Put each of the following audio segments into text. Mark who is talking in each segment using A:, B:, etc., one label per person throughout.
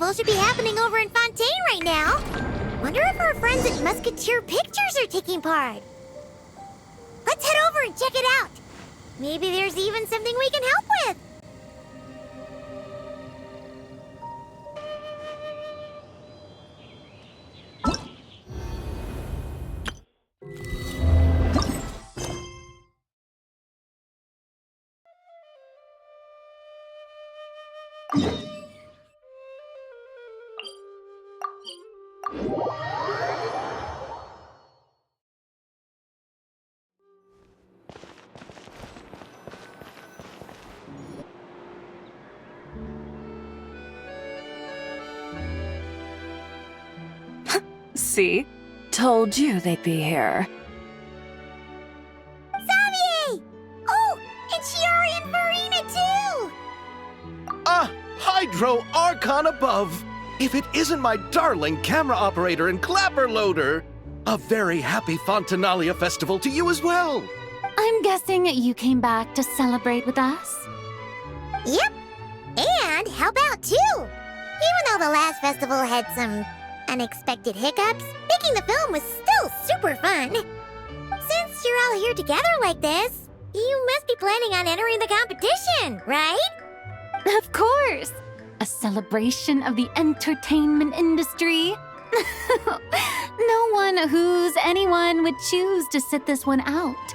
A: Festival should be happening over in Fontaine right now. Wonder if our friends at Musketeer Pictures are taking part. Let's head over and check it out. Maybe there's even something we can help with.
B: See? Told you they'd be here.
A: Xavier! Oh, and Shiori and Farina too!
C: Ah, Hydro Archon above! If it isn't my darling camera operator and clapper loader! A very happy Fontinalia festival to you as well!
D: I'm guessing you came back to celebrate with us?
A: Yep, and help out too! Even though the last festival had some unexpected hiccups, making the film was still super fun. Since you're all here together like this, you must be planning on entering the competition, right?
D: Of course! A celebration of the entertainment industry. No one who's anyone would choose to sit this one out.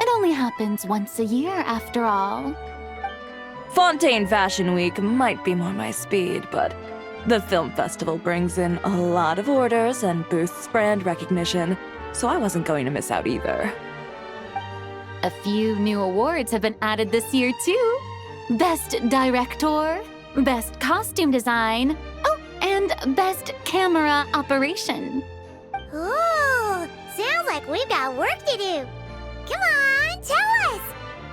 D: It only happens once a year, after all.
B: Fontaine Fashion Week might be more my speed, but the film festival brings in a lot of orders and boosts brand recognition, so I wasn't going to miss out either.
D: A few new awards have been added this year, too. Best Director, Best Costume Design, oh, and Best Camera Operation.
A: Ooh, sounds like we've got work to do. Come on, tell us!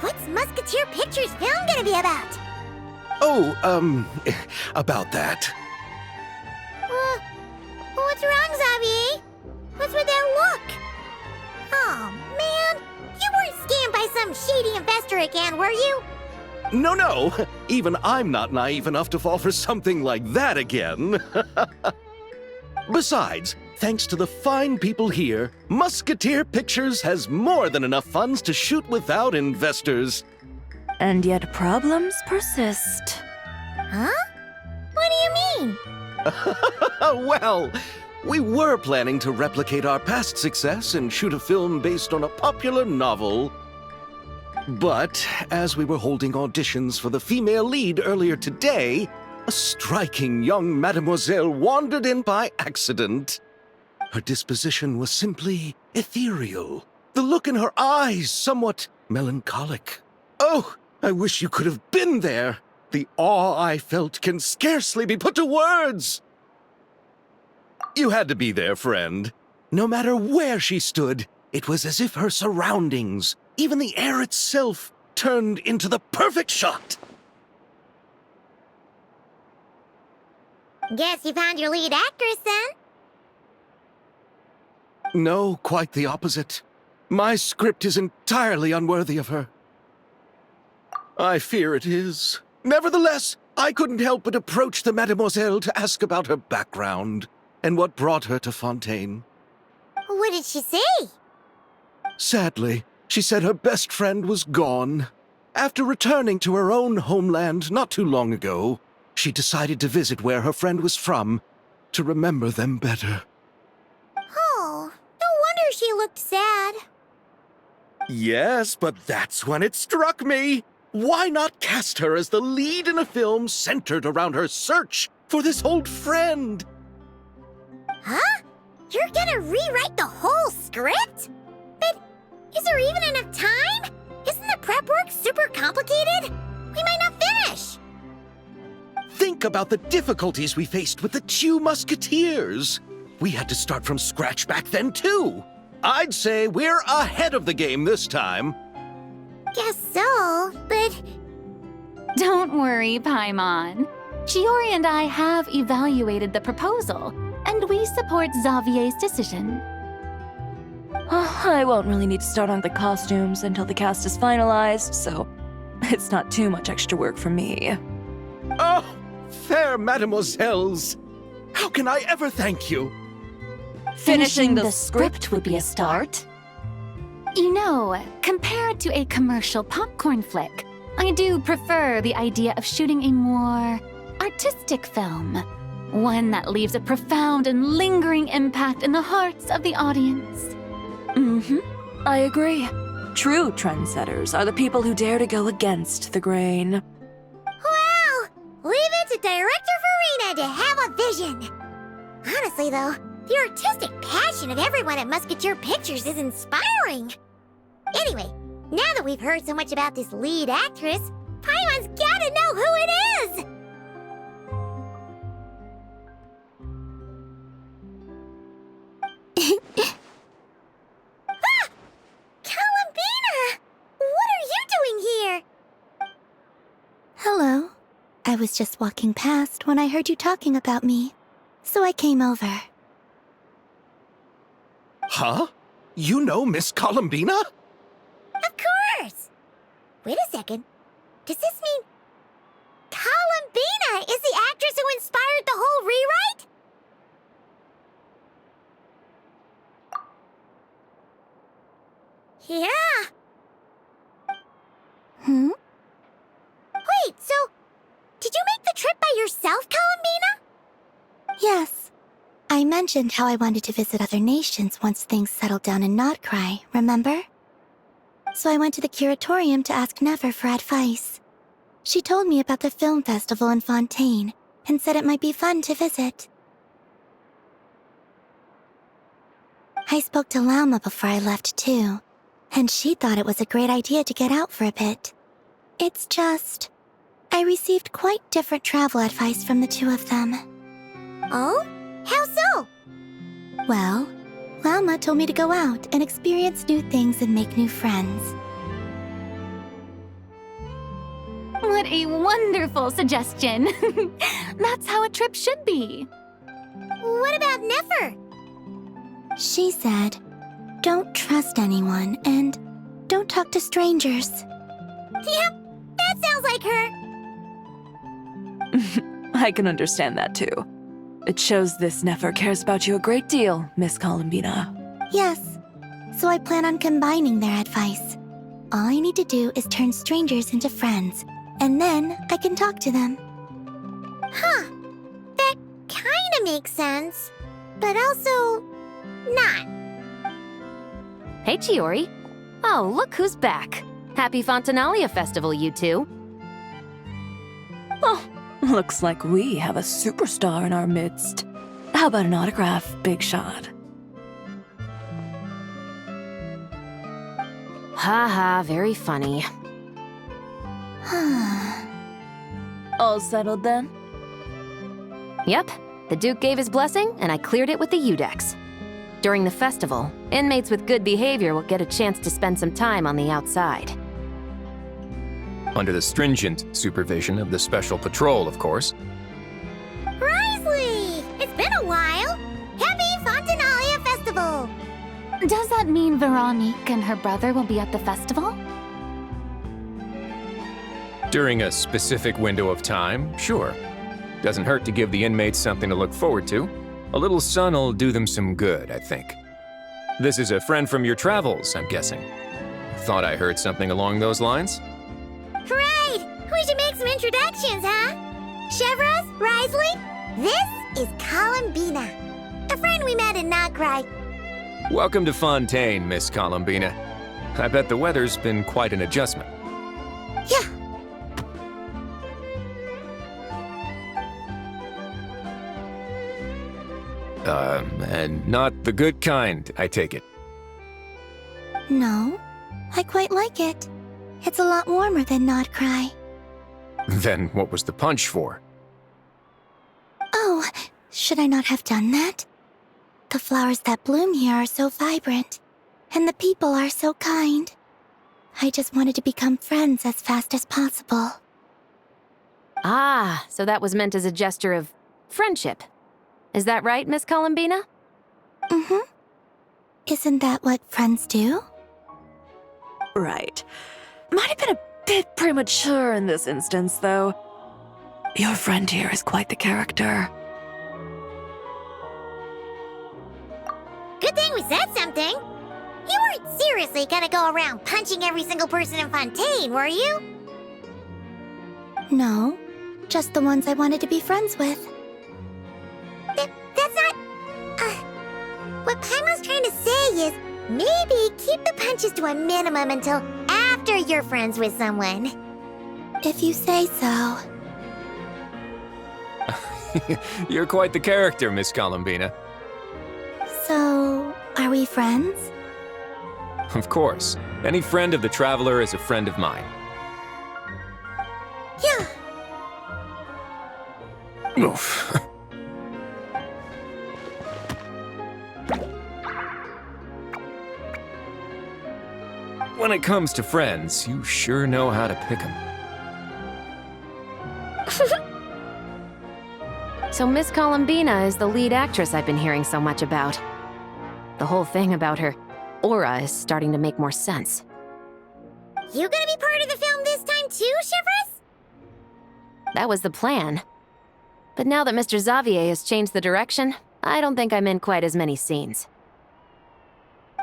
A: What's Musketeer Pictures film gonna be about?
C: Oh, about that.
A: What's wrong, Xavier? What's with that look? Oh, man. You weren't scammed by some shady investor again, were you?
C: No, even I'm not naive enough to fall for something like that again. Besides, thanks to the fine people here, Musketeer Pictures has more than enough funds to shoot without investors.
B: And yet problems persist.
A: Huh? What do you mean?
C: Well, we were planning to replicate our past success and shoot a film based on a popular novel. But as we were holding auditions for the female lead earlier today, a striking young mademoiselle wandered in by accident. Her disposition was simply ethereal, the look in her eyes somewhat melancholic. Oh, I wish you could have been there. The awe I felt can scarcely be put to words. You had to be there, friend. No matter where she stood, it was as if her surroundings, even the air itself, turned into the perfect shot.
A: Guess you found your lead actress, then?
C: No, quite the opposite. My script is entirely unworthy of her. I fear it is. Nevertheless, I couldn't help but approach the mademoiselle to ask about her background and what brought her to Fontaine.
A: What did she say?
C: Sadly, she said her best friend was gone. After returning to her own homeland not too long ago, she decided to visit where her friend was from to remember them better.
A: Oh, no wonder she looked sad.
C: Yes, but that's when it struck me. Why not cast her as the lead in a film centered around her search for this old friend?
A: Huh? You're gonna rewrite the whole script? But is there even enough time? Isn't the prep work super complicated? We might not finish.
C: Think about the difficulties we faced with the two Musketeers. We had to start from scratch back then, too. I'd say we're ahead of the game this time.
A: Guess so, but...
D: Don't worry, Paimon. Shiori and I have evaluated the proposal, and we support Xavier's decision.
B: I won't really need to start on the costumes until the cast is finalized, so it's not too much extra work for me.
C: Oh, fair mademoiselles. How can I ever thank you?
B: Finishing the script would be a start.
D: You know, compared to a commercial popcorn flick, I do prefer the idea of shooting a more artistic film. One that leaves a profound and lingering impact in the hearts of the audience.
B: I agree. True trendsetters are the people who dare to go against the grain.
A: Well, leave it to Director Farina to have a vision. Honestly, though, the artistic passion of everyone at Musketeer Pictures is inspiring. Anyway, now that we've heard so much about this lead actress, Paimon's gotta know who it is! Ah! Columbina! What are you doing here?
E: Hello. I was just walking past when I heard you talking about me, so I came over.
C: Huh? You know Miss Columbina?
A: Of course! Wait a second. Does this mean Columbina is the actress who inspired the whole rewrite? Yeah. Wait, so did you make the trip by yourself, Columbina?
E: Yes. I mentioned how I wanted to visit other nations once things settled down in Nodcry, remember? So I went to the curatorium to ask Never for advice. She told me about the film festival in Fontaine and said it might be fun to visit. I spoke to Lauma before I left too, and she thought it was a great idea to get out for a bit. It's just, I received quite different travel advice from the two of them.
A: Oh? How so?
E: Well, Lauma told me to go out and experience new things and make new friends.
D: What a wonderful suggestion! That's how a trip should be.
A: What about Nefer?
E: She said, don't trust anyone and don't talk to strangers.
A: Yep, that sounds like her.
B: I can understand that too. It shows this Nefer cares about you a great deal, Miss Columbina.
E: Yes, so I plan on combining their advice. All I need to do is turn strangers into friends, and then I can talk to them.
A: Huh. That kinda makes sense. But also, not.
F: Hey, Chiori. Oh, look who's back. Happy Fontinalia Festival, you two.
B: Oh, looks like we have a superstar in our midst. How about an autograph, Big Shot?
F: Haha, very funny.
B: All settled then?
F: Yep, the Duke gave his blessing, and I cleared it with the Udex. During the festival, inmates with good behavior will get a chance to spend some time on the outside.
G: Under the stringent supervision of the Special Patrol, of course.
A: Risley! It's been a while. Happy Fontinalia Festival!
D: Does that mean Veronique and her brother will be at the festival?
G: During a specific window of time, sure. Doesn't hurt to give the inmates something to look forward to. A little sun'll do them some good, I think. This is a friend from your travels, I'm guessing. Thought I heard something along those lines?
A: Right! We should make some introductions, huh? Chevros, Risley, this is Columbina, a friend we met in Nograi.
G: Welcome to Fontaine, Miss Columbina. I bet the weather's been quite an adjustment.
A: Yeah.
G: And not the good kind, I take it.
E: No, I quite like it. It's a lot warmer than Nodcry.
G: Then what was the punch for?
E: Oh, should I not have done that? The flowers that bloom here are so vibrant, and the people are so kind. I just wanted to become friends as fast as possible.
F: Ah, so that was meant as a gesture of friendship. Is that right, Miss Columbina?
E: Mm-hmm. Isn't that what friends do?
B: Right. Might have been a bit premature in this instance, though. Your friend here is quite the character.
A: Good thing we said something. You weren't seriously gonna go around punching every single person in Fontaine, were you?
E: No, just the ones I wanted to be friends with.
A: That's not... what Paimon's trying to say is maybe keep the punches to a minimum until after you're friends with someone.
E: If you say so.
G: You're quite the character, Miss Columbina.
E: So, are we friends?
G: Of course. Any friend of the Traveler is a friend of mine.
A: Yeah.
G: Oof. When it comes to friends, you sure know how to pick 'em.
F: So Miss Columbina is the lead actress I've been hearing so much about. The whole thing about her aura is starting to make more sense.
A: You gonna be part of the film this time too, Shivers?
F: That was the plan. But now that Mr. Xavier has changed the direction, I don't think I'm in quite as many scenes.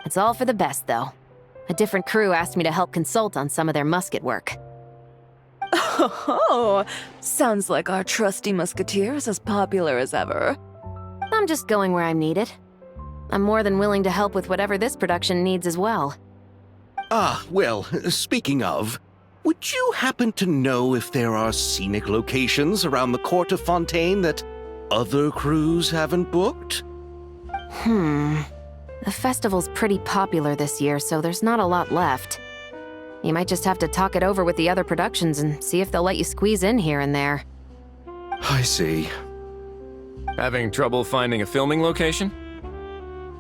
F: It's all for the best, though. A different crew asked me to help consult on some of their musket work.
B: Oh, sounds like our trusty musketeer is as popular as ever.
F: I'm just going where I'm needed. I'm more than willing to help with whatever this production needs as well.
C: Ah, well, speaking of, would you happen to know if there are scenic locations around the court of Fontaine that other crews haven't booked?
F: The festival's pretty popular this year, so there's not a lot left. You might just have to talk it over with the other productions and see if they'll let you squeeze in here and there.
C: I see.
G: Having trouble finding a filming location?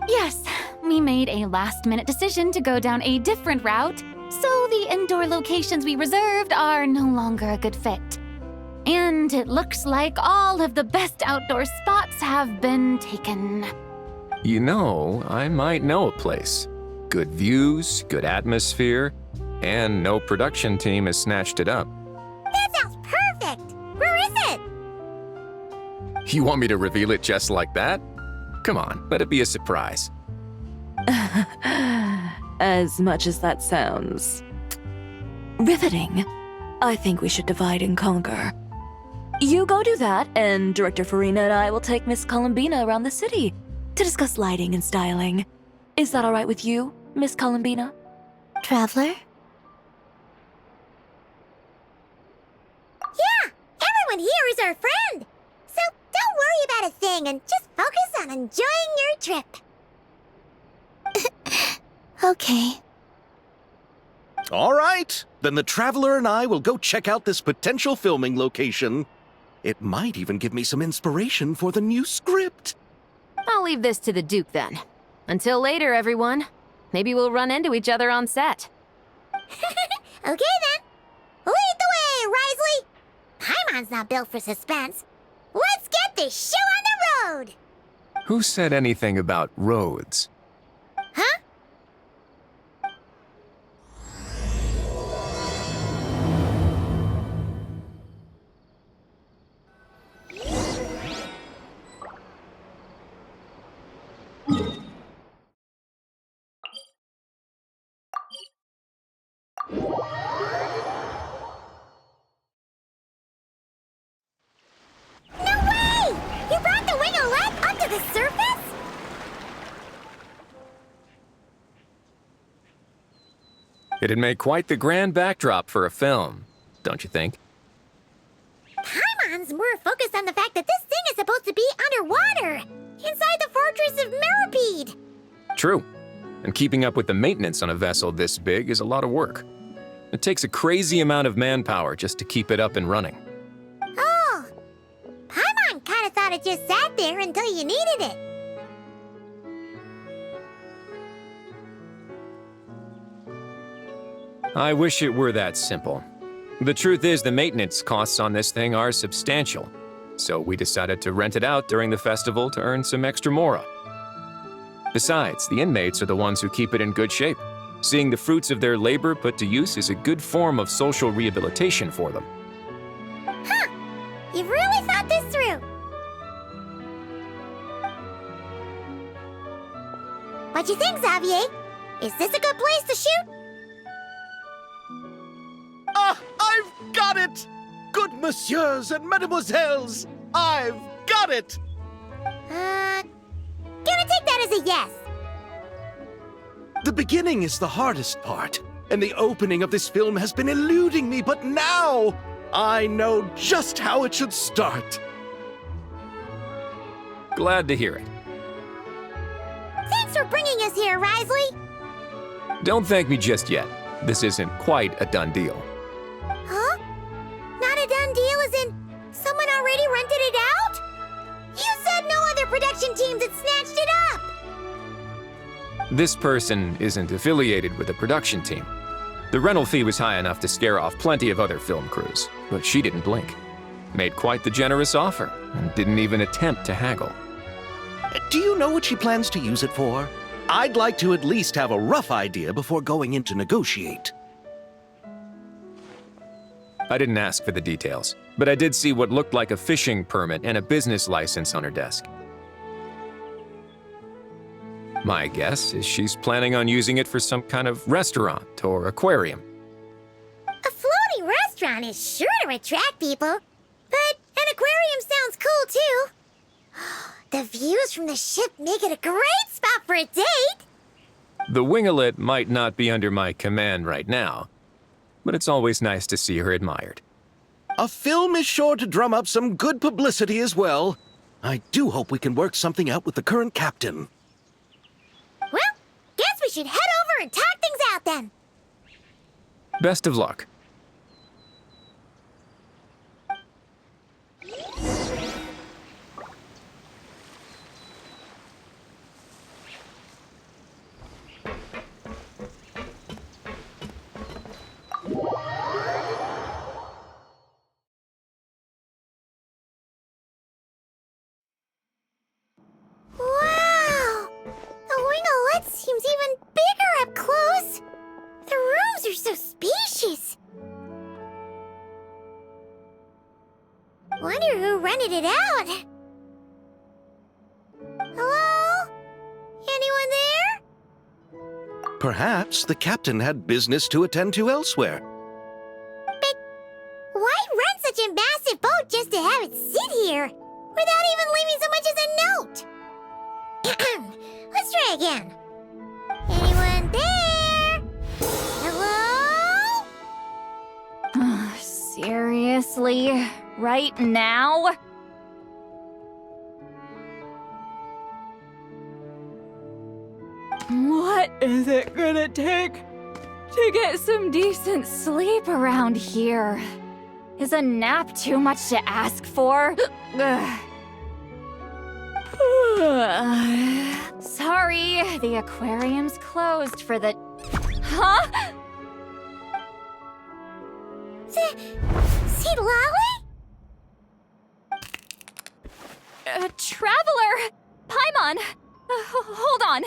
D: Yes, we made a last-minute decision to go down a different route, so the indoor locations we reserved are no longer a good fit. And it looks like all of the best outdoor spots have been taken.
G: You know, I might know a place. Good views, good atmosphere, and no production team has snatched it up.
A: That sounds perfect! Where is it?
G: You want me to reveal it just like that? Come on, let it be a surprise.
B: As much as that sounds riveting, I think we should divide and conquer. You go do that, and Director Farina and I will take Miss Columbina around the city to discuss lighting and styling. Is that all right with you, Miss Columbina?
E: Traveler?
A: Yeah, everyone here is our friend. So don't worry about a thing and just focus on enjoying your trip.
E: Okay.
C: All right, then the Traveler and I will go check out this potential filming location. It might even give me some inspiration for the new script.
F: I'll leave this to the Duke then. Until later, everyone. Maybe we'll run into each other on set.
A: Okay then. Lead the way, Risley. Paimon's not built for suspense. Let's get this show on the road.
G: Who said anything about roads?
A: Huh? No way! You brought the wing-o-let up to the surface?
G: It'd make quite the grand backdrop for a film, don't you think?
A: Paimon's more focused on the fact that this thing is supposed to be underwater, inside the fortress of Meripede.
G: True. And keeping up with the maintenance on a vessel this big is a lot of work. It takes a crazy amount of manpower just to keep it up and running.
A: Oh, Paimon kind of thought it just sat there until you needed it.
G: I wish it were that simple. The truth is the maintenance costs on this thing are substantial, so we decided to rent it out during the festival to earn some extra mora. Besides, the inmates are the ones who keep it in good shape. Seeing the fruits of their labor put to use is a good form of social rehabilitation for them.
A: You've really thought this through. What you think, Xavier? Is this a good place to shoot?
C: Ah, I've got it! Good messieurs and mademoiselles, I've got it!
A: Gonna take that as a yes.
C: The beginning is the hardest part, and the opening of this film has been eluding me, but now I know just how it should start.
G: Glad to hear it.
A: Thanks for bringing us here, Risley.
G: Don't thank me just yet. This isn't quite a done deal.
A: Huh? Not a done deal as in someone already rented it out? You said no other production teams had snatched it up!
G: This person isn't affiliated with a production team. The rental fee was high enough to scare off plenty of other film crews, but she didn't blink. Made quite the generous offer, and didn't even attempt to haggle.
C: Do you know what she plans to use it for? I'd like to at least have a rough idea before going in to negotiate.
G: I didn't ask for the details, but I did see what looked like a fishing permit and a business license on her desk. My guess is she's planning on using it for some kind of restaurant or aquarium.
A: A floating restaurant is sure to attract people, but an aquarium sounds cool too. The views from the ship make it a great spot for a date.
G: The winglet might not be under my command right now, but it's always nice to see her admired.
C: A film is sure to drum up some good publicity as well. I do hope we can work something out with the current captain.
A: Well, guess we should head over and talk things out then.
G: Best of luck.
A: Wow! The winglet seems even bigger up close. The rooms are so spacious. Wonder who rented it out. Hello? Anyone there?
C: Perhaps the captain had business to attend to elsewhere.
A: But why rent such a massive boat just to have it sit here without even leaving so much as a note? Let's try again. Anyone there? Hello?
D: Seriously? Right now? What is it gonna take to get some decent sleep around here? Is a nap too much to ask for? Sorry, the aquarium's closed for the... Huh?
A: See Lolly?
D: Traveler! Paimon! Hold on.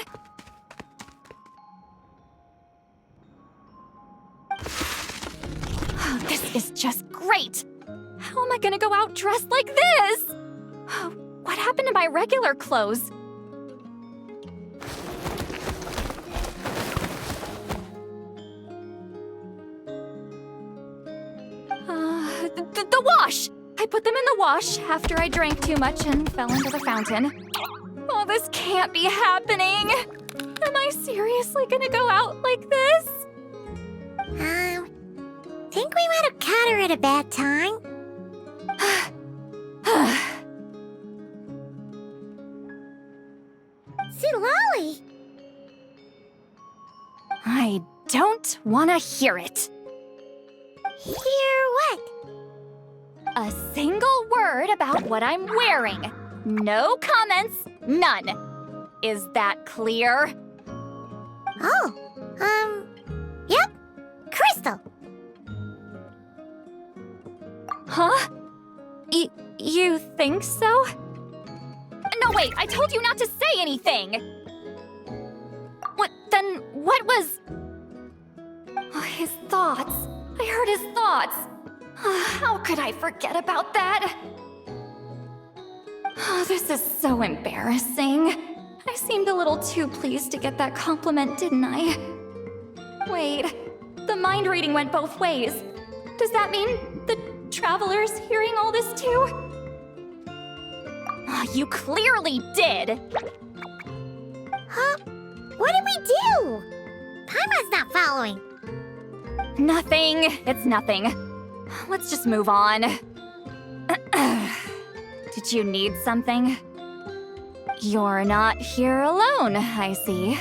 D: Oh, this is just great! How am I gonna go out dressed like this? Oh, what happened to my regular clothes? The wash! I put them in the wash after I drank too much and fell into the fountain. Oh, this can't be happening! Am I seriously gonna go out like this?
A: Think we might have caught her at a bad time. See Lolly?
D: I don't want to hear it.
A: Hear what?
D: A single word about what I'm wearing. No comments, none. Is that clear?
A: Oh, yep. Crystal.
D: Huh? You think so? No, wait, I told you not to say anything! What was... Oh, his thoughts. I heard his thoughts.
H: How could I forget about that? Oh, this is so embarrassing. I seemed a little too pleased to get that compliment, didn't I? Wait, the mind reading went both ways. Does that mean the traveler's hearing all this too? Oh, you clearly did!
A: Huh? What did we do? Paimon's not following.
H: Nothing. It's nothing. Let's just move on. Did you need something? You're not here alone, I see.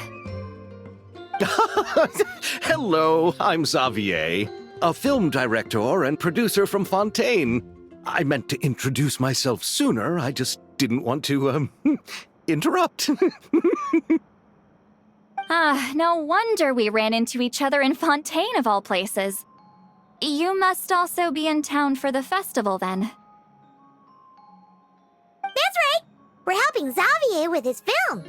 C: Hello, I'm Xavier, a film director and producer from Fontaine. I meant to introduce myself sooner, I just didn't want to, interrupt.
H: No wonder we ran into each other in Fontaine of all places. You must also be in town for the festival then.
A: That's right. We're helping Xavier with his film.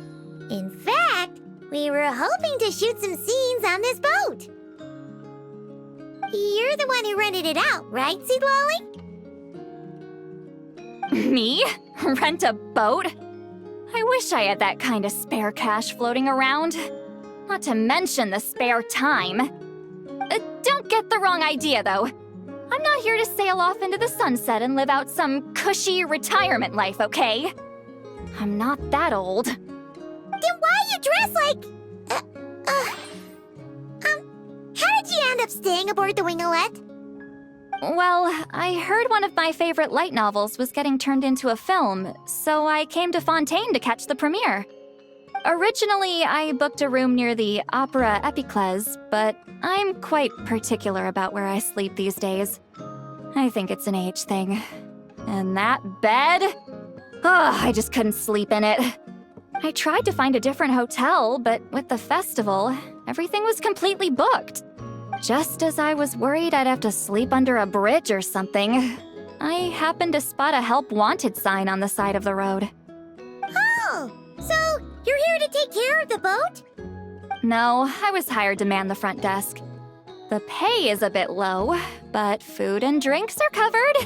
A: In fact, we were hoping to shoot some scenes on this boat. You're the one who rented it out, right, Seed Lolly?
H: Me? Rent a boat? I wish I had that kind of spare cash floating around. Not to mention the spare time. Don't get the wrong idea, though. I'm not here to sail off into the sunset and live out some cushy retirement life, okay? I'm not that old.
A: Then why you dress like... how did you end up staying aboard the Winglet?
H: Well, I heard one of my favorite light novels was getting turned into a film, so I came to Fontaine to catch the premiere. Originally, I booked a room near the Opera Epiclese, but I'm quite particular about where I sleep these days. I think it's an age thing. And that bed? I just couldn't sleep in it. I tried to find a different hotel, but with the festival, everything was completely booked. Just as I was worried I'd have to sleep under a bridge or something, I happened to spot a help wanted sign on the side of the road.
A: Oh, so you're here to take care of the boat?
H: No, I was hired to man the front desk. The pay is a bit low, but food and drinks are covered.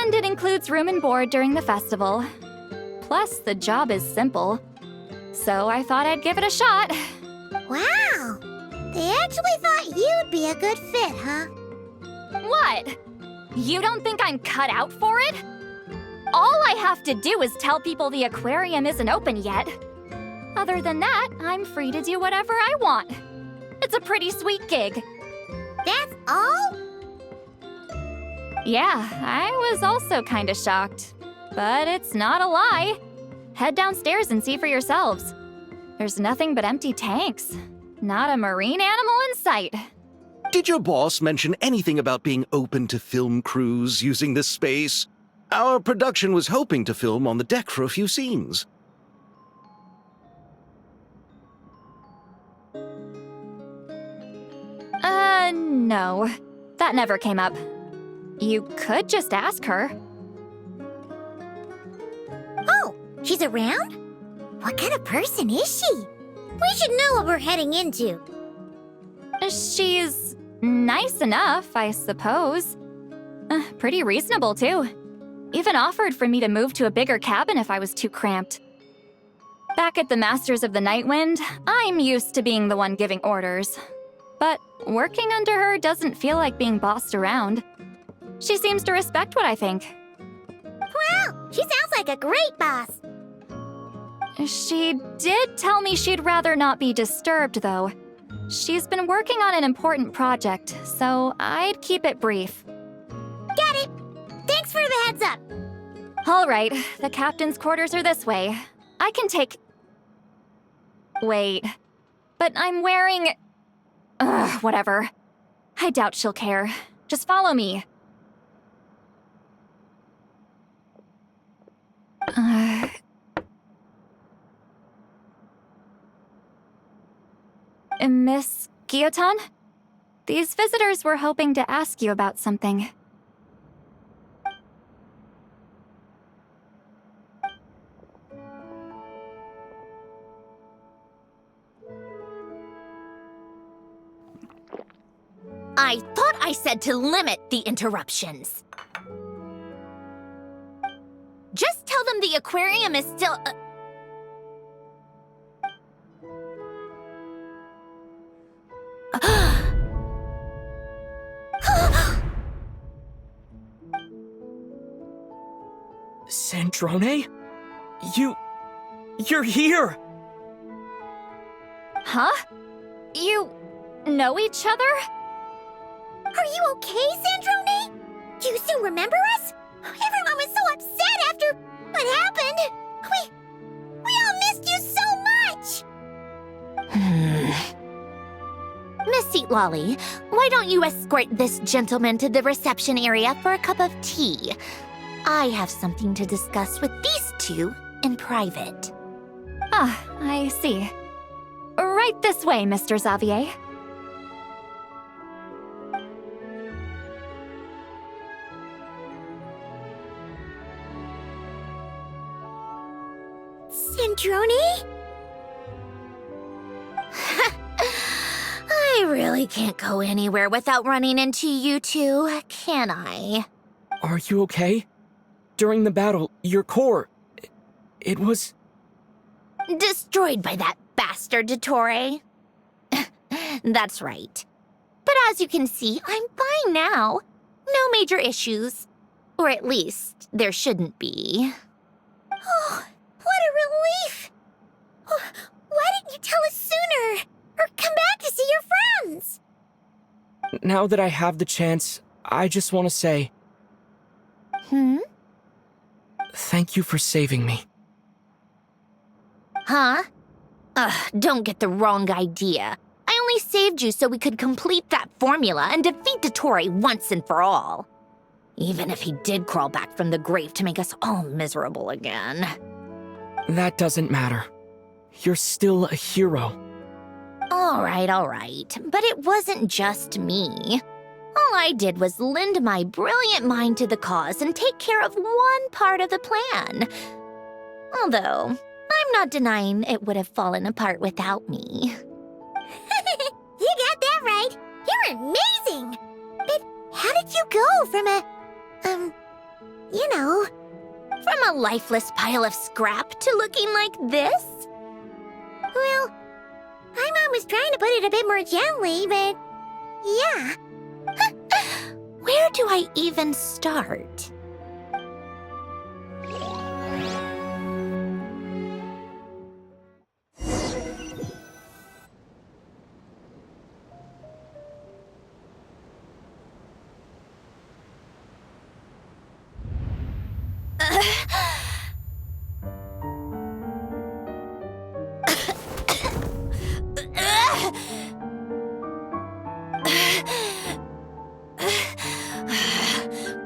H: And it includes room and board during the festival. Plus, the job is simple. So I thought I'd give it a shot.
A: Wow. They actually thought you'd be a good fit, huh?
H: What? You don't think I'm cut out for it? All I have to do is tell people the aquarium isn't open yet. Other than that, I'm free to do whatever I want. It's a pretty sweet gig.
A: That's all?
H: Yeah, I was also kinda shocked. But it's not a lie. Head downstairs and see for yourselves. There's nothing but empty tanks. Not a marine animal in sight.
C: Did your boss mention anything about being open to film crews using this space? Our production was hoping to film on the deck for a few scenes.
H: No. That never came up. You could just ask her.
A: Oh, she's around? What kind of person is she? We should know what we're heading into.
H: She's nice enough, I suppose. Pretty reasonable, too. Even offered for me to move to a bigger cabin if I was too cramped. Back at the Masters of the Night Wind, I'm used to being the one giving orders. But working under her doesn't feel like being bossed around. She seems to respect what I think.
A: Wow, she sounds like a great boss.
H: She did tell me she'd rather not be disturbed, though. She's been working on an important project, so I'd keep it brief.
A: Got it. Thanks for the heads up.
H: All right, the captain's quarters are this way. I can take... Wait, but I'm wearing... whatever. I doubt she'll care. Just follow me. Miss Guillotin? These visitors were hoping to ask you about something.
I: I thought I said to limit the interruptions. Just tell them the aquarium is still...
J: Sandrone? You're here!
H: Huh? You know each other?
A: Are you okay, Sandrone? Do you still remember us? Everyone was so upset after what happened. We all missed you so much.
I: Miss Seat Lolly, why don't you escort this gentleman to the reception area for a cup of tea? I have something to discuss with these two in private.
H: Ah, I see. Right this way, Mr. Xavier.
A: Sandrone?
I: I really can't go anywhere without running into you two, can I?
J: Are you okay? During the battle, your core... It was...
I: Destroyed by that bastard Dottore. That's right. But as you can see, I'm fine now. No major issues. Or at least, there shouldn't be.
A: Oh, what a relief! Oh, why didn't you tell us sooner? Or come back to see your friends?
J: Now that I have the chance, I just want to say... Thank you for saving me.
I: Huh? Don't get the wrong idea. I only saved you so we could complete that formula and defeat Dottore once and for all. Even if he did crawl back from the grave to make us all miserable again.
J: That doesn't matter. You're still a hero.
I: All right. But it wasn't just me. All I did was lend my brilliant mind to the cause and take care of one part of the plan. Although, I'm not denying it would have fallen apart without me.
A: You got that right. You're amazing. But how did you go from
I: From a lifeless pile of scrap to looking like this?
A: Well, my mom was trying to put it a bit more gently, but yeah.
I: Where do I even start?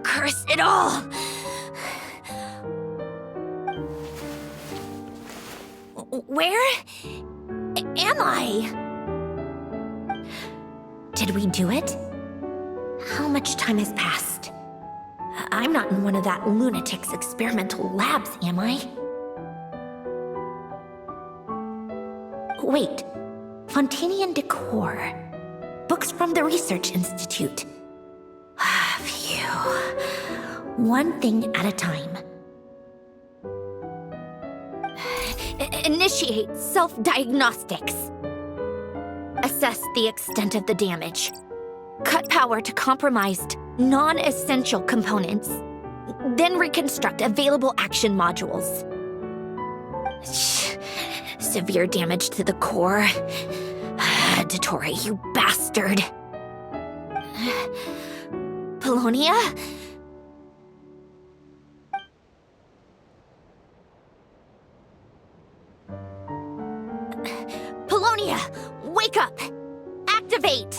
I: Curse it all! Where am I? Did we do it? How much time has passed? I'm not in one of that lunatic's experimental labs, am I? Wait, Fontanian decor. Books from the Research Institute. Phew. One thing at a time. Initiate self-diagnostics. Assess the extent of the damage. Cut power to compromised, non-essential components. Then reconstruct available action modules. Severe damage to the core. Dottore, you bastard. Polonia? Polonia, wake up! Activate!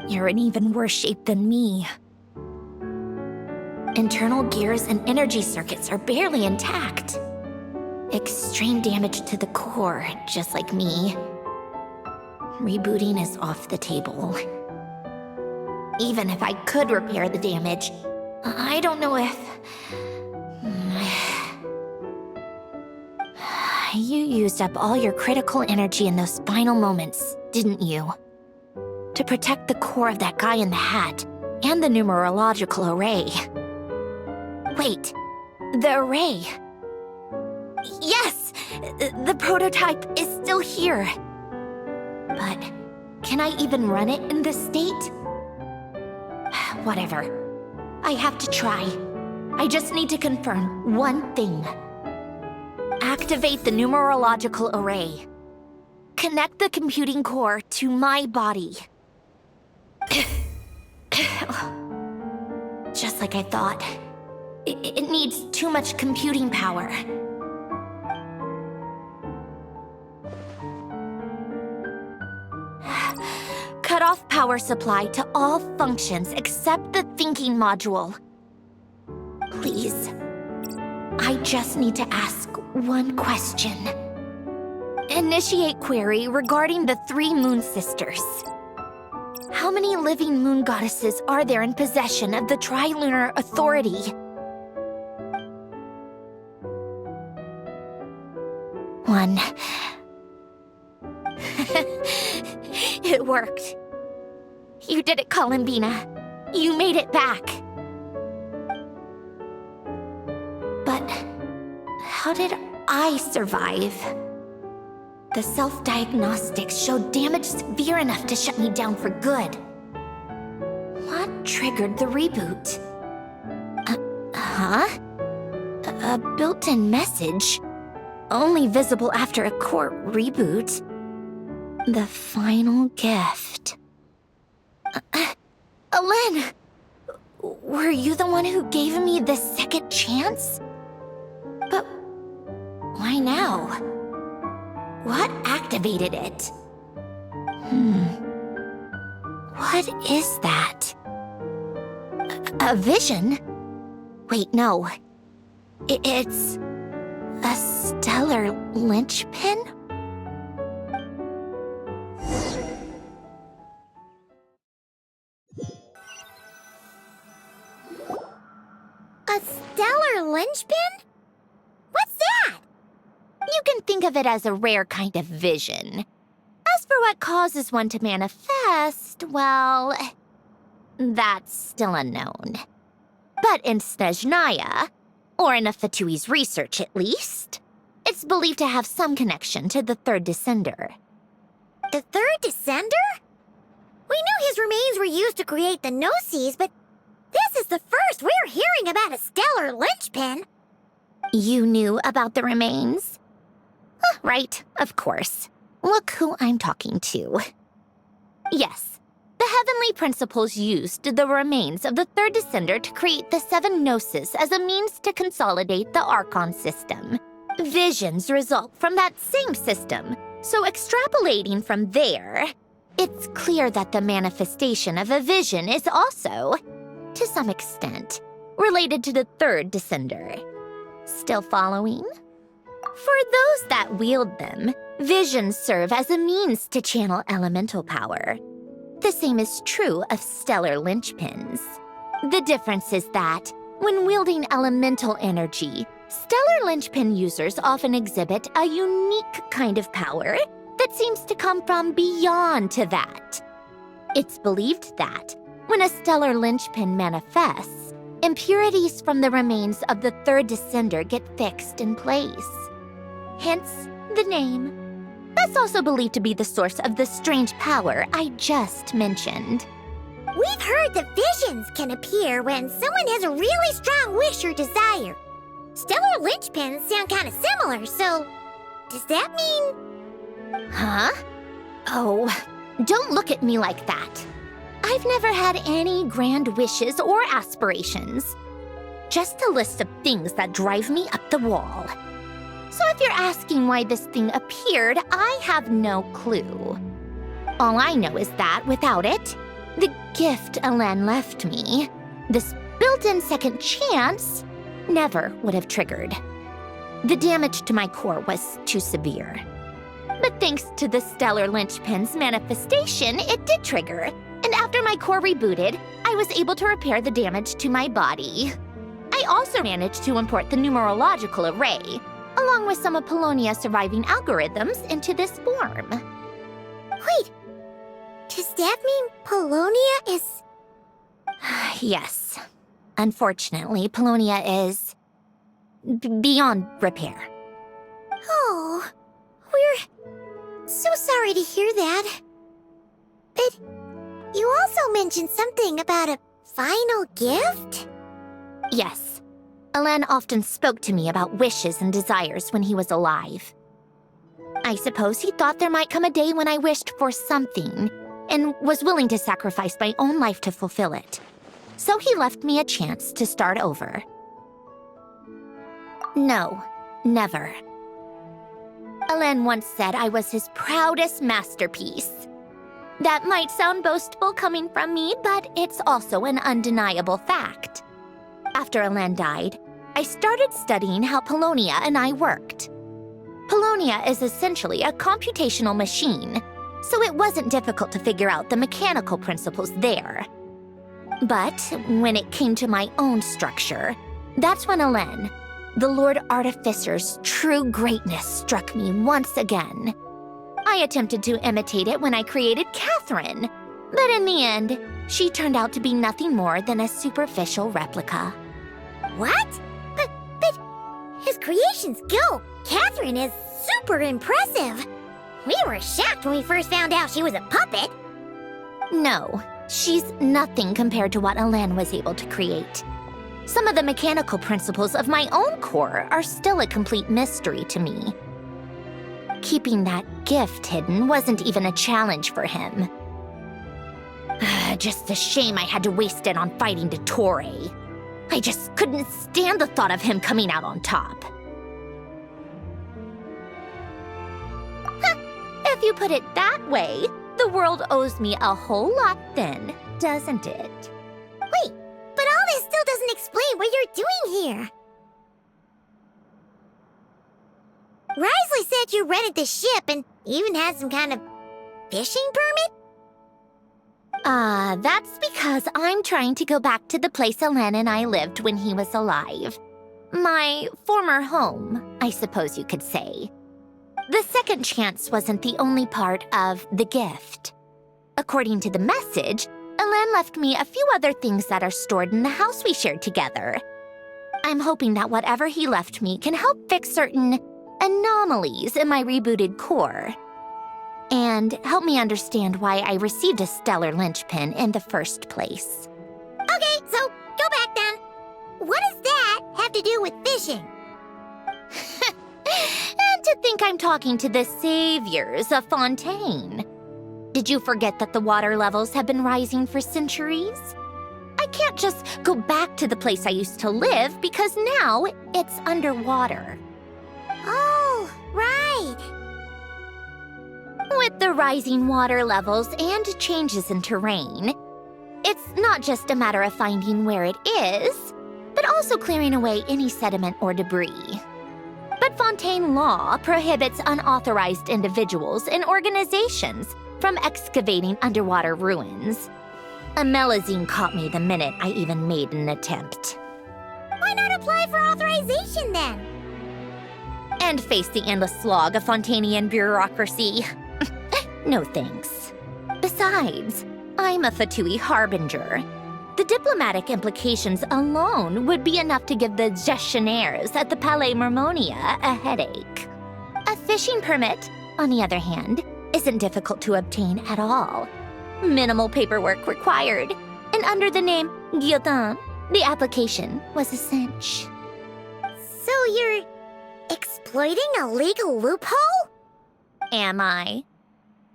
I: You're in even worse shape than me. Internal gears and energy circuits are barely intact. Extreme damage to the core, just like me. Rebooting is off the table. Even if I could repair the damage, I don't know if... You used up all your critical energy in those final moments, didn't you? To protect the core of that guy in the hat and the numerological array. Wait, the array. Yes! The prototype is still here. But can I even run it in this state? Whatever. I have to try. I just need to confirm one thing. Activate the numerological array. Connect the computing core to my body. Just like I thought. It needs too much computing power. Cut off power supply to all functions except the thinking module. Please. I just need to ask one question. Initiate query regarding the 3 moon sisters. How many living moon goddesses are there in possession of the Trilunar Authority? 1. It worked. You did it, Columbina. You made it back. But how did I survive? The self-diagnostics showed damage severe enough to shut me down for good. What triggered the reboot? A built-in message? Only visible after a core reboot. The final gift. Alen! Were you the one who gave me the second chance? But why now? What activated it? What is that? A vision? Wait, no. It's a stellar linchpin?
A: A stellar linchpin? What's that?
I: You can think of it as a rare kind of vision. As for what causes one to manifest, well, that's still unknown. But in Snezhnaya, or in Afatui's research at least, it's believed to have some connection to the third descender.
A: The third descender? We knew his remains were used to create the Gnosis, but this is the first we're hearing about a stellar linchpin.
I: You knew about the remains? Right, of course. Look who I'm talking to. Yes, the heavenly principles used the remains of the third descender to create the 7 Gnosis as a means to consolidate the Archon system. Visions result from that same system, so extrapolating from there, it's clear that the manifestation of a vision is also, to some extent, related to the third descender. Still following? For those that wield them, visions serve as a means to channel elemental power. The same is true of stellar linchpins. The difference is that, when wielding elemental energy, stellar linchpin users often exhibit a unique kind of power that seems to come from beyond to that. It's believed that, when a stellar linchpin manifests, impurities from the remains of the third descender get fixed in place. Hence, the name. That's also believed to be the source of the strange power I just mentioned.
A: We've heard that visions can appear when someone has a really strong wish or desire. Stellar linchpins sound kind of similar, so does that mean...
I: Huh? Oh, don't look at me like that. I've never had any grand wishes or aspirations. Just a list of things that drive me up the wall. So if you're asking why this thing appeared, I have no clue. All I know is that without it, the gift Alen left me, this built-in second chance, never would have triggered. The damage to my core was too severe. But thanks to the stellar linchpin's manifestation, it did trigger. And after my core rebooted, I was able to repair the damage to my body. I also managed to import the numerological array, along with some of Polonia's surviving algorithms into this form.
A: Wait, does that mean Polonia is...
I: Yes. Unfortunately, Polonia is... beyond repair.
A: Oh, we're so sorry to hear that. But you also mentioned something about a final gift?
I: Yes. Alen often spoke to me about wishes and desires when he was alive. I suppose he thought there might come a day when I wished for something, and was willing to sacrifice my own life to fulfill it. So he left me a chance to start over. No, never. Alen once said I was his proudest masterpiece. That might sound boastful coming from me, but it's also an undeniable fact. After Alen died, I started studying how Polonia and I worked. Polonia is essentially a computational machine, so it wasn't difficult to figure out the mechanical principles there. But when it came to my own structure, that's when Alen, the Lord Artificer's true greatness, struck me once again. I attempted to imitate it when I created Catherine, but in the end, she turned out to be nothing more than a superficial replica.
A: What? But his creations go. Catherine is super impressive. We were shocked when we first found out she was a puppet.
I: No, she's nothing compared to what Alen was able to create. Some of the mechanical principles of my own core are still a complete mystery to me. Keeping that gift hidden wasn't even a challenge for him. Just a shame I had to waste it on fighting Dottore. I just couldn't stand the thought of him coming out on top. If you put it that way, the world owes me a whole lot then, doesn't it?
A: Wait, but all this still doesn't explain what you're doing here. Risley said you rented the ship and even had some kind of fishing permit?
I: That's because I'm trying to go back to the place Alen and I lived when he was alive. My former home, I suppose you could say. The second chance wasn't the only part of the gift. According to the message, Alen left me a few other things that are stored in the house we shared together. I'm hoping that whatever he left me can help fix certain anomalies in my rebooted core. And help me understand why I received a stellar linchpin in the first place.
A: Okay, so go back then. What does that have to do with fishing?
I: And to think I'm talking to the saviors of Fontaine. Did you forget that the water levels have been rising for centuries? I can't just go back to the place I used to live because now it's underwater.
A: Oh, right.
I: With the rising water levels and changes in terrain, it's not just a matter of finding where it is, but also clearing away any sediment or debris. But Fontaine law prohibits unauthorized individuals and organizations from excavating underwater ruins. A Melazine caught me the minute I even made an attempt.
A: Why not apply for authorization then?
I: And face the endless slog of Fontainian bureaucracy. No thanks. Besides, I'm a Fatui harbinger. The diplomatic implications alone would be enough to give the gestionnaires at the Palais Mermonia a headache. A fishing permit, on the other hand, isn't difficult to obtain at all. Minimal paperwork required, and under the name Guillotin, the application was a cinch.
A: So you're exploiting a legal loophole?
I: Am I?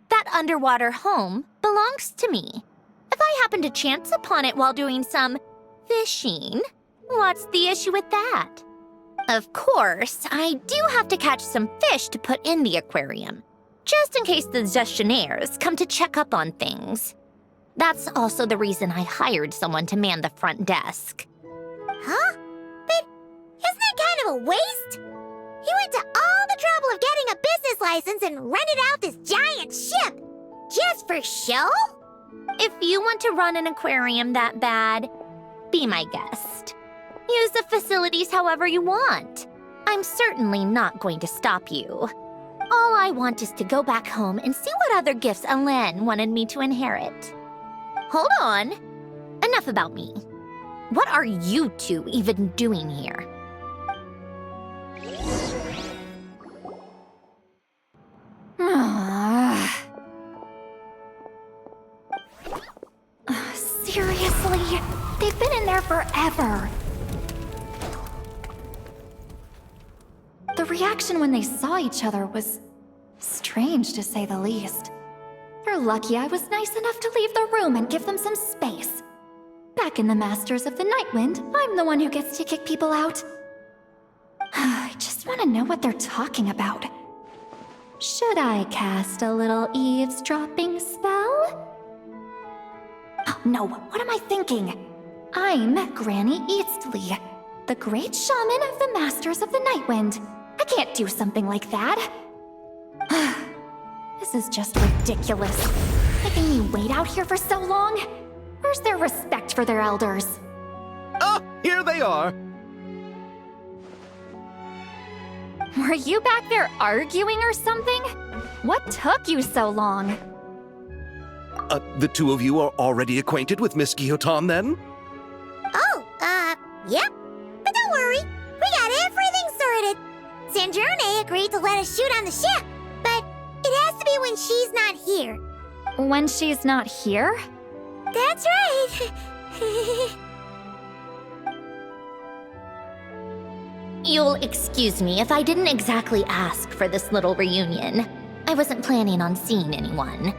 I: That underwater home belongs to me. If I happen to chance upon it while doing some fishing, what's the issue with that? Of course, I do have to catch some fish to put in the aquarium, just in case the gestionnaires come to check up on things. That's also the reason I hired someone to man the front desk.
A: Huh? But isn't that kind of a waste? You went to all the trouble of getting a business license and rented out this giant ship. Just for show?
I: If you want to run an aquarium that bad, be my guest. Use the facilities however you want. I'm certainly not going to stop you. All I want is to go back home and see what other gifts Alain wanted me to inherit. Hold on. Enough about me. What are you two even doing here?
H: Seriously? They've been in there forever. The reaction when they saw each other was strange, to say the least. They're lucky I was nice enough to leave the room and give them some space. Back in the Masters of the Nightwind, I'm the one who gets to kick people out. I just want to know what they're talking about. Should I cast a little eavesdropping spell? Oh no, what am I thinking? I'm Granny Eastley, the great shaman of the Masters of the Nightwind. I can't do something like that. This is just ridiculous. Making me wait out here for so long? Where's their respect for their elders?
C: Ah, here they are.
H: Were you back there arguing or something? What took you so long?
C: The two of you are already acquainted with Miss Guillotin, then?
A: Oh, yep. But don't worry, we got everything sorted. Sanjurne agreed to let us shoot on the ship, but it has to be when she's not here.
H: When she's not here?
A: That's right.
I: You'll excuse me if I didn't exactly ask for this little reunion. I wasn't planning on seeing anyone.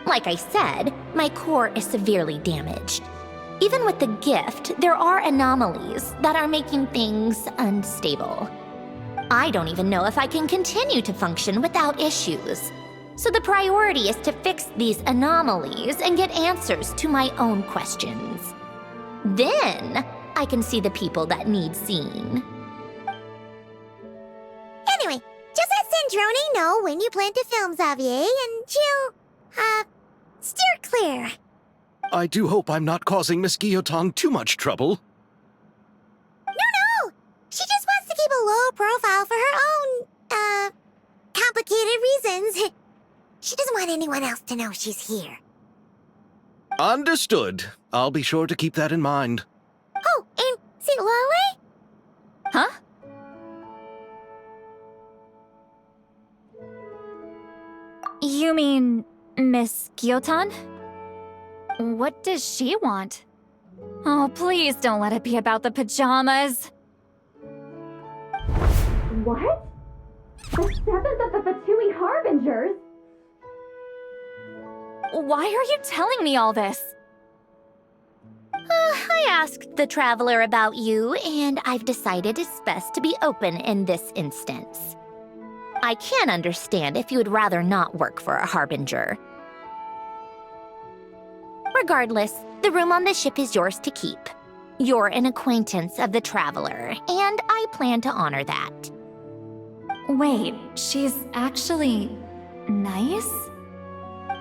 I: Like I said, my core is severely damaged. Even with the gift, there are anomalies that are making things unstable. I don't even know if I can continue to function without issues. So the priority is to fix these anomalies and get answers to my own questions. Then, I can see the people that need seeing.
A: Anyway, just let Sandrone know when you plan to film Xavier, and she'll, steer clear.
C: I do hope I'm not causing Miss Guillotin too much trouble.
A: No! She just wants to keep a low profile for her own, complicated reasons. She doesn't want anyone else to know she's here.
C: Understood. I'll be sure to keep that in mind.
A: Oh, and see Lale?
H: Huh? You mean Miss Guillotin? What does she want? Oh, please don't let it be about the pajamas. What? The 7th of the Fatui Harbingers? Why are you telling me all this?
I: I asked the Traveler about you, and I've decided it's best to be open in this instance. I can understand if you would rather not work for a Harbinger. Regardless, the room on the ship is yours to keep. You're an acquaintance of the Traveler, and I plan to honor that.
H: Wait, she's actually nice?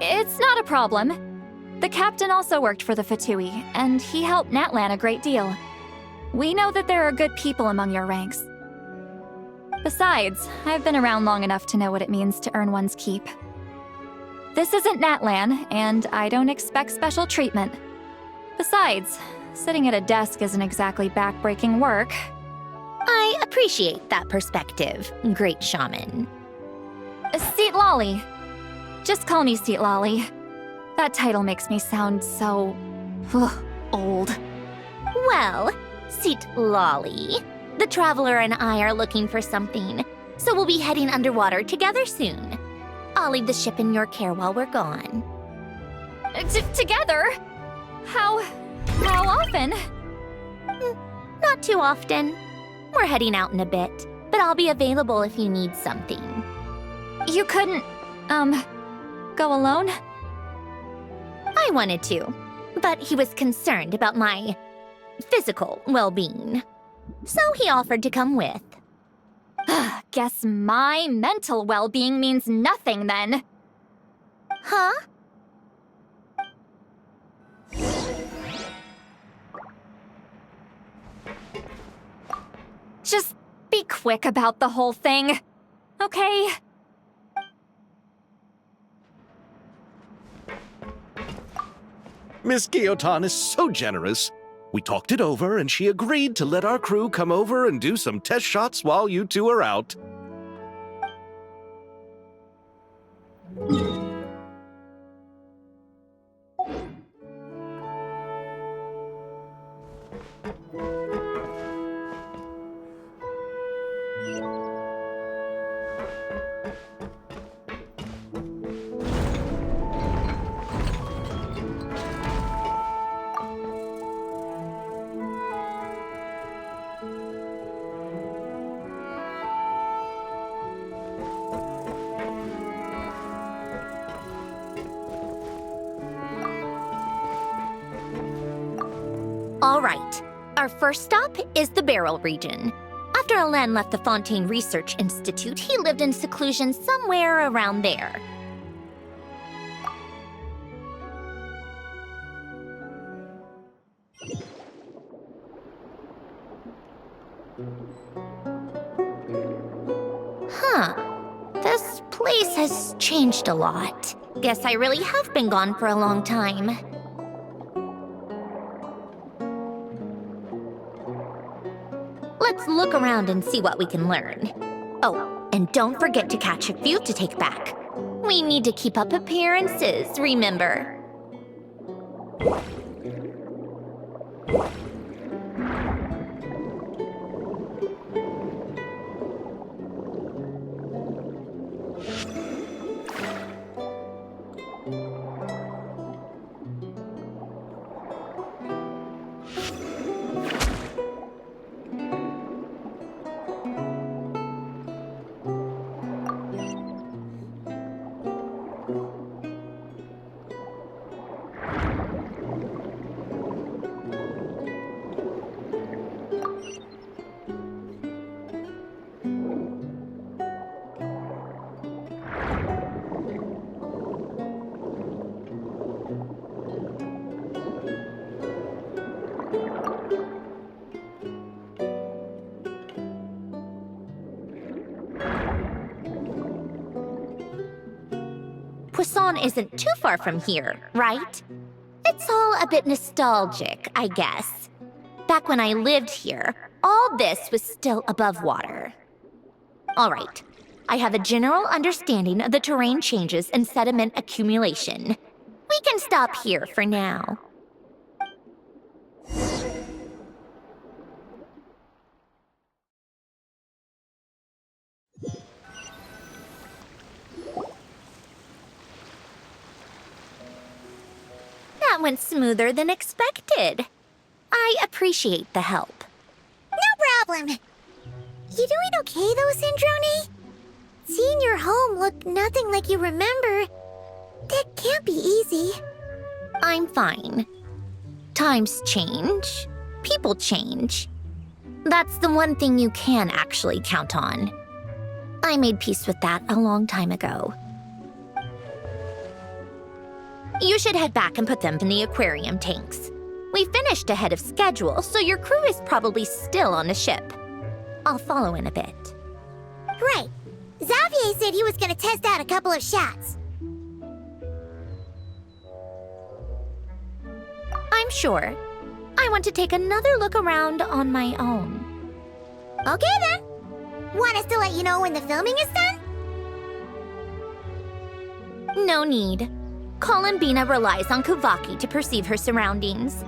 H: It's not a problem. The captain also worked for the Fatui, and he helped Natlan a great deal. We know that there are good people among your ranks. Besides, I've been around long enough to know what it means to earn one's keep. This isn't Natlan, and I don't expect special treatment. Besides, sitting at a desk isn't exactly backbreaking work.
I: I appreciate that perspective, great shaman.
H: Seat Lolly. Just call me Seat Lolly. That title makes me sound so... old.
I: Well, Seat Lolly, the Traveler and I are looking for something, so we'll be heading underwater together soon. I'll leave the ship in your care while we're gone.
H: Together? How often?
I: Not too often. We're heading out in a bit, but I'll be available if you need something.
H: You couldn't, go alone?
I: I wanted to, but he was concerned about my physical well-being. So he offered to come with.
H: Guess my mental well-being means nothing then.
I: Huh?
H: Just be be quick about the whole thing, okay?
C: Miss Guillotin is so generous. We talked it over, and she agreed to let our crew come over and do some test shots while you two are out.
I: All right. Our first stop is the Barrel region. After Alain left the Fontaine Research Institute, he lived in seclusion somewhere around there. Huh. This place has changed a lot. Guess I really have been gone for a long time. Let's look around and see what we can learn. Oh, and don't forget to catch a few to take back. We need to keep up appearances, remember? Poisson isn't too far from here, right? It's all a bit nostalgic, I guess. Back when I lived here, all this was still above water. All right, I have a general understanding of the terrain changes and sediment accumulation. We can stop here for now. That went smoother than expected. I appreciate the help.
A: No problem. You doing okay though, Syndrome? Seeing your home look nothing like you remember, that can't be easy.
I: I'm fine. Times change. People change. That's the one thing you can actually count on. I made peace with that a long time ago. You should head back and put them in the aquarium tanks. We finished ahead of schedule, so your crew is probably still on the ship. I'll follow in a bit.
A: Right. Xavier said he was gonna test out a couple of shots.
I: I'm sure. I want to take another look around on my own.
A: Okay then. Want us to let you know when the filming is done?
I: No need. Columbina relies on Kuvaki to perceive her surroundings.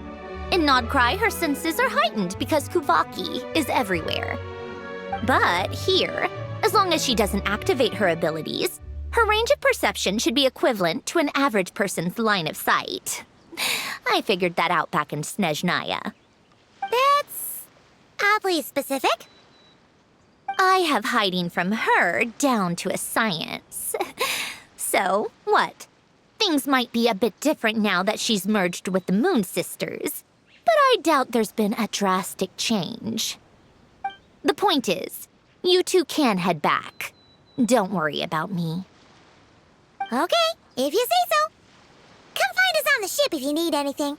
I: In Nodcry, her senses are heightened because Kuvaki is everywhere. But here, as long as she doesn't activate her abilities, her range of perception should be equivalent to an average person's line of sight. I figured that out back in Snezhnaya.
A: That's oddly specific.
I: I have hiding from her down to a science. So, what? Things might be a bit different now that she's merged with the Moon Sisters, but I doubt there's been a drastic change. The point is, you two can head back. Don't worry about me.
A: Okay, if you say so. Come find us on the ship if you need anything.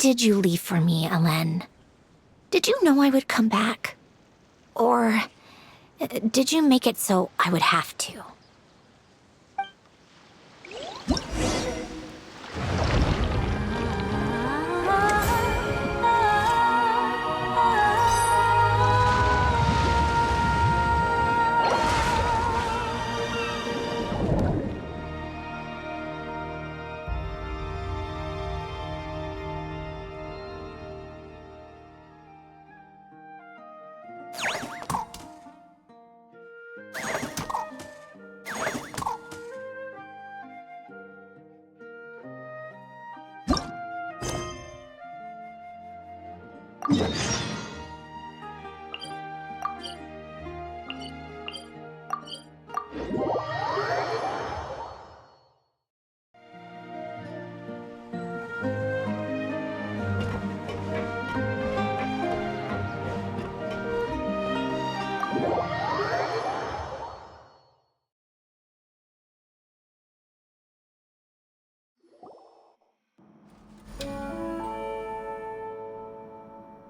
I: did you leave for me, Ellen? Did you know I would come back? Or did you make it so I would have to?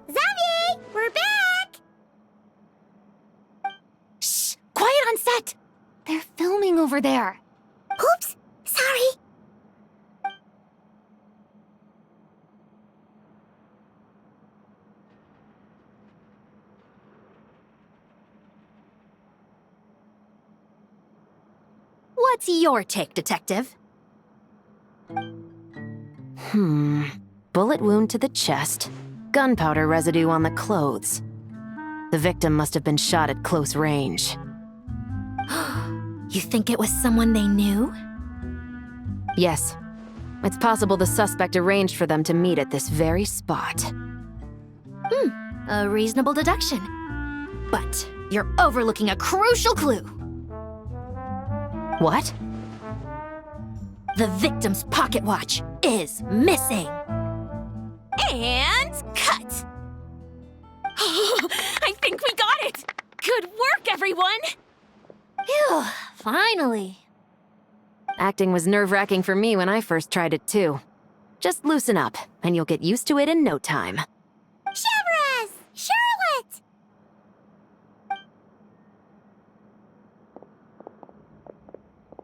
A: Xavier, we're back!
D: Shh! Quiet on set! They're filming over there.
A: Oops, sorry.
F: What's your take, Detective? Bullet wound to the chest. Gunpowder residue on the clothes. The victim must have been shot at close range.
I: You think it was someone they knew?
F: Yes. It's possible the suspect arranged for them to meet at this very spot.
I: A reasonable deduction. But you're overlooking a crucial clue.
F: What?
I: The victim's pocket watch is missing. And cut! I think we got it! Good work, everyone! Phew, finally.
F: Acting was nerve-wracking for me when I first tried it too. Just loosen up, and you'll get used to it in no time.
A: Severus! Charlotte!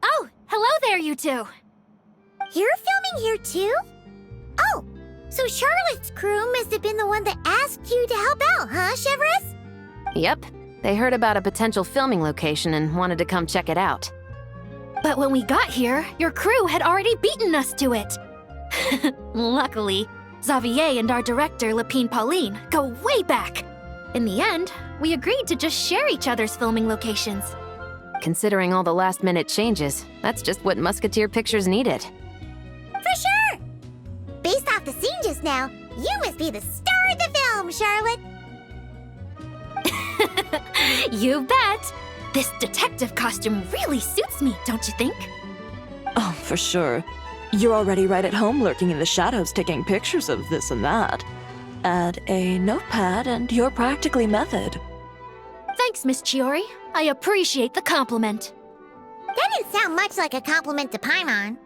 I: Oh, hello there, you two.
A: You're filming here too? Oh, so Charlotte's crew must have been the one that asked you to help out, huh, Severus?
F: Yep. They heard about a potential filming location and wanted to come check it out.
I: But when we got here, your crew had already beaten us to it. Luckily, Xavier and our director, Lapine Pauline, go way back. In the end, we agreed to just share each other's filming locations.
F: Considering all the last-minute changes, that's just what Musketeer Pictures needed.
A: For sure! Based off the scene just now, you must be the star of the film, Charlotte!
I: You bet! This detective costume really suits me, don't you think?
B: Oh, for sure. You're already right at home lurking in the shadows taking pictures of this and that. Add a notepad and you're practically method.
I: Thanks, Miss Chiori. I appreciate the compliment.
A: That didn't sound much like a compliment to Paimon.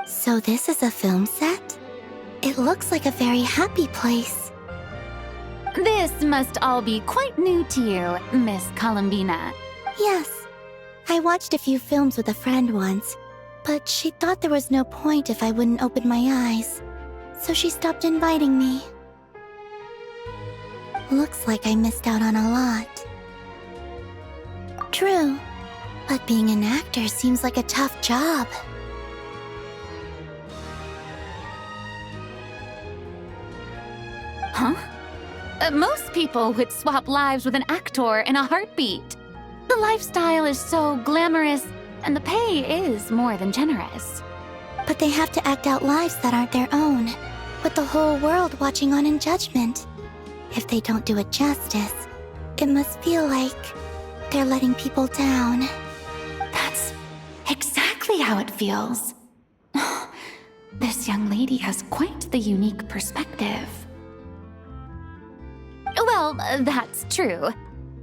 E: So this is a film set? It looks like a very happy place.
D: This must all be quite new to you, Miss Columbina.
E: Yes. I watched a few films with a friend once, but she thought there was no point if I wouldn't open my eyes. So she stopped inviting me. Looks like I missed out on a lot. True, but being an actor seems like a tough job.
D: Huh? Most people would swap lives with an actor in a heartbeat. The lifestyle is so glamorous, and the pay is more than generous.
E: But they have to act out lives that aren't their own, with the whole world watching on in judgment. If they don't do it justice, it must feel like they're letting people down.
D: That's exactly how it feels. This young lady has quite the unique perspective. Well, that's true.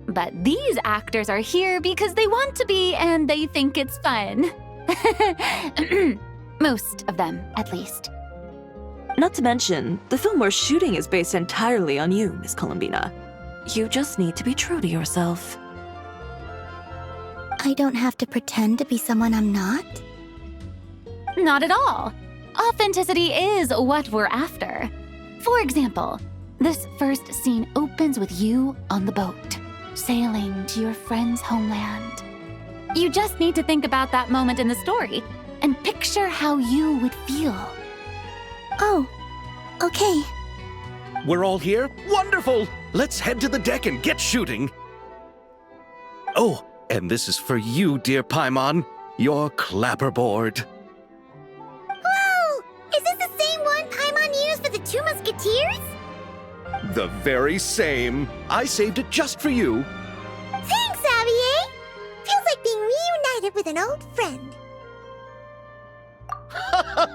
D: But these actors are here because they want to be and they think it's fun. Most of them, at least.
B: Not to mention, the film we're shooting is based entirely on you, Miss Columbina. You just need to be true to yourself.
E: I don't have to pretend to be someone I'm not?
D: Not at all. Authenticity is what we're after. For example, this first scene opens with you on the boat, sailing to your friend's homeland. You just need to think about that moment in the story and picture how you would feel.
E: Oh, okay.
C: We're all here? Wonderful! Let's head to the deck and get shooting. Oh, and this is for you, dear Paimon, your clapperboard.
A: Whoa! Is this the same one Paimon used for the Two Musketeers?
C: The very same. I saved it just for you.
A: Thanks, Xavier! Feels like being reunited with an old friend.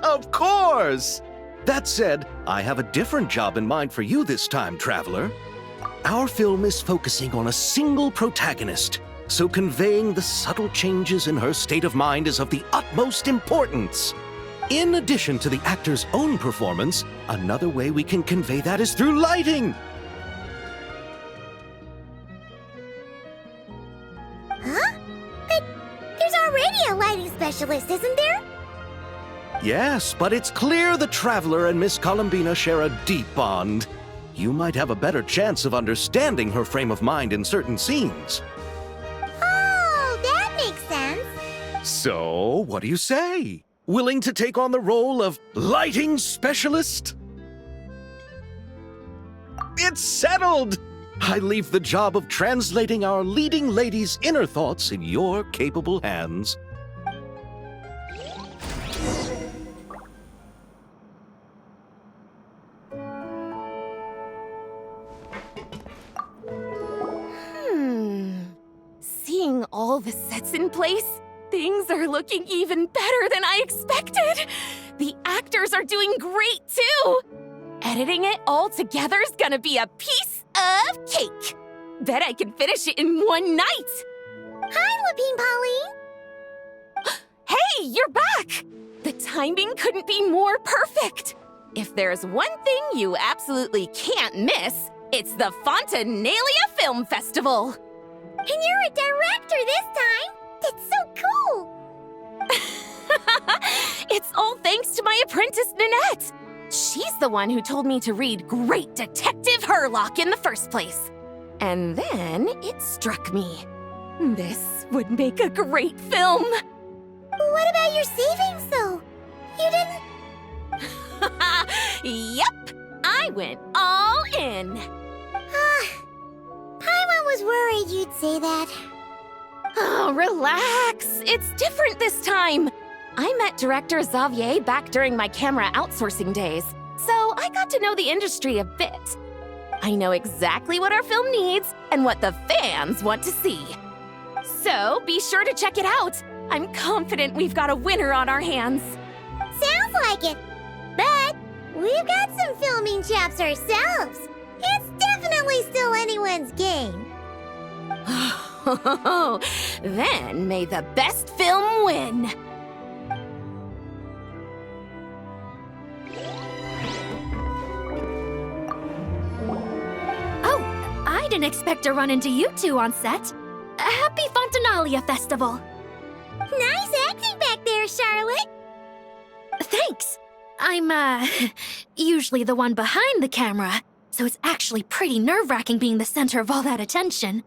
C: Of course! That said, I have a different job in mind for you this time, Traveler. Our film is focusing on a single protagonist, so conveying the subtle changes in her state of mind is of the utmost importance. In addition to the actor's own performance, another way we can convey that is through lighting.
A: Huh? But there's already a lighting specialist, isn't there?
C: Yes, but it's clear the Traveler and Miss Columbina share a deep bond. You might have a better chance of understanding her frame of mind in certain scenes.
A: Oh, that makes sense.
C: So, what do you say? Willing to take on the role of lighting specialist? It's settled! I leave the job of translating our leading lady's inner thoughts in your capable hands.
F: Seeing all the sets in place, things are looking even better than I expected. The actors are doing great too. Editing it all together is gonna be a piece of cake. Bet I can finish it in one night.
A: Hi, Lapine Pauline.
F: Hey, you're back! The timing couldn't be more perfect. If there's one thing you absolutely can't miss, it's the Fontinalia Film Festival.
A: And you're a director this time. That's so cool.
F: It's all thanks to my apprentice, Nanette. She's the one who told me to read Great Detective Herlock in the first place. And then it struck me. This would make a great film.
A: What about your savings, though? You didn't...
F: Yep, I went all in.
A: Paimon was worried you'd say that.
F: Oh, relax. It's different this time. I met director Xavier back during my camera outsourcing days, so I got to know the industry a bit. I know exactly what our film needs and what the fans want to see. So be sure to check it out. I'm confident we've got a winner on our hands.
A: Sounds like it. But we've got some filming chops ourselves. It's definitely still anyone's game.
F: Then may the best film win.
I: Oh, I didn't expect to run into you two on set. Happy Fontinalia Festival.
A: Nice acting back there, Charlotte.
I: Thanks. I'm, usually the one behind the camera, so it's actually pretty nerve-wracking being the center of all that attention.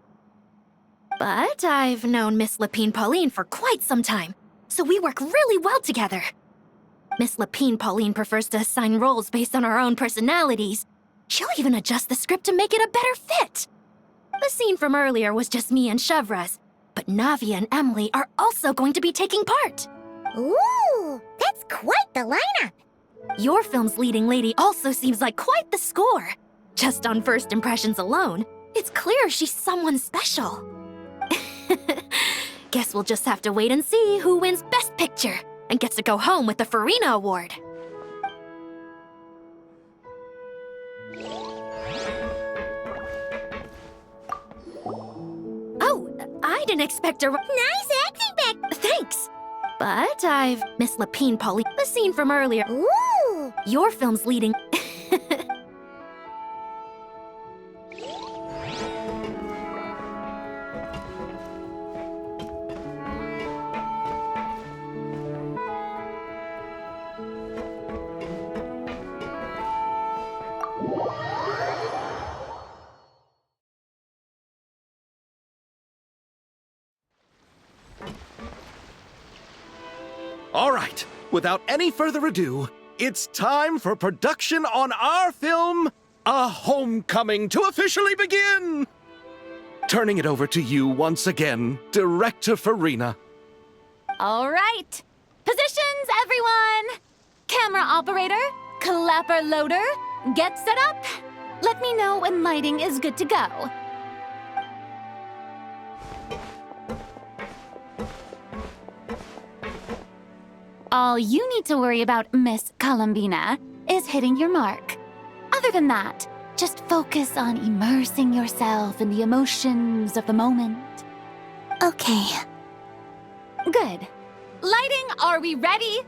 I: But I've known Miss Lapine Pauline for quite some time, so we work really well together. Miss Lapine Pauline prefers to assign roles based on our own personalities. She'll even adjust the script to make it a better fit. The scene from earlier was just me and Chevres, but Navia and Emily are also going to be taking part.
A: Ooh, that's quite the lineup.
I: Your film's leading lady also seems like quite the score. Just on first impressions alone, it's clear she's someone special. Guess we'll just have to wait and see who wins Best Picture and gets to go home with the Farina Award. Oh, I didn't expect a...
A: Nice acting back.
I: Thanks. But I've... Miss Lapine Pauline, the scene from earlier.
A: Ooh,
D: Your film's leading.
C: All right, without any further ado, it's time for production on our film, A Homecoming, to officially begin! Turning it over to you once again, Director Farina.
D: All right. Positions, everyone. Camera operator, clapper loader, get set up. Let me know when lighting is good to go. All you need to worry about, Miss Columbina, is hitting your mark. Other than that, just focus on immersing yourself in the emotions of the moment.
E: Okay.
D: Good. Lighting, are we ready?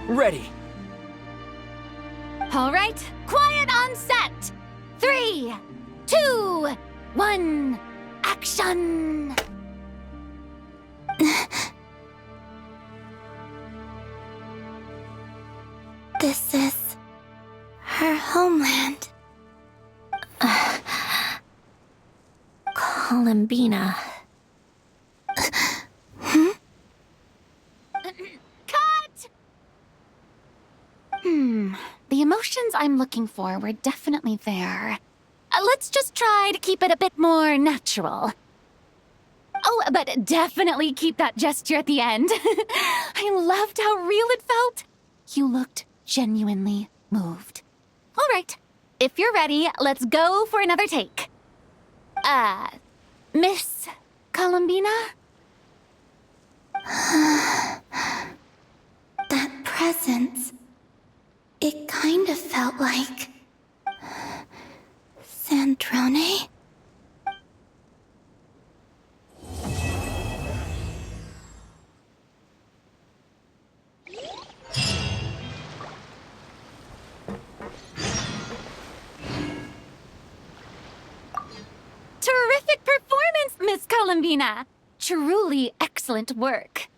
J: Ready.
D: All right, quiet on set. 3, 2, 1, action!
E: This is her homeland.
I: Columbina.
D: Cut! The emotions I'm looking for were definitely there. Let's just try to keep it a bit more natural. Oh, but definitely keep that gesture at the end. I loved how real it felt. You looked genuinely moved. All right, if you're ready, let's go for another take. Miss Columbina?
E: That presence. It kind of felt like... Sandrone?
D: Terrific performance, Miss Columbina! Truly excellent work.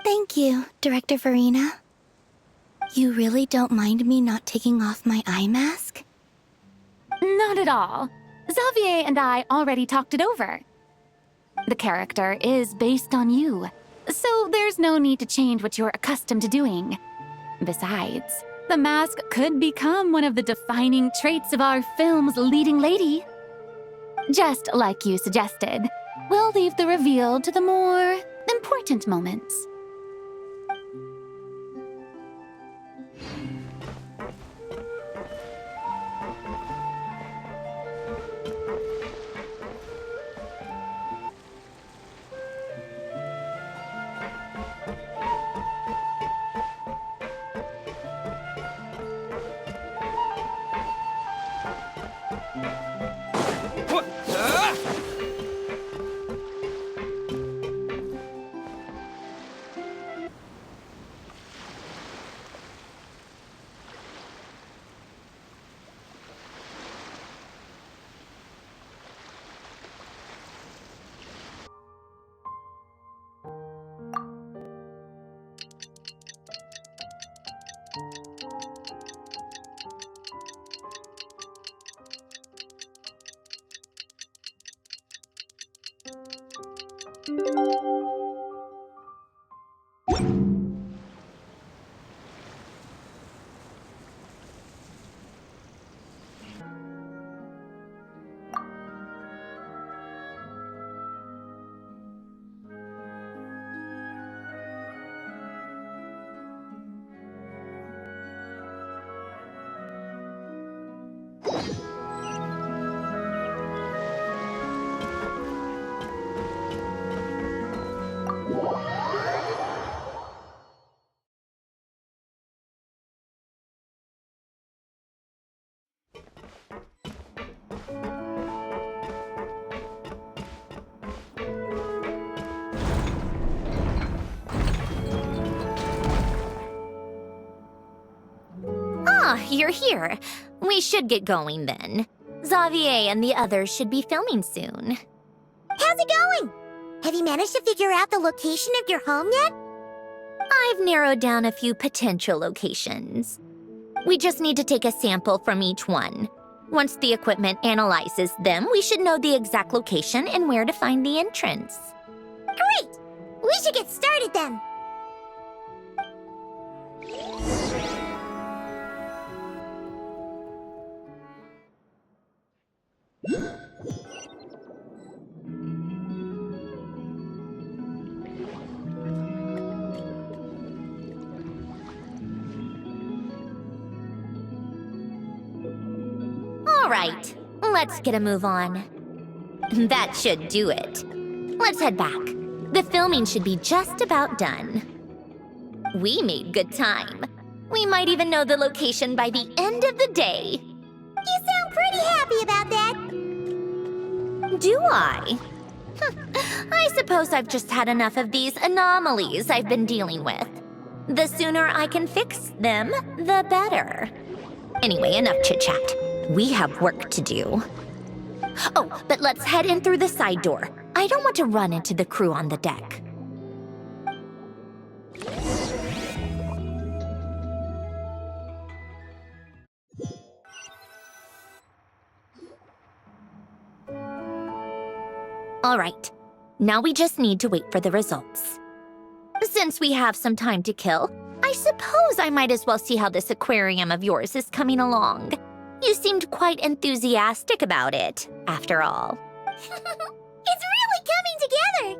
E: Thank you, Director Farina. You really don't mind me not taking off my eye mask?
D: Not at all. Xavier and I already talked it over. The character is based on you, so there's no need to change what you're accustomed to doing. Besides, the mask could become one of the defining traits of our film's leading lady. Just like you suggested, we'll leave the reveal to the more important moments.
I: you're here. We should get going then. Xavier and the others should be filming soon.
A: How's it going? Have you managed to figure out the location of your home yet?
I: I've narrowed down a few potential locations. We just need to take a sample from each one. Once the equipment analyzes them, we should know the exact location and where to find the entrance.
A: Great! We should get started then.
I: All right, let's get a move on. That should do it. Let's head back. The filming should be just about done. We made good time. We might even know the location by the end of the day.
A: You sound pretty happy about that.
I: Do I? I suppose I've just had enough of these anomalies I've been dealing with. The sooner I can fix them, the better. Anyway, enough chit-chat. We have work to do. Oh, but let's head in through the side door. I don't want to run into the crew on the deck. All right, now we just need to wait for the results. Since we have some time to kill, I suppose I might as well see how this aquarium of yours is coming along. You seemed quite enthusiastic about it, after all.
A: It's really coming together.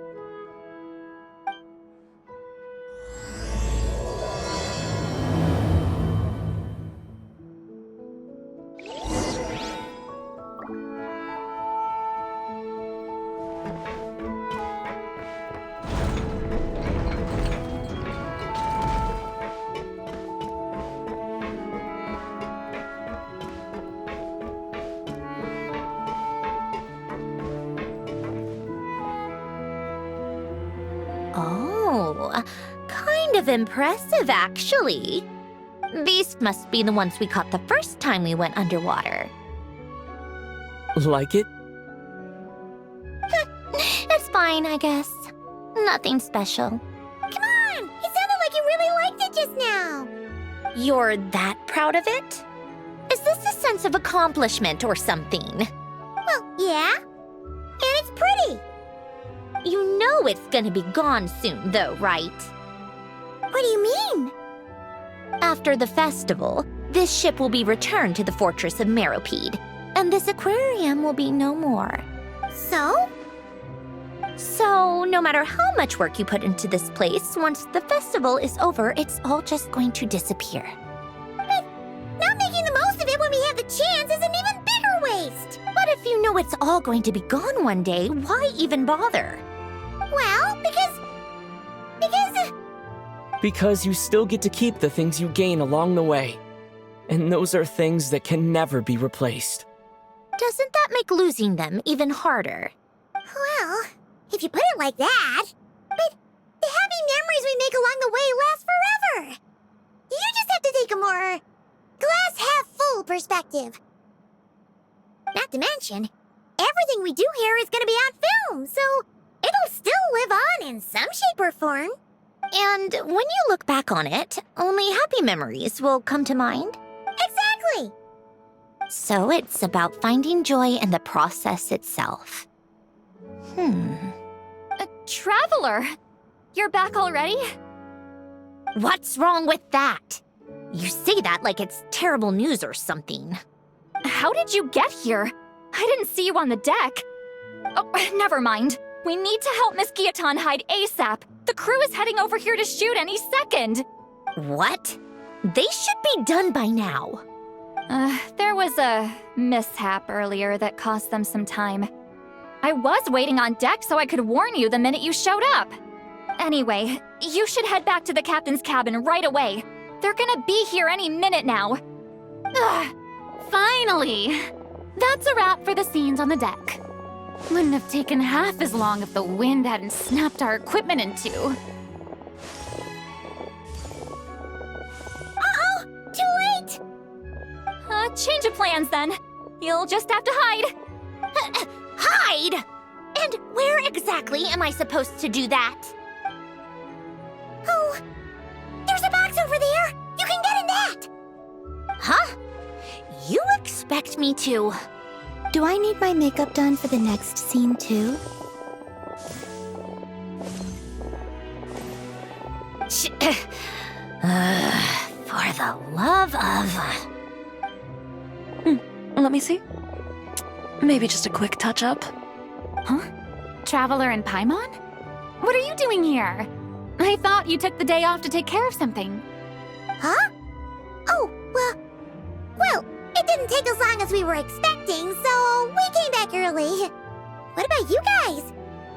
I: Oh, kind of impressive, actually. These must be the ones we caught the first time we went underwater.
J: Like it?
I: It's fine, I guess. Nothing special.
A: Come on! It sounded like you really liked it just now.
I: You're that proud of it? Is this a sense of accomplishment or something?
A: Well, yeah. And it's pretty.
I: You know it's gonna be gone soon, though, right?
A: What do you mean?
I: After the festival, this ship will be returned to the fortress of Meropede, and this aquarium will be no more.
A: So?
I: So, no matter how much work you put into this place, once the festival is over, it's all just going to disappear.
A: But not making the most of it when we have the chance is an even bigger waste.
I: But if you know it's all going to be gone one day, why even bother?
A: Well, because...
J: Because you still get to keep the things you gain along the way. And those are things that can never be replaced.
I: Doesn't that make losing them even harder?
A: Well, if you put it like that. But the happy memories we make along the way last forever. You just have to take a more glass-half-full perspective. Not to mention, everything we do here is going to be on film, so it'll still live on in some shape or form.
I: And when you look back on it, only happy memories will come to mind?
A: Exactly!
I: So it's about finding joy in the process itself.
H: Traveler! You're back already?
I: What's wrong with that? You say that like it's terrible news or something.
H: How did you get here? I didn't see you on the deck. Oh, never mind. We need to help Miss Guillotin hide ASAP. The crew is heading over here to shoot any second.
I: What? They should be done by now.
H: There was a mishap earlier that cost them some time. I was waiting on deck so I could warn you the minute you showed up. Anyway, you should head back to the captain's cabin right away. They're gonna be here any minute now.
D: Ugh, finally! That's a wrap for the scenes on the deck. Wouldn't have taken half as long if the wind hadn't snapped our equipment in two.
A: Uh-oh! Too late!
H: Change of plans then. You'll just have to hide.
I: Hide! And where exactly am I supposed to do that?
A: Oh, there's a box over there. You can get in that.
I: Huh? You expect me to...
E: Do I need my makeup done for the next scene too?
I: For the love of...
B: Let me see. Maybe just a quick touch-up.
D: Huh? Traveler in Paimon? What are you doing here? I thought you took the day off to take care of something.
A: Huh? Oh, well, it didn't take as long as we were expecting, so we came back early. What about you guys?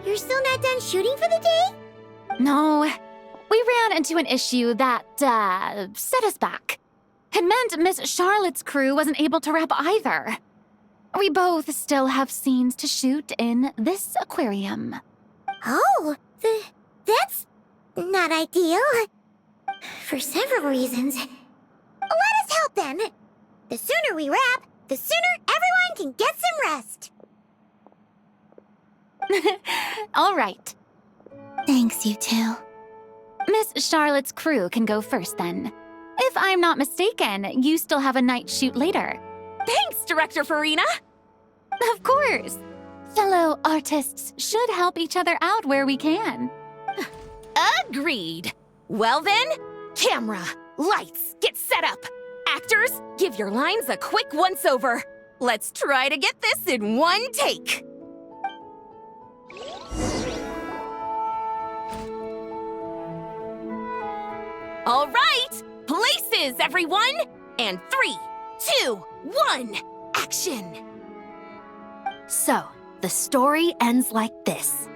A: You're still not done shooting for the day?
D: No, we ran into an issue that, set us back. It meant Miss Charlotte's crew wasn't able to wrap either. We both still have scenes to shoot in this aquarium.
A: Oh, that's not ideal. For several reasons. Let us help then. The sooner we wrap, the sooner everyone can get some rest.
D: All right.
E: Thanks, you two.
D: Miss Charlotte's crew can go first then. If I'm not mistaken, you still have a night shoot later.
F: Thanks, Director Farina!
D: Of course. Fellow artists should help each other out where we can.
F: Agreed. Well then, camera, lights, get set up. Actors, give your lines a quick once-over. Let's try to get this in one take. All right, places, everyone! And 3, 2, 1, action! So, the story ends like this.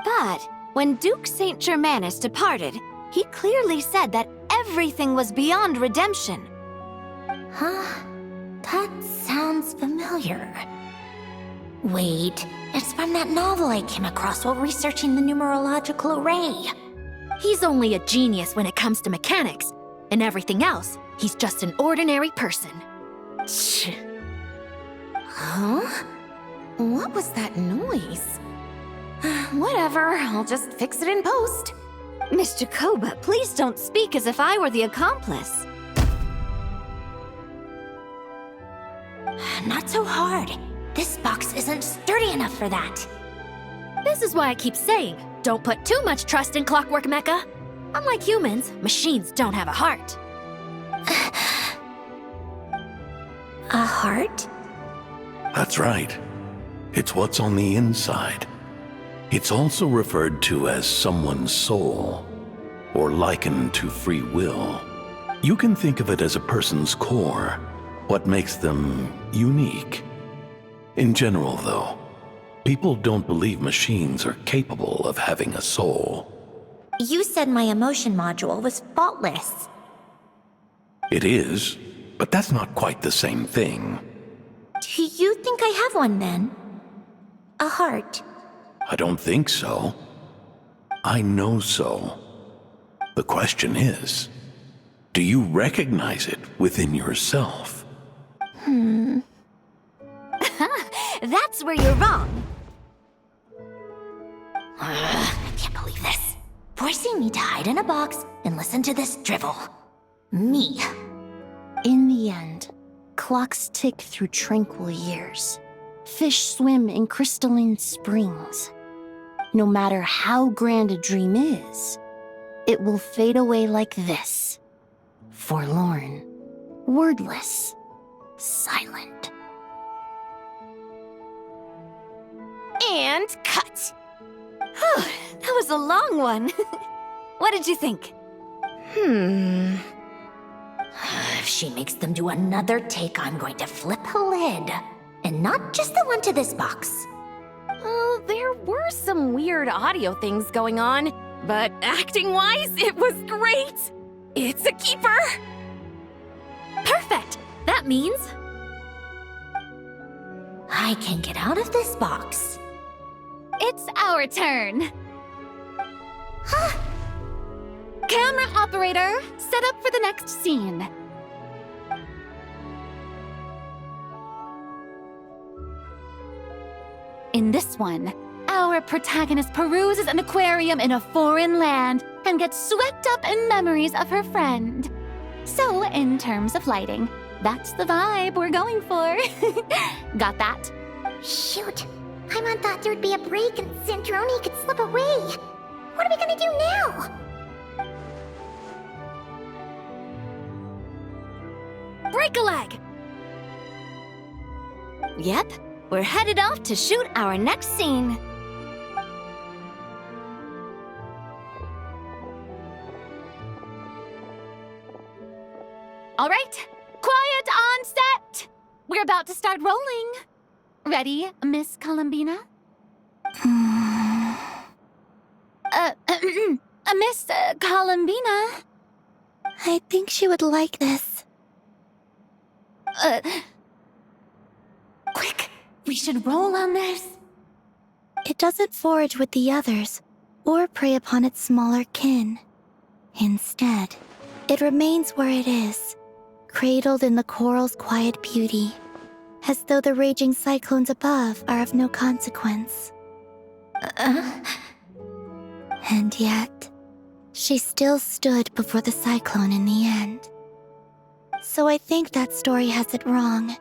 F: But when Duke St. Germanus departed, he clearly said that everything was beyond redemption.
I: Huh? That sounds familiar. Wait, it's from that novel I came across while researching the numerological array.
F: He's only a genius when it comes to mechanics, and everything else, he's just an ordinary person.
I: Huh? What was that noise?
F: Whatever, I'll just fix it in post. Mr. Koba, please don't speak as if I were the accomplice.
I: Not so hard. This box isn't sturdy enough for that.
F: This is why I keep saying, don't put too much trust in Clockwork Mecha. Unlike humans, machines don't have a heart.
I: A heart?
K: That's right. It's what's on the inside. It's also referred to as someone's soul, or likened to free will. You can think of it as a person's core, what makes them unique. In general, though, people don't believe machines are capable of having a soul.
I: You said my emotion module was faultless.
K: It is, but that's not quite the same thing.
I: Do you think I have one then? A heart?
K: I don't think so. I know so. The question is, do you recognize it within yourself?
F: That's where you're wrong.
I: I can't believe this. Forcing me to hide in a box and listen to this drivel. Me.
L: In the end, clocks tick through tranquil years. Fish swim in crystalline springs. No matter how grand a dream is, it will fade away like this. Forlorn, wordless, silent.
F: And cut. That was a long one. What did you think?
I: If she makes them do another take, I'm going to flip her lid. And not just the one to this box.
F: Oh, there were some weird audio things going on, but acting-wise, it was great. It's a keeper. Perfect. That means
I: I can get out of this box.
D: It's our turn. Camera operator, set up for the next scene. In this one, our protagonist peruses an aquarium in a foreign land and gets swept up in memories of her friend. So, in terms of lighting, that's the vibe we're going for. Got that?
A: Shoot, Paimon thought there would be a break and Zandroni could slip away. What are we gonna do now?
I: Break a leg! Yep, we're headed off to shoot our next scene.
D: All right, quiet on set! We're about to start rolling. Ready, Miss Columbina? Miss Columbina?
E: I think she would like this.
D: Quick, we should roll on this.
E: It doesn't forage with the others, or prey upon its smaller kin. Instead, it remains where it is, cradled in the coral's quiet beauty, as though the raging cyclones above are of no consequence. And yet, she still stood before the cyclone in the end. So I think that story has it wrong.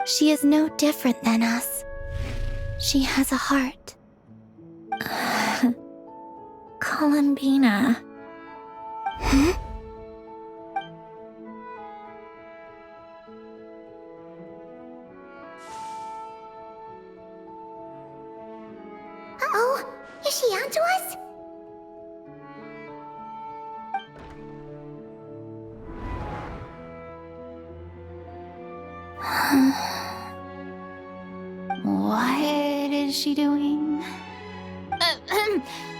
E: She is no different than us. She has a heart.
I: Columbina.
A: Uh-oh, is she onto us?
D: What is she doing?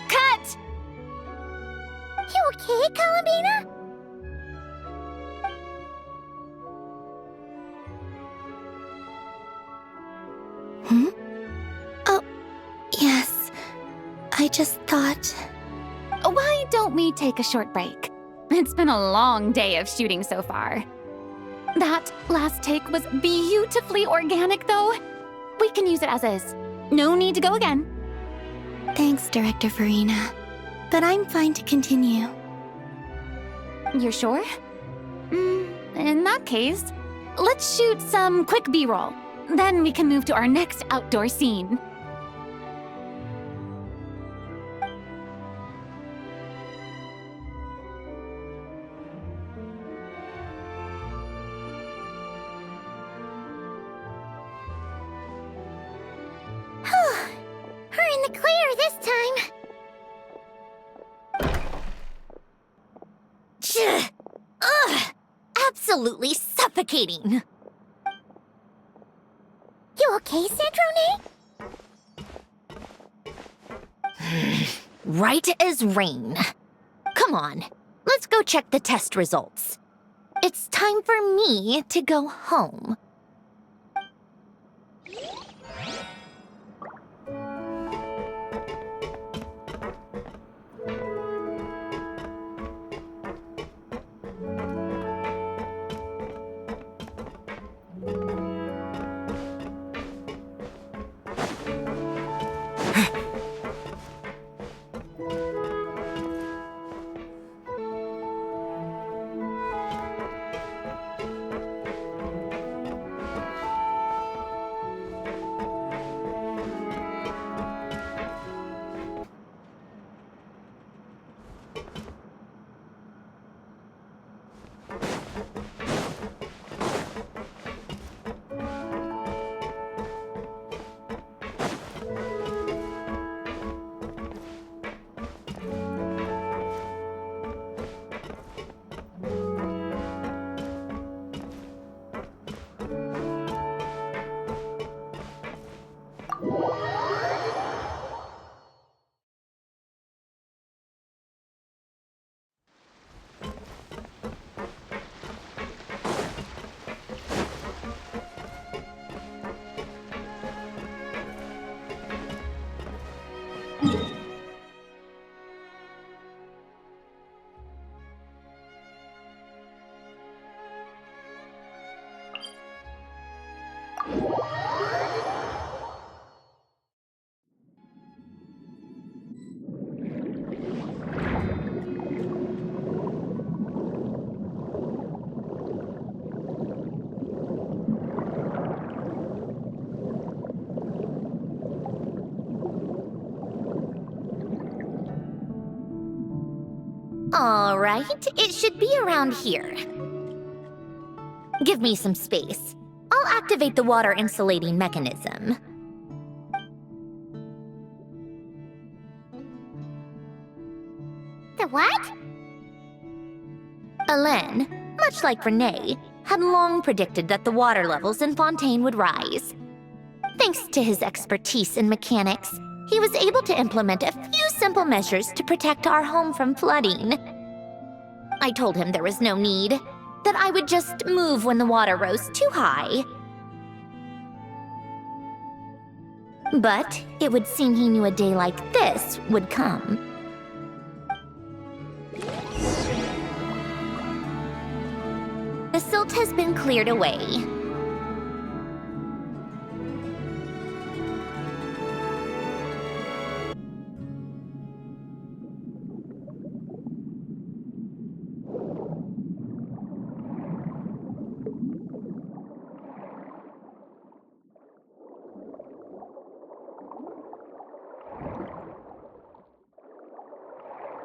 D: Cut!
A: You okay, Columbina?
E: Oh, yes. I just thought...
D: Why don't we take a short break? It's been a long day of shooting so far. That last take was beautifully organic, though. We can use it as is. No need to go again.
E: Thanks, Director Farina. But I'm fine to continue.
D: You're sure? In that case, let's shoot some quick B-roll. Then we can move to our next outdoor scene.
A: We're in the clear this time.
I: Ugh! Absolutely suffocating.
A: You okay, Zandroni?
I: Right as rain. Come on, let's go check the test results. It's time for me to go home. All right, it should be around here. Give me some space. I'll activate the water insulating mechanism.
A: The what?
I: Alain, much like Renee, had long predicted that the water levels in Fontaine would rise. Thanks to his expertise in mechanics, he was able to implement a few simple measures to protect our home from flooding. I told him there was no need, that I would just move when the water rose too high. But it would seem he knew a day like this would come. The silt has been cleared away.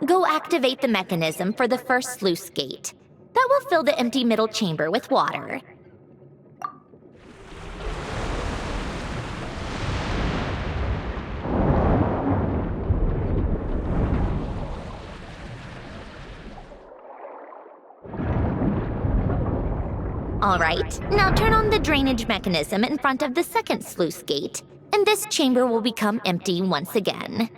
I: Go activate the mechanism for the first sluice gate. That will fill the empty middle chamber with water. All right, now turn on the drainage mechanism in front of the second sluice gate, and this chamber will become empty once again.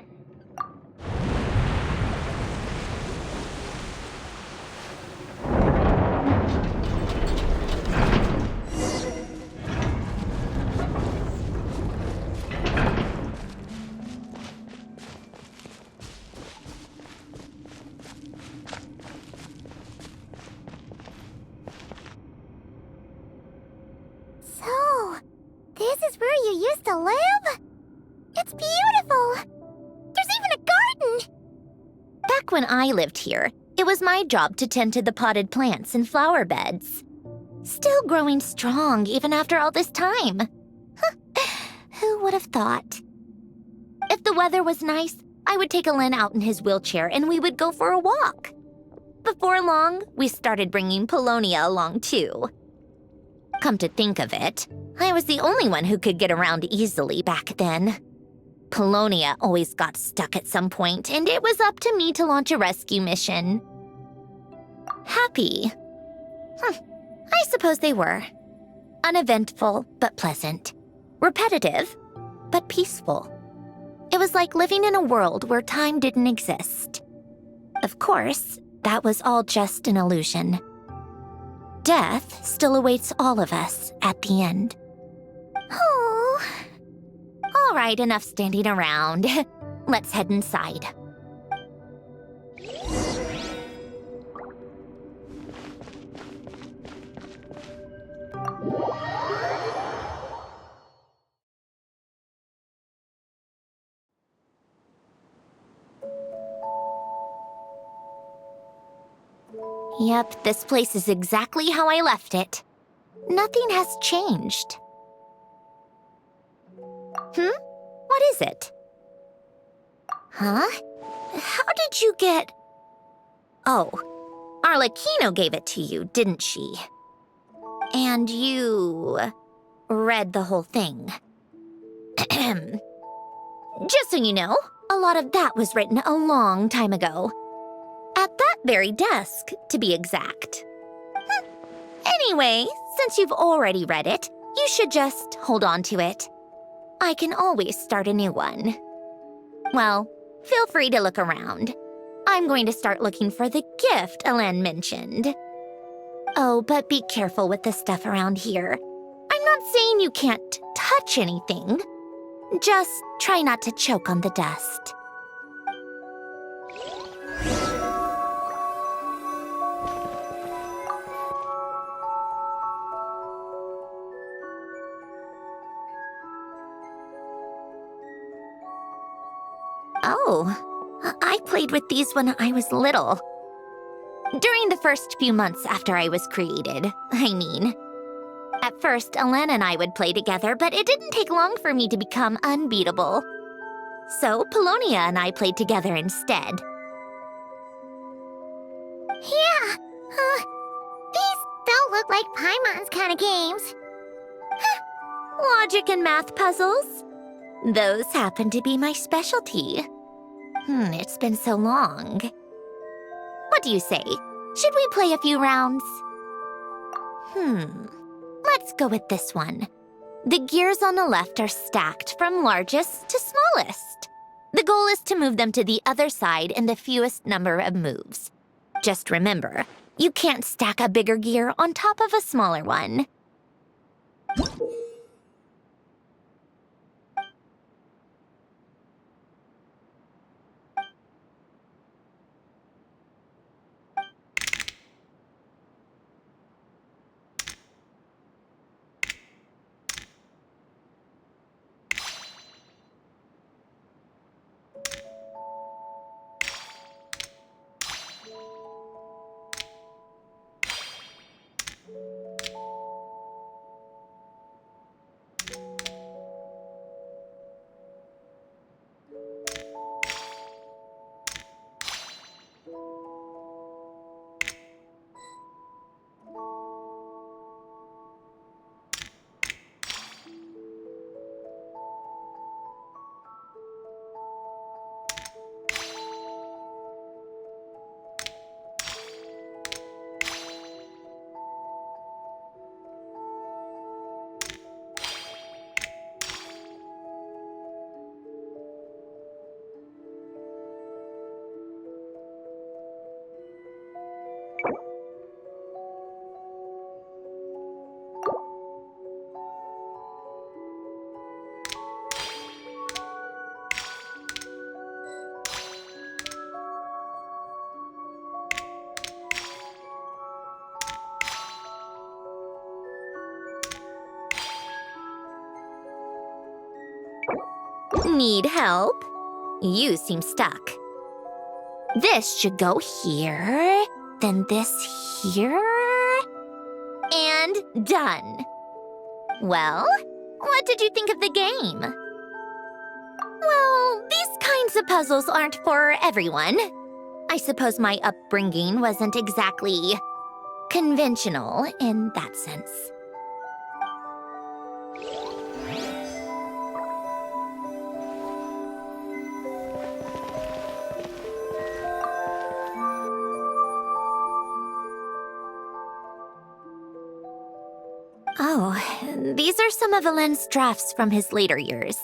A: So, this is where you used to live? It's beautiful! There's even a garden!
I: Back when I lived here, it was my job to tend to the potted plants and flower beds. Still growing strong even after all this time. Who would have thought? If the weather was nice, I would take Alain out in his wheelchair and we would go for a walk. Before long, we started bringing Polonia along too. Come to think of it, I was the only one who could get around easily back then. Polonia always got stuck at some point, and it was up to me to launch a rescue mission. Happy? I suppose they were. Uneventful, but pleasant. Repetitive, but peaceful. It was like living in a world where time didn't exist. Of course, that was all just an illusion. Death still awaits all of us at the end. Oh. All right, enough standing around. Let's head inside. Yep, this place is exactly how I left it. Nothing has changed. What is it? Huh? How did you get... Oh, Arlecchino gave it to you, didn't she? And you... read the whole thing. Just so you know, a lot of that was written a long time ago. At that very desk, to be exact. Anyway, since you've already read it, you should just hold on to it. I can always start a new one. Well, feel free to look around. I'm going to start looking for the gift Alain mentioned. Oh, but be careful with the stuff around here. I'm not saying you can't touch anything. Just try not to choke on the dust. Oh, I played with these when I was little. During the first few months after I was created, I mean. At first, Alain and I would play together, but it didn't take long for me to become unbeatable. So, Polonia and I played together instead.
A: These don't look like Paimon's kind of games.
I: Logic and math puzzles? Those happen to be my specialty. It's been so long. What do you say? Should we play a few rounds? Let's go with this one. The gears on the left are stacked from largest to smallest. The goal is to move them to the other side in the fewest number of moves. Just remember, you can't stack a bigger gear on top of a smaller one. Need help? You seem stuck. This should go here, then this here, and done. Well, what did you think of the game? Well, these kinds of puzzles aren't for everyone. I suppose my upbringing wasn't exactly conventional in that sense. Oh, these are some of Alain's drafts from his later years.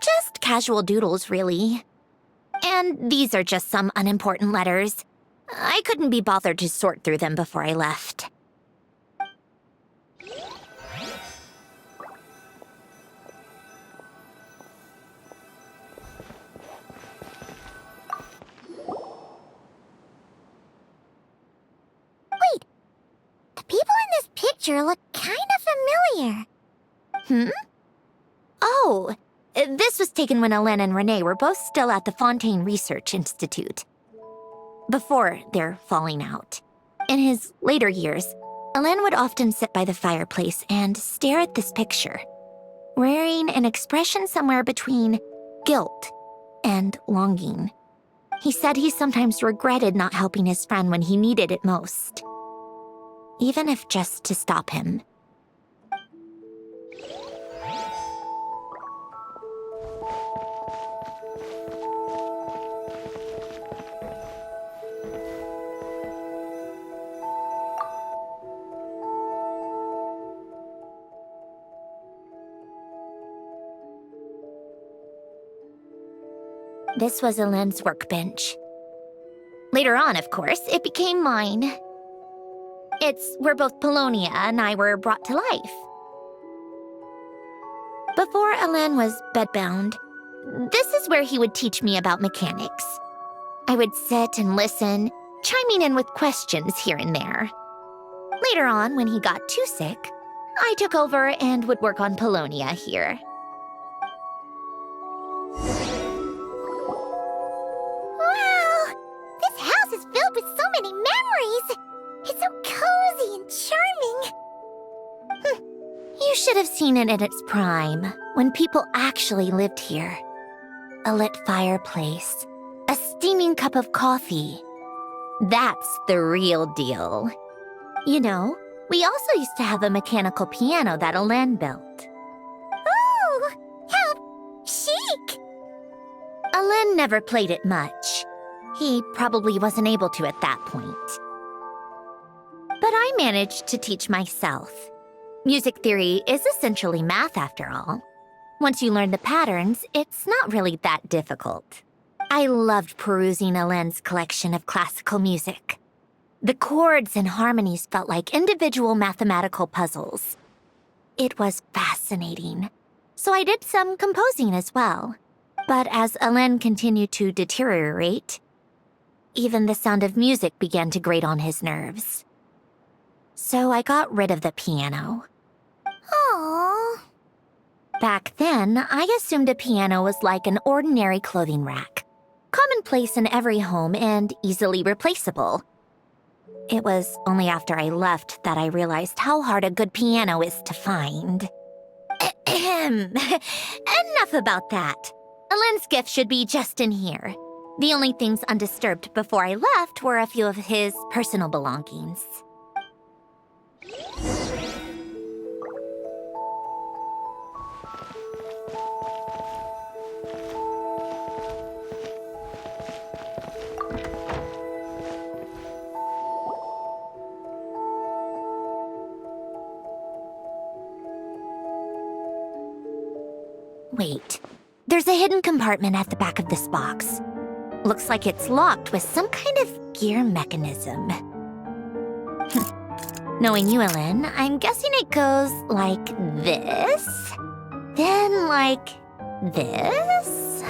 I: Just casual doodles, really. And these are just some unimportant letters. I couldn't be bothered to sort through them before I left.
A: Wait, the people in this picture look kind of familiar.
I: Oh, this was taken when Alain and Renee were both still at the Fontaine Research Institute. Before their falling out. In his later years, Alain would often sit by the fireplace and stare at this picture, wearing an expression somewhere between guilt and longing. He said he sometimes regretted not helping his friend when he needed it most, even if just to stop him. This was Alain's workbench. Later on, of course, it became mine. It's where both Polonia and I were brought to life. Before Alain was bedbound, this is where he would teach me about mechanics. I would sit and listen, chiming in with questions here and there. Later on, when he got too sick, I took over and would work on Polonia here.
A: Filled with so many memories! It's so cozy and charming!
I: You should have seen it in its prime, when people actually lived here. A lit fireplace, a steaming cup of coffee, That's the real deal. You know, we also used to have a mechanical piano that Alen built.
A: Ooh, how chic!
I: Alen never played it much. He probably wasn't able to at that point. But I managed to teach myself. Music theory is essentially math after all. Once you learn the patterns, it's not really that difficult. I loved perusing Alen's collection of classical music. The chords and harmonies felt like individual mathematical puzzles. It was fascinating. So I did some composing as well. But as Alen continued to deteriorate, even the sound of music began to grate on his nerves. So I got rid of the piano.
A: Aww.
I: Back then, I assumed a piano was like an ordinary clothing rack, commonplace in every home and easily replaceable. It was only after I left that I realized how hard a good piano is to find. Enough about that. Alen's gift should be just in here. The only things undisturbed before I left were a few of his personal belongings. Wait, there's a hidden compartment at the back of this box. Looks like it's locked with some kind of gear mechanism. Knowing you, Alen, I'm guessing it goes like this, then like this.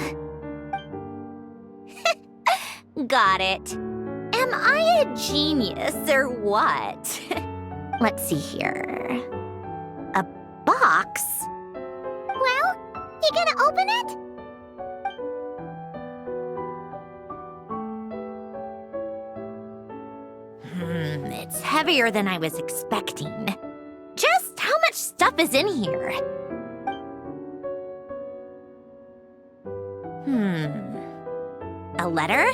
I: Got it. Am I a genius or what? Let's see here. A box?
A: Well, you gonna open it?
I: It's heavier than I was expecting. Just how much stuff is in here? A letter?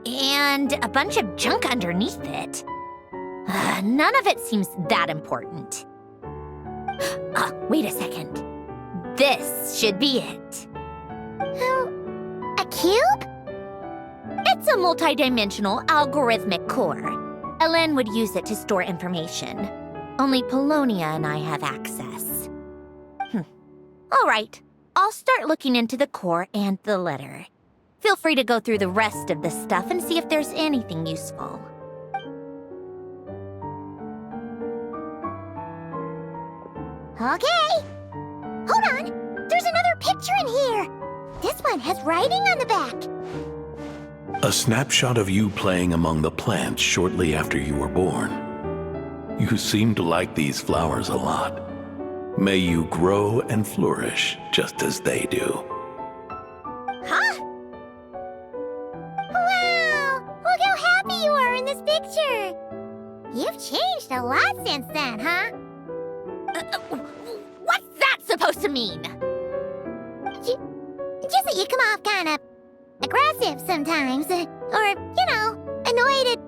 I: And a bunch of junk underneath it. None of it seems that important. Wait a second. This should be it.
A: A cube?
I: It's a multidimensional algorithmic core. Alen would use it to store information. Only Polonia and I have access. All right, I'll start looking into the core and the letter. Feel free to go through the rest of the stuff and see if there's anything useful.
A: Okay. Hold on. There's another picture in here. This one has writing on the back.
K: A snapshot of you playing among the plants shortly after you were born. You seem to like these flowers a lot. May you grow and flourish just as they do.
A: Huh? Wow! Look how happy you are in this picture. You've changed a lot since then, huh?
I: What's that supposed to mean?
A: Just that you come off kind of aggressive sometimes. Or, annoyed at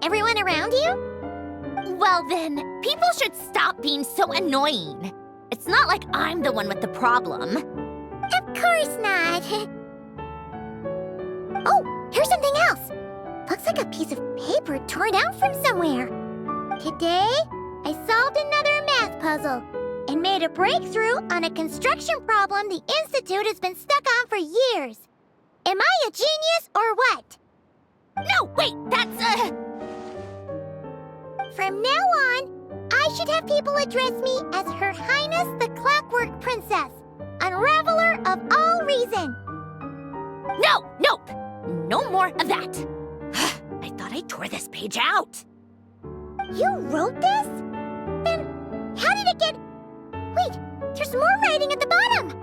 A: everyone around you.
I: Well then, people should stop being so annoying. It's not like I'm the one with the problem.
A: Of course not. Oh, here's something else. Looks like a piece of paper torn out from somewhere. Today, I solved another math puzzle and made a breakthrough on a construction problem the Institute has been stuck on for years. Am I a genius or what?
I: No, wait, that's
A: From now on, I should have people address me as Her Highness the Clockwork Princess, Unraveler of all reason.
I: Nope, no more of that. I thought I tore this page out.
A: You wrote this? Then how did it get... Wait, there's more writing at the bottom.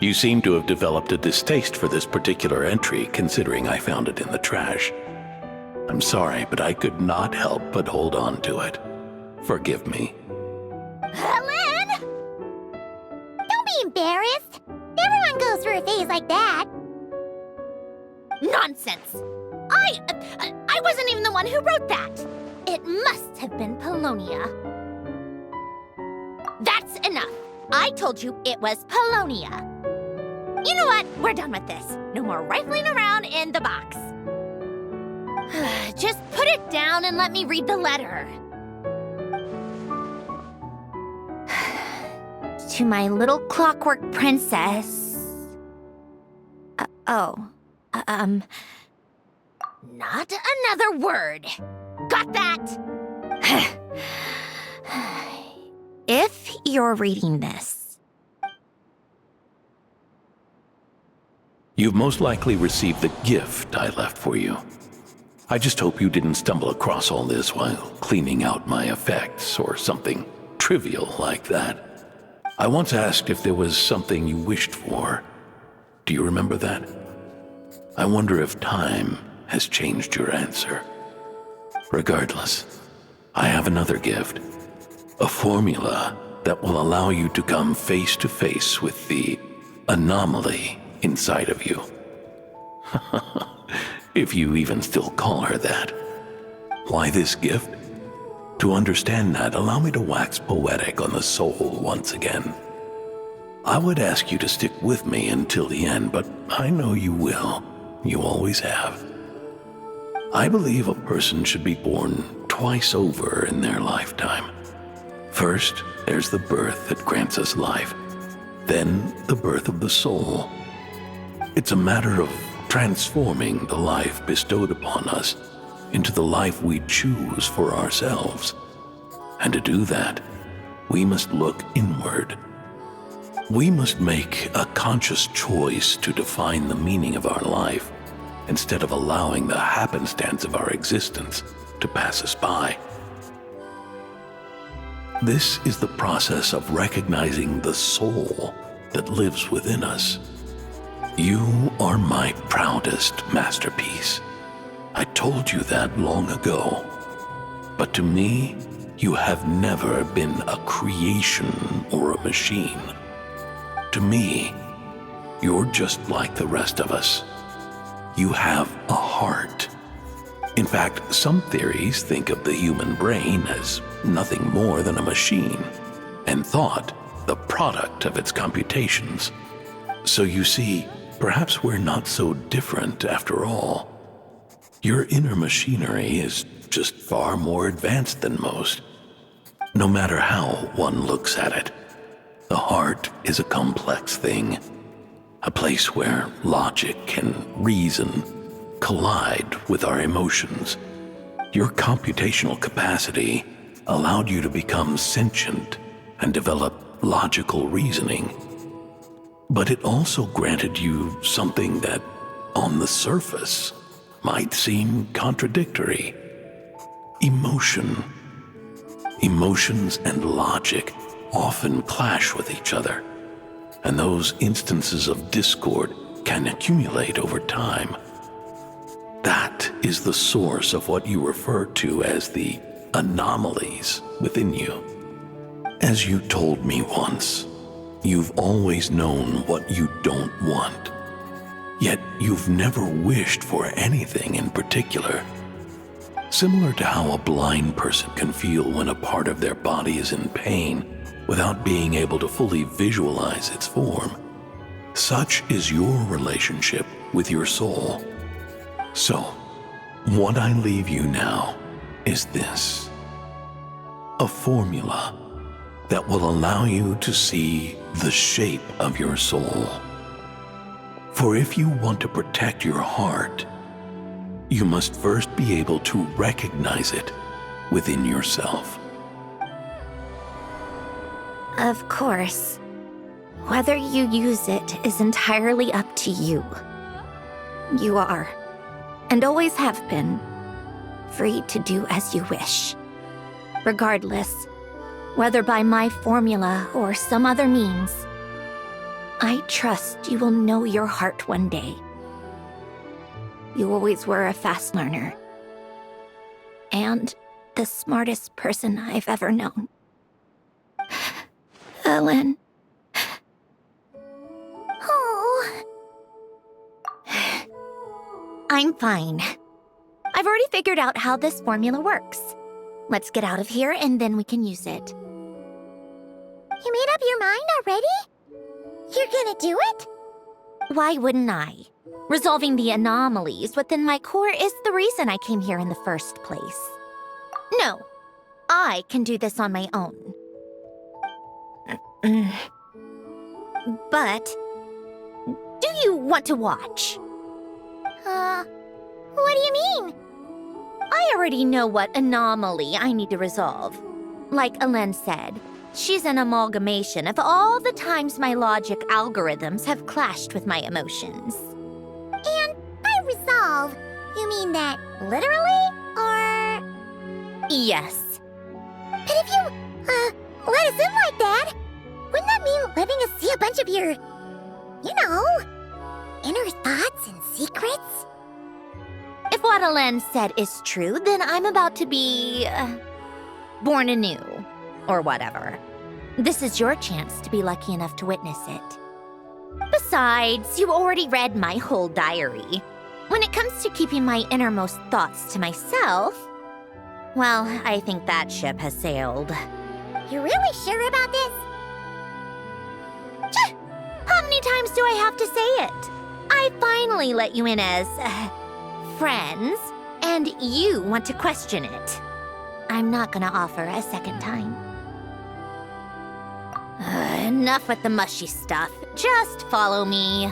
K: You seem to have developed a distaste for this particular entry, considering I found it in the trash. I'm sorry, but I could not help but hold on to it. Forgive me.
A: Alen! Don't be embarrassed. Everyone goes through a phase like that.
I: Nonsense. I wasn't even the one who wrote that. It must have been Polonia. That's enough. I told you it was Polonia. You know what? We're done with this. No more rifling around in the box. Just put it down and let me read the letter. To my little clockwork princess. Not another word. Got that? If you're reading this,
K: You've most likely received the gift I left for you. I just hope you didn't stumble across all this while cleaning out my effects or something trivial like that. I once asked if there was something you wished for. Do you remember that? I wonder if time has changed your answer. Regardless, I have another gift. A formula that will allow you to come face to face with the anomaly inside of you. If you even still call her that. Why this gift? To understand that, allow me to wax poetic on the soul once again. I would ask you to stick with me until the end, but I know you will. You always have. I believe a person should be born twice over in their lifetime. First, there's the birth that grants us life. Then, the birth of the soul. It's a matter of transforming the life bestowed upon us into the life we choose for ourselves. And to do that, we must look inward. We must make a conscious choice to define the meaning of our life instead of allowing the happenstance of our existence to pass us by. This is the process of recognizing the soul that lives within us. You are my proudest masterpiece. I told you that long ago. But to me, you have never been a creation or a machine. To me, you're just like the rest of us. You have a heart. In fact, some theories think of the human brain as nothing more than a machine, and thought the product of its computations. So you see, perhaps we're not so different after all. Your inner machinery is just far more advanced than most. No matter how one looks at it, the heart is a complex thing, a place where logic and reason collide with our emotions. Your computational capacity allowed you to become sentient and develop logical reasoning. But it also granted you something that, on the surface, might seem contradictory. Emotion. Emotions and logic often clash with each other, and those instances of discord can accumulate over time. That is the source of what you refer to as the anomalies within you. As you told me once, you've always known what you don't want, yet you've never wished for anything in particular. Similar to how a blind person can feel when a part of their body is in pain without being able to fully visualize its form, such is your relationship with your soul. So, what I leave you now is this: a formula that will allow you to see the shape of your soul. For if you want to protect your heart, you must first be able to recognize it within yourself.
I: of course. Whether you use it is entirely up to you. You are, and always have been, free to do as you wish. Regardless, whether by my formula or some other means, I trust you will know your heart one day. You always were a fast learner, and the smartest person I've ever known. Ellen. Oh. I'm fine. I've already figured out how this formula works. Let's get out of here and then we can use it.
A: You made up your mind already? You're gonna do it?
I: Why wouldn't I? Resolving the anomalies within my core is the reason I came here in the first place. No, I can do this on my own. But, do you want to watch?
A: What do you mean?
I: I already know what anomaly I need to resolve. Like Alen said, she's an amalgamation of all the times my logic algorithms have clashed with my emotions.
A: And by resolve, you mean that literally, or...?
I: Yes.
A: But if you, let us in like that, wouldn't that mean letting us see a bunch of your, inner thoughts and secrets?
I: If what Alen said is true, then I'm about to be... born anew, or whatever. This is your chance to be lucky enough to witness it. Besides, you already read my whole diary. When it comes to keeping my innermost thoughts to myself, well, I think that ship has sailed.
A: You're really sure about this?
I: How many times do I have to say it? I finally let you in as... friends, and you want to question it. I'm not gonna offer a second time. Enough with the mushy stuff. Just follow me.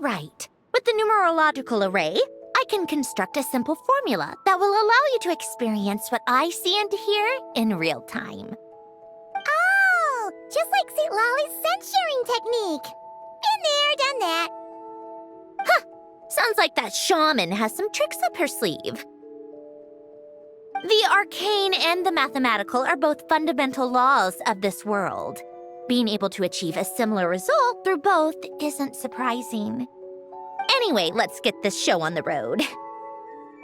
I: Right. With the numerological array, I can construct a simple formula that will allow you to experience what I see and hear in real time.
A: Oh, just like St. Lolly's scent-sharing technique. Been there, done that.
I: Huh. Sounds like that shaman has some tricks up her sleeve. The arcane and the mathematical are both fundamental laws of this world. Being able to achieve a similar result through both isn't surprising. Anyway, let's get this show on the road.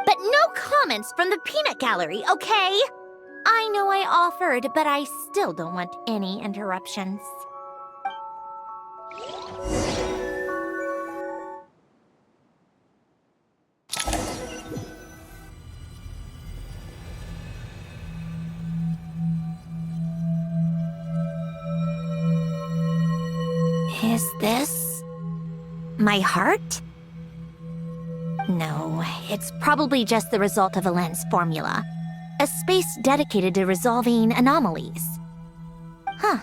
I: But no comments from the peanut gallery, okay? I know I offered, but I still don't want any interruptions. Is this my heart? No, it's probably just the result of Alen's formula. A space dedicated to resolving anomalies. Huh.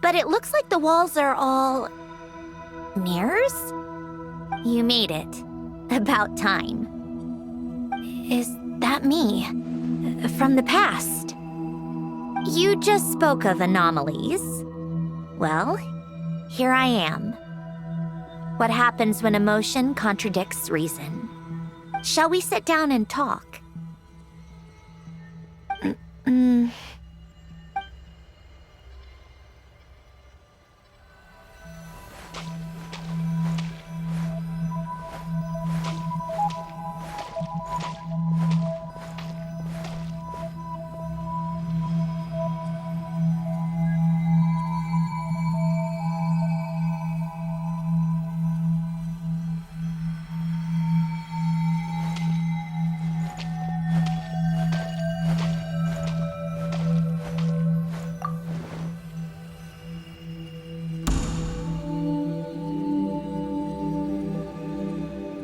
I: But it looks like the walls are all... mirrors? You made it. About time. Is that me? From the past? You just spoke of anomalies. Well, here I am. What happens when emotion contradicts reason? Shall we sit down and talk?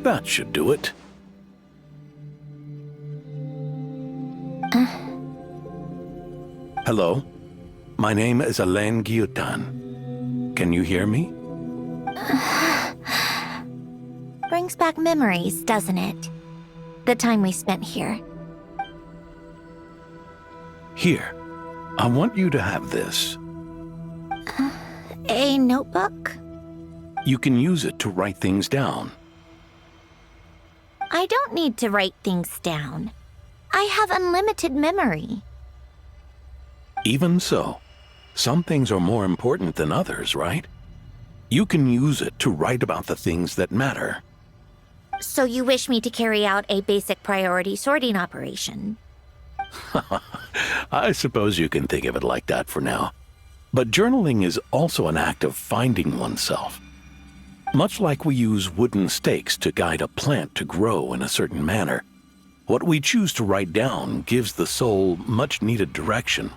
K: That should do it. Hello? My name is Alain Guillotin. Can you hear me?
I: Brings back memories, doesn't it? The time we spent here.
K: Here. I want you to have this.
I: A notebook?
K: You can use it to write things down.
I: I don't need to write things down. I have unlimited memory.
K: Even so, some things are more important than others, right? You can use it to write about the things that matter.
I: So you wish me to carry out a basic priority sorting operation?
K: I suppose you can think of it like that for now. But journaling is also an act of finding oneself. Much like we use wooden stakes to guide a plant to grow in a certain manner, what we choose to write down gives the soul much-needed direction.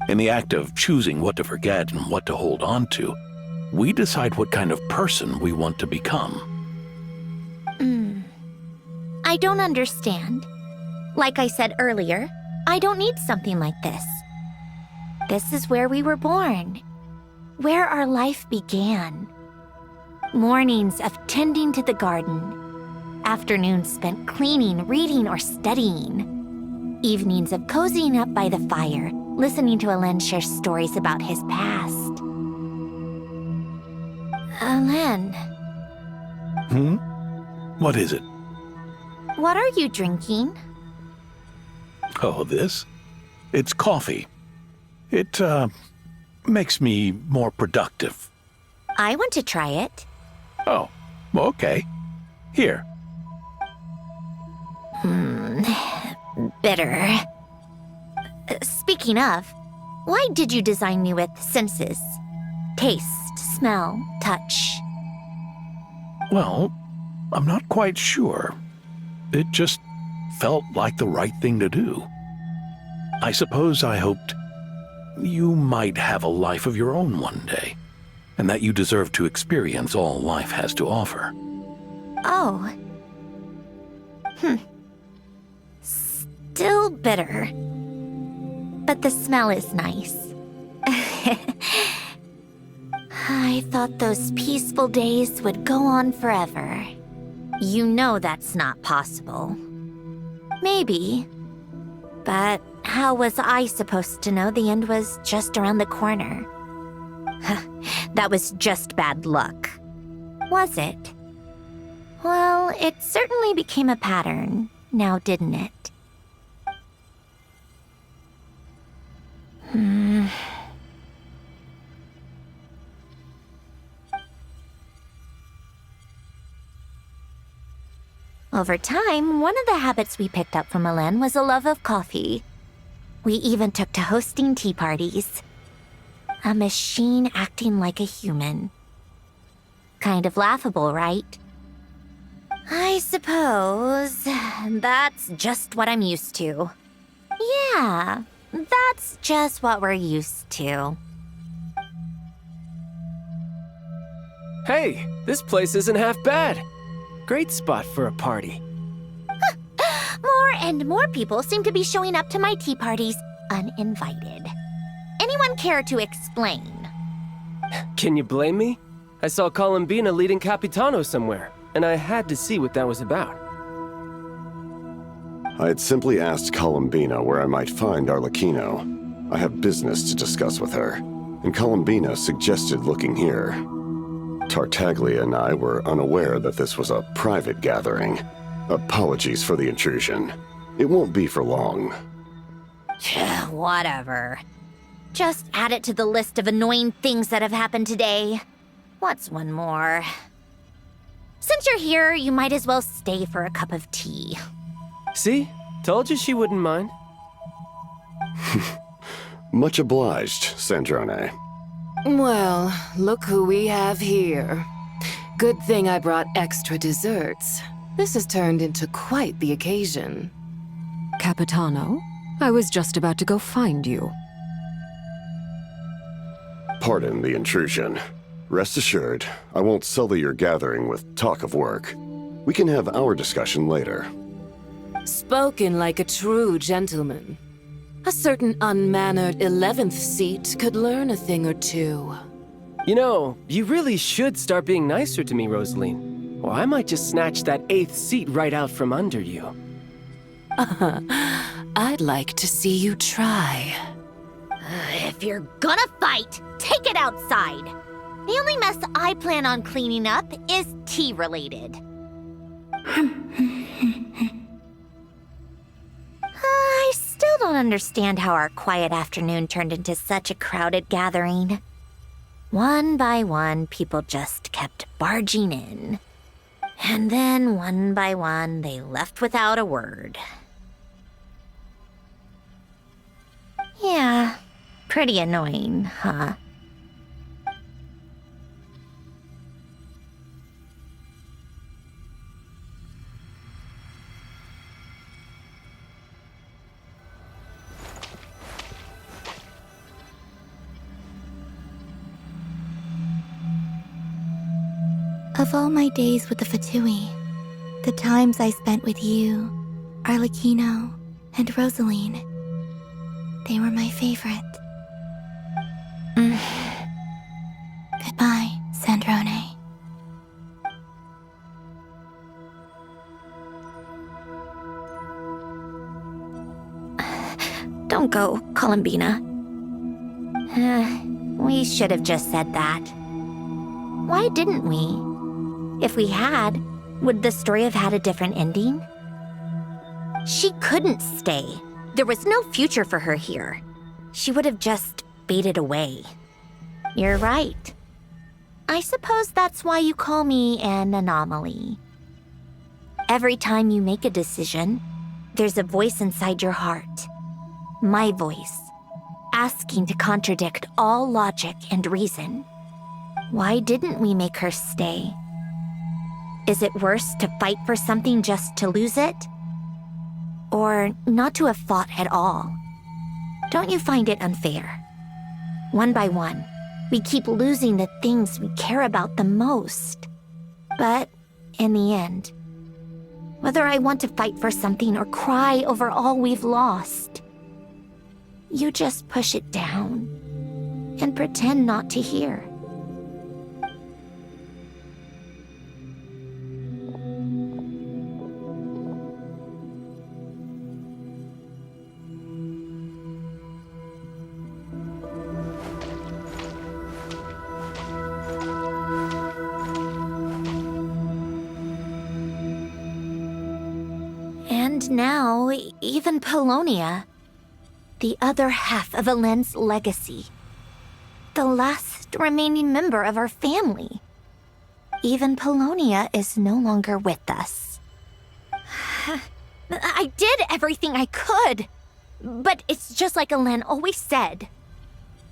K: In the act of choosing what to forget and what to hold on to, we decide what kind of person we want to become.
I: I don't understand. Like I said earlier, I don't need something like this. This is where we were born, where our life began. Mornings of tending to the garden, afternoons spent cleaning, reading, or studying, evenings of cozying up by the fire, listening to Alen share stories about his past. Alen,
K: What is it?
I: what are you drinking?
K: Oh, this? It's coffee. It, makes me more productive.
I: I want to try it.
K: Oh, okay. Here.
I: Bitter. Speaking of, why did you design me with senses? Taste, smell, touch.
K: Well, I'm not quite sure. It just felt like the right thing to do. I suppose I hoped you might have a life of your own one day, and that you deserve to experience all life has to offer.
I: Oh. Still bitter. But the smell is nice. I thought those peaceful days would go on forever. You know that's not possible. Maybe. But how was I supposed to know the end was just around the corner? That was just bad luck. Was it? Well, it certainly became a pattern, now didn't it? Over time, one of the habits we picked up from Alen was a love of coffee. We even took to hosting tea parties. A machine acting like a human. Kind of laughable, right? I suppose that's just what I'm used to. Yeah, that's just what we're used to.
M: Hey, this place isn't half bad. Great spot for a party.
I: More and more people seem to be showing up to my tea parties uninvited. Anyone care to explain?
M: Can you blame me? I saw Columbina leading Capitano somewhere, and I had to see what that was about.
N: I had simply asked Columbina where I might find Arlecchino. I have business to discuss with her, and Columbina suggested looking here. Tartaglia and I were unaware that this was a private gathering. Apologies for the intrusion. It won't be for long.
I: Whatever. Just add it to the list of annoying things that have happened today. What's one more? Since you're here, you might as well stay for a cup of tea.
M: See? Told you she wouldn't mind.
N: Much obliged, Sandrone.
O: Well, look who we have here. Good thing I brought extra desserts. This has turned into quite the occasion.
P: Capitano, I was just about to go find you.
N: Pardon the intrusion. Rest assured, I won't sully your gathering with talk of work. We can have our discussion later.
O: Spoken like a true gentleman. A certain unmannered 11th seat could learn a thing or two.
M: You know, you really should start being nicer to me, Rosaline. Or I might just snatch that 8th seat right out from under you.
O: I'd like to see you try.
I: If you're gonna fight, take it outside. The only mess I plan on cleaning up is tea-related. I still don't understand how our quiet afternoon turned into such a crowded gathering. One by one, people just kept barging in. And then, one by one, they left without a word. Yeah, pretty annoying, huh?
E: Of all my days with the Fatui, the times I spent with you, Arlecchino, and Rosaline, they were my favorite. Goodbye, Sandrone.
I: Don't go, Columbina. We should have just said that. Why didn't we? If we had, would the story have had a different ending? She couldn't stay. There was no future for her here. She would have just faded away. You're right. I suppose that's why you call me an anomaly. Every time you make a decision, there's a voice inside your heart. My voice, asking to contradict all logic and reason. Why didn't we make her stay? Is it worse to fight for something just to lose it? Or not to have fought at all? Don't you find it unfair? One by one, we keep losing the things we care about the most. But in the end, whether I want to fight for something or cry over all we've lost, you just push it down and pretend not to hear. And now, even Polonia, the other half of Elend's legacy, the last remaining member of our family. Even Polonia is no longer with us. I did everything I could, but it's just like Elend always said.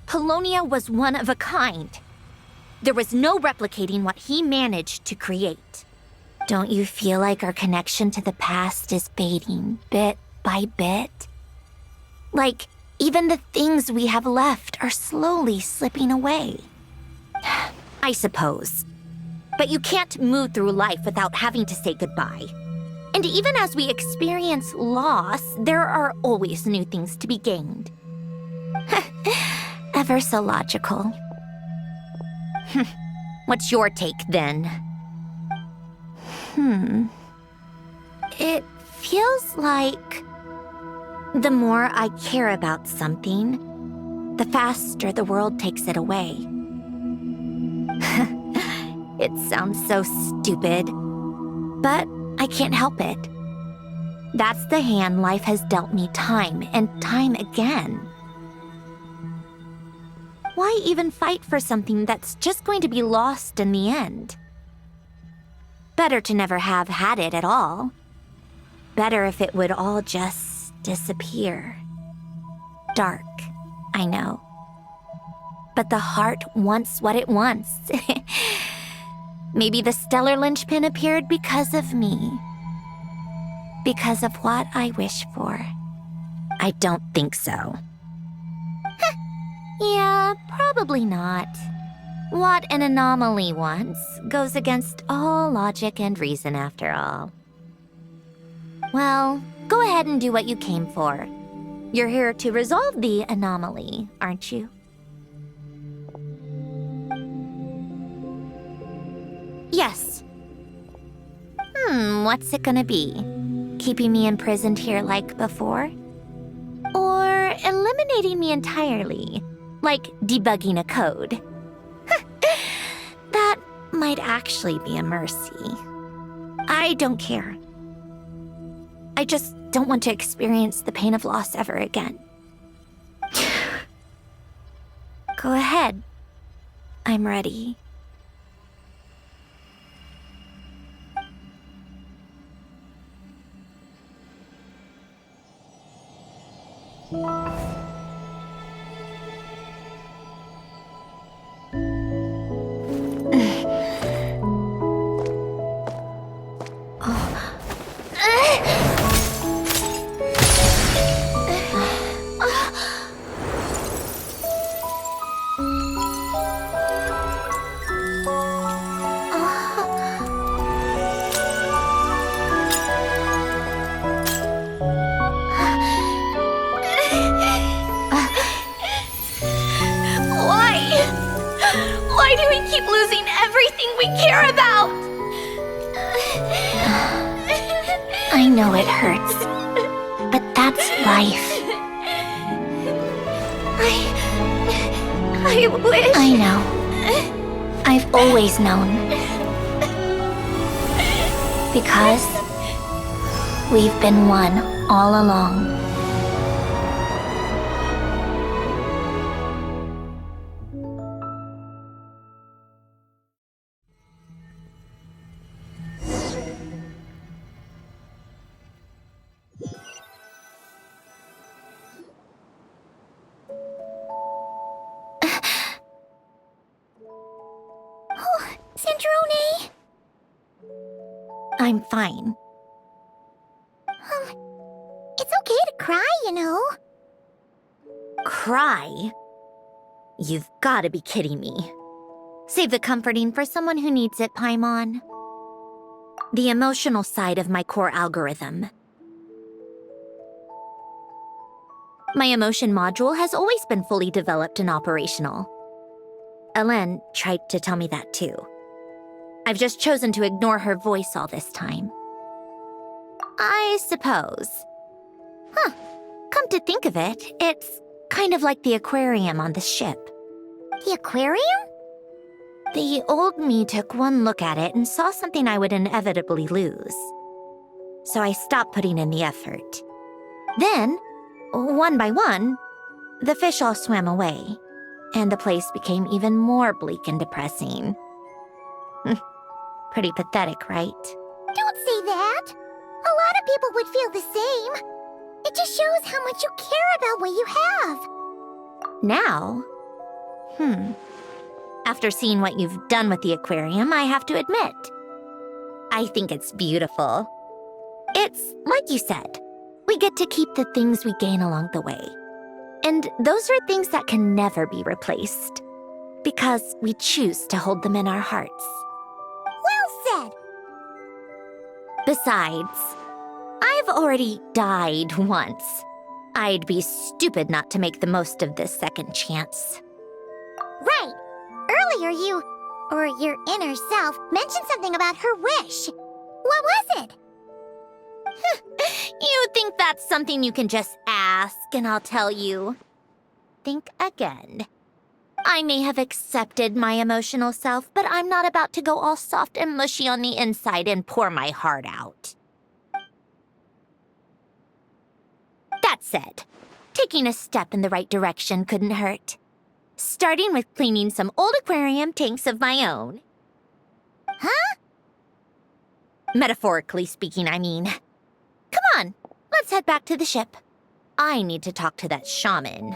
I: Polonia was one of a kind. There was no replicating what he managed to create. Don't you feel like our connection to the past is fading bit by bit? Like, even the things we have left are slowly slipping away. I suppose. But you can't move through life without having to say goodbye. And even as we experience loss, there are always new things to be gained. Ever so logical. What's your take, then? It feels like the more I care about something, the faster the world takes it away. It sounds so stupid, but I can't help it. That's the hand life has dealt me time and time again. Why even fight for something that's just going to be lost in the end? Better to never have had it at all. Better if it would all just disappear. Dark, I know. But the heart wants what it wants. Maybe the stellar linchpin appeared because of me. Because of what I wish for. I don't think so. Yeah, probably not. What an anomaly wants goes against all logic and reason after all. Well, go ahead and do what you came for. You're here to resolve the anomaly, aren't you? Yes. What's it gonna be? Keeping me imprisoned here like before? Or eliminating me entirely, like debugging a code? That might actually be a mercy. I don't care. I just don't want to experience the pain of loss ever again. Go ahead. I'm ready.
Q: Why do we keep losing everything we care about?
I: I know it hurts, but that's life.
Q: I wish...
I: I know. I've always known. Because we've been one all along.
A: Sandrone!
I: I'm fine.
A: It's okay to cry, you know.
I: Cry? You've gotta be kidding me. Save the comforting for someone who needs it, Paimon. The emotional side of my core algorithm. My emotion module has always been fully developed and operational. Elen tried to tell me that too. I've just chosen to ignore her voice all this time. I suppose. Huh. Come to think of it, it's kind of like the aquarium on the ship.
A: The aquarium?
I: The old me took one look at it and saw something I would inevitably lose. So I stopped putting in the effort. Then, one by one, the fish all swam away, and the place became even more bleak and depressing. Pretty pathetic, right?
A: Don't say that. A lot of people would feel the same. It just shows how much you care about what you have.
I: Now? After seeing what you've done with the aquarium, I have to admit, I think it's beautiful. It's like you said, we get to keep the things we gain along the way. And those are things that can never be replaced, because we choose to hold them in our hearts.
A: Well said.
I: Besides, I've already died once. I'd be stupid not to make the most of this second chance.
A: Right. Earlier you, or your inner self, mentioned something about her wish. What was it?
I: You think that's something you can just ask and I'll tell you? Think again. I may have accepted my emotional self, but I'm not about to go all soft and mushy on the inside and pour my heart out. That said, taking a step in the right direction couldn't hurt. Starting with cleaning some old aquarium tanks of my own.
A: Huh?
I: Metaphorically speaking, I mean. Come on, let's head back to the ship. I need to talk to that shaman.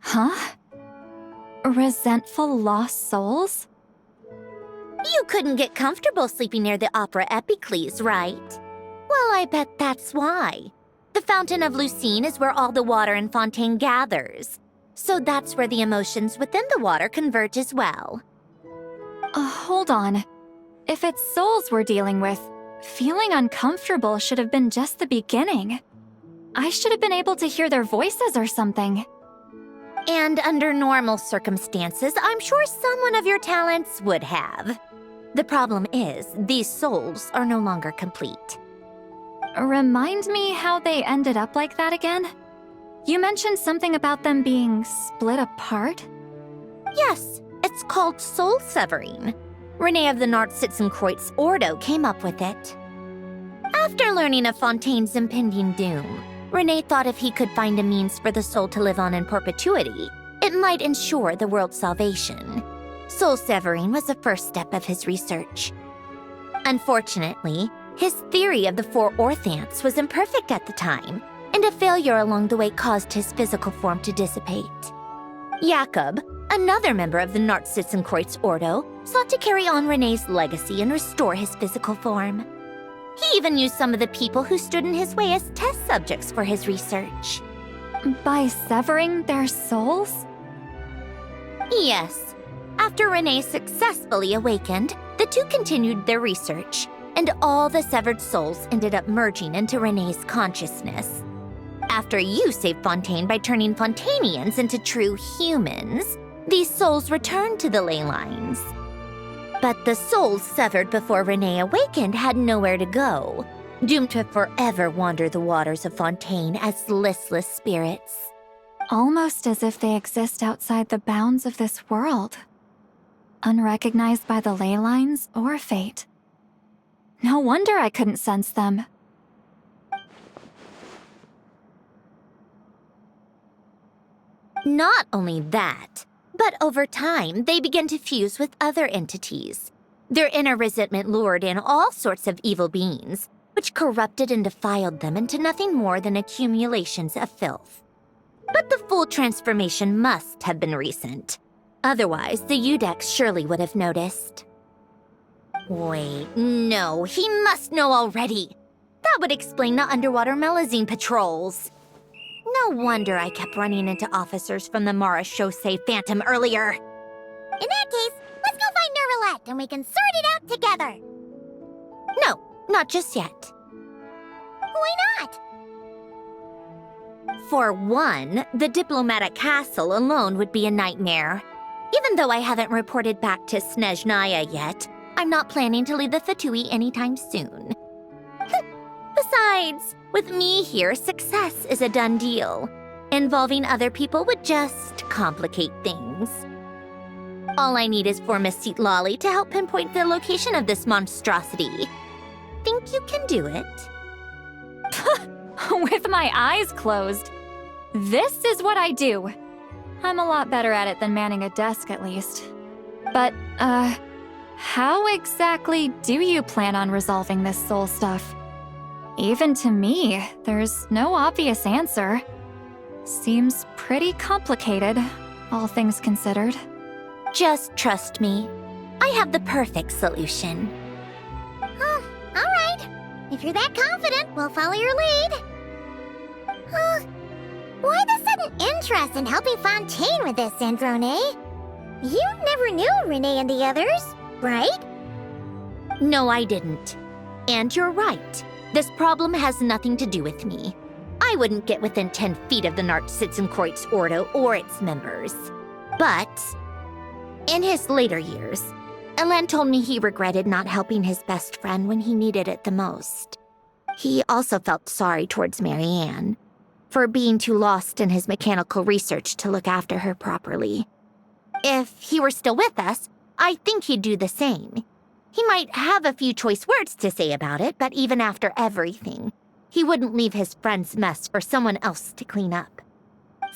H: Huh? Resentful lost souls?
I: You couldn't get comfortable sleeping near the Opera Epicles, right? Well, I bet that's why. The Fountain of Lucine is where all the water in Fontaine gathers. So that's where the emotions within the water converge as well.
H: Hold on. If it's souls we're dealing with, feeling uncomfortable should have been just the beginning. I should have been able to hear their voices or something.
I: And under normal circumstances, I'm sure someone of your talents would have. The problem is, these souls are no longer complete.
H: Remind me how they ended up like that again? You mentioned something about them being split apart?
I: Yes, it's called soul severing. Renee of the Nartsitzenkreuz Ordo came up with it. After learning of Fontaine's impending doom, Renee thought if he could find a means for the soul to live on in perpetuity, it might ensure the world's salvation. Soul severing was the first step of his research. Unfortunately, his theory of the four orthants was imperfect at the time, and a failure along the way caused his physical form to dissipate. Jakob, another member of the Nartsitzenkreuz Ordo, sought to carry on Renee's legacy and restore his physical form. He even used some of the people who stood in his way as test subjects for his research.
H: By severing their souls?
I: Yes. After Renee successfully awakened, the two continued their research, and all the severed souls ended up merging into Renee's consciousness. After you saved Fontaine by turning Fontainians into true humans, these souls returned to the ley lines. But the souls severed before Renee awakened had nowhere to go, doomed to forever wander the waters of Fontaine as listless spirits.
H: Almost as if they exist outside the bounds of this world. Unrecognized by the ley lines or fate. No wonder I couldn't sense them.
I: Not only that, but over time, they began to fuse with other entities. Their inner resentment lured in all sorts of evil beings, which corrupted and defiled them into nothing more than accumulations of filth. But the full transformation must have been recent. Otherwise, the Udex surely would have noticed. Wait, no, he must know already. That would explain the underwater melazine patrols. No wonder I kept running into officers from the Marechaussee Phantom earlier.
A: In that case, let's go find Nervalette and we can sort it out together.
I: No, not just yet.
A: Why not?
I: For one, the diplomatic castle alone would be a nightmare. Even though I haven't reported back to Snezhnaya yet, I'm not planning to leave the Fatui anytime soon. Besides, with me here, success is a done deal. Involving other people would just complicate things. All I need is for Miss Seatlolly to help pinpoint the location of this monstrosity. Think you can do it?
H: With my eyes closed. This is what I do. I'm a lot better at it than manning a desk, at least. But, how exactly do you plan on resolving this soul stuff? Even to me, there's no obvious answer. Seems pretty complicated, all things considered.
I: Just trust me. I have the perfect solution.
A: Oh, all right. If you're that confident, we'll follow your lead. Why the sudden interest in helping Fontaine with this, Androne? You never knew Renee and the others, right?
I: No, I didn't. And you're right. This problem has nothing to do with me. I wouldn't get within 10 feet of the Nartsitzenkreuz Ordo or its members. But in his later years, Elan told me he regretted not helping his best friend when he needed it the most. He also felt sorry towards Marianne for being too lost in his mechanical research to look after her properly. If he were still with us, I think he'd do the same. He might have a few choice words to say about it, but even after everything, he wouldn't leave his friend's mess for someone else to clean up.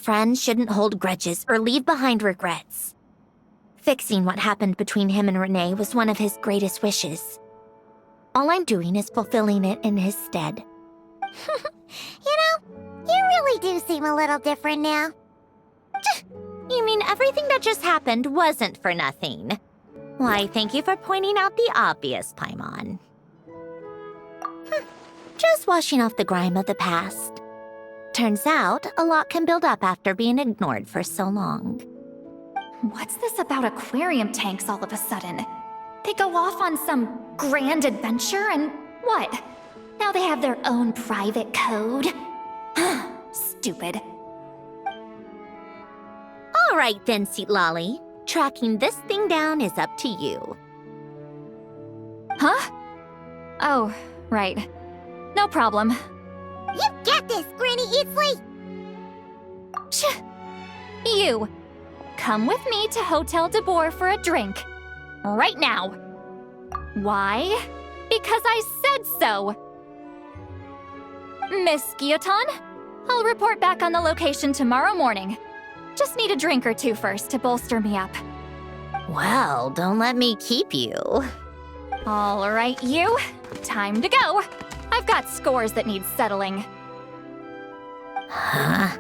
I: Friends shouldn't hold grudges or leave behind regrets. Fixing what happened between him and Renee was one of his greatest wishes. All I'm doing is fulfilling it in his stead.
A: You really do seem a little different now.
I: You mean everything that just happened wasn't for nothing? Why, thank you for pointing out the obvious, Paimon. Just washing off the grime of the past. Turns out, a lot can build up after being ignored for so long.
H: What's this about aquarium tanks all of a sudden? They go off on some grand adventure and what? Now they have their own private code? Stupid.
I: All right then, Seatlolly. Tracking this thing down is up to you.
H: Huh? Oh, right. No problem.
A: You got this, Granny Eatsley!
H: You, come with me to Hotel de Boer for a drink. Right now. Why? Because I said so! Miss Guillotin, I'll report back on the location tomorrow morning. Just need a drink or two first to bolster me up.
I: Well, don't let me keep you.
H: All right, you. Time to go. I've got scores that need settling.
I: Huh?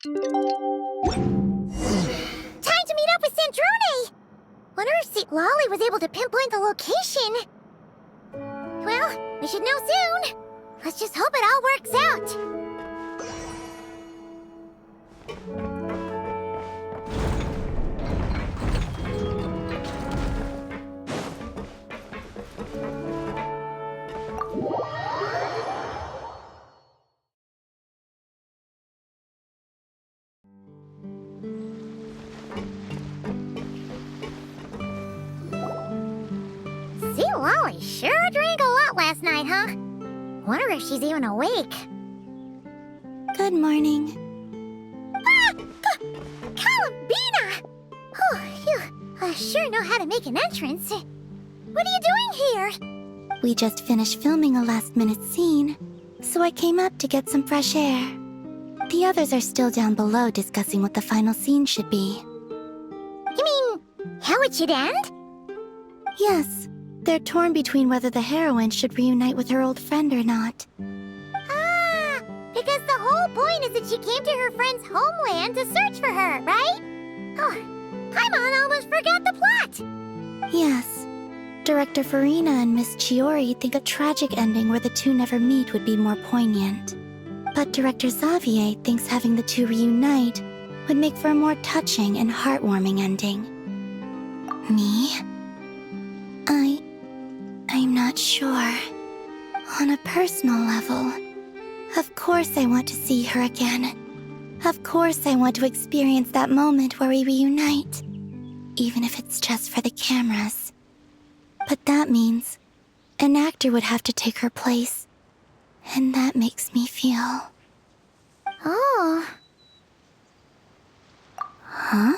A: Time to meet up with Sandrone! Wonder if Seatlolly was able to pinpoint the location. Well, we should know soon. Let's just hope it all works out. Seatlolly sure drank a lot last night, huh? Wonder if she's even awake.
E: Good morning.
A: Ah! Columbina! Oh, you sure know how to make an entrance. What are you doing here?
E: We just finished filming a last-minute scene, so I came up to get some fresh air. The others are still down below discussing what the final scene should be.
A: You mean, how it should end?
E: Yes, they're torn between whether the heroine should reunite with her old friend or not.
A: Ah, because the whole point is that she came to her friend's homeland to search for her, right? Oh, Paimon almost forgot the plot!
E: Yes. Director Farina and Miss Chiori think a tragic ending where the two never meet would be more poignant. But Director Xavier thinks having the two reunite would make for a more touching and heartwarming ending. Me? I'm not sure. On a personal level, of course I want to see her again. Of course I want to experience that moment where we reunite, even if it's just for the cameras. But that means an actor would have to take her place, and that makes me feel...
A: Oh.
E: Huh?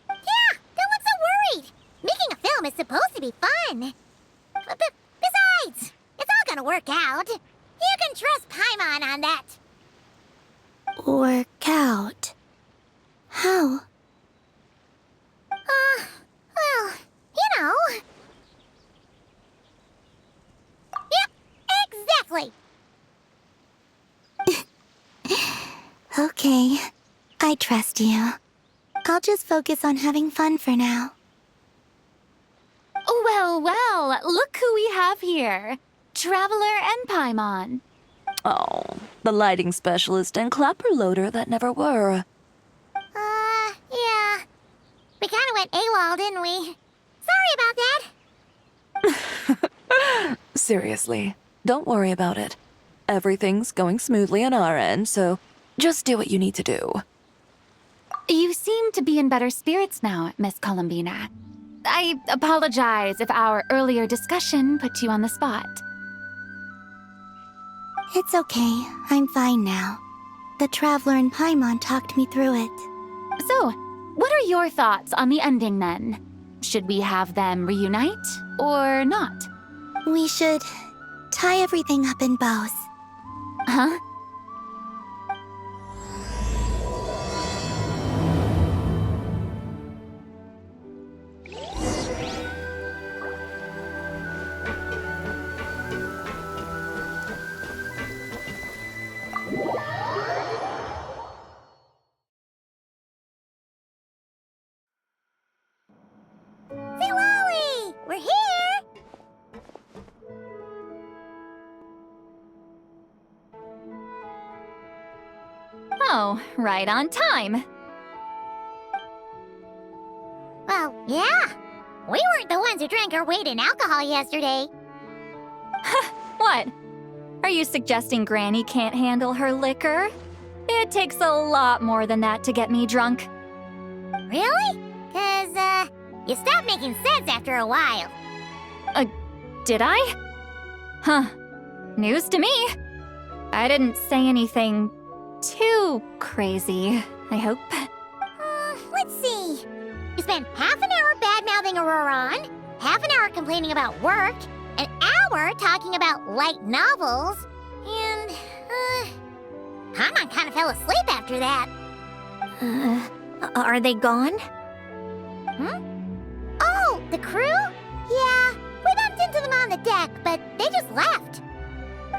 A: Yeah, don't look so worried. Making a film is supposed to be fun. But besides, it's all gonna work out. You can trust Paimon on that.
E: Work out? How?
A: Well, you know. Yep, exactly.
E: Okay, I trust you. I'll just focus on having fun for now.
D: Well, well, look who we have here. Traveler and Paimon.
B: Oh, the lighting specialist and clapper loader that never were.
A: Yeah. We kinda went AWOL, didn't we? Sorry about that.
B: Seriously, don't worry about it. everything's going smoothly on our end, so just do what you need to do.
D: You seem to be in better spirits now, Miss Columbina. I apologize if our earlier discussion put you on the spot.
E: It's okay. I'm fine now. The Traveler and Paimon talked me through it.
D: So, what are your thoughts on the ending then? Should we have them reunite or not?
E: We should tie everything up in bows.
D: Huh?
A: Zilali! We're here!
H: Oh, right on time.
A: Well, yeah. We weren't the ones who drank our weight in alcohol yesterday.
H: What? Are you suggesting Granny can't handle her liquor? It takes a lot more than that to get me drunk.
A: Really? 'Cause, you stopped making sense after a while.
H: Did I? Huh. News to me. I didn't say anything too crazy, I hope.
A: Let's see. You spent half an hour bad-mouthing Auroron, half an hour complaining about work, an hour talking about light novels, and, Paimon kind of fell asleep after that.
I: Are they gone?
A: Oh, the crew? Yeah, we bumped into them on the deck, but they just left.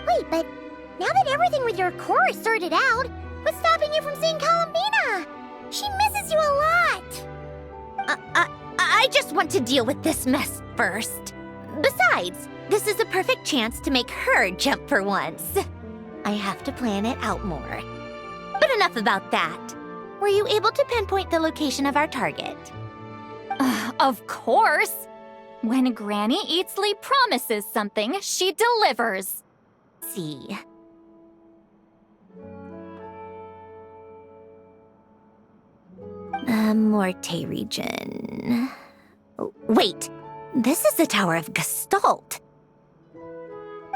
A: Wait, but now that everything with your core is sorted out, what's stopping you from seeing Columbina? She misses you a lot.
I: I just want to deal with this mess first. Besides, this is a perfect chance to make her jump for once. I have to plan it out more. But enough about that. Were you able to pinpoint the location of our target?
H: Of course! When Granny Eatsley promises something, she delivers.
I: See. Morte region. Wait, this is the Tower of Gestalt.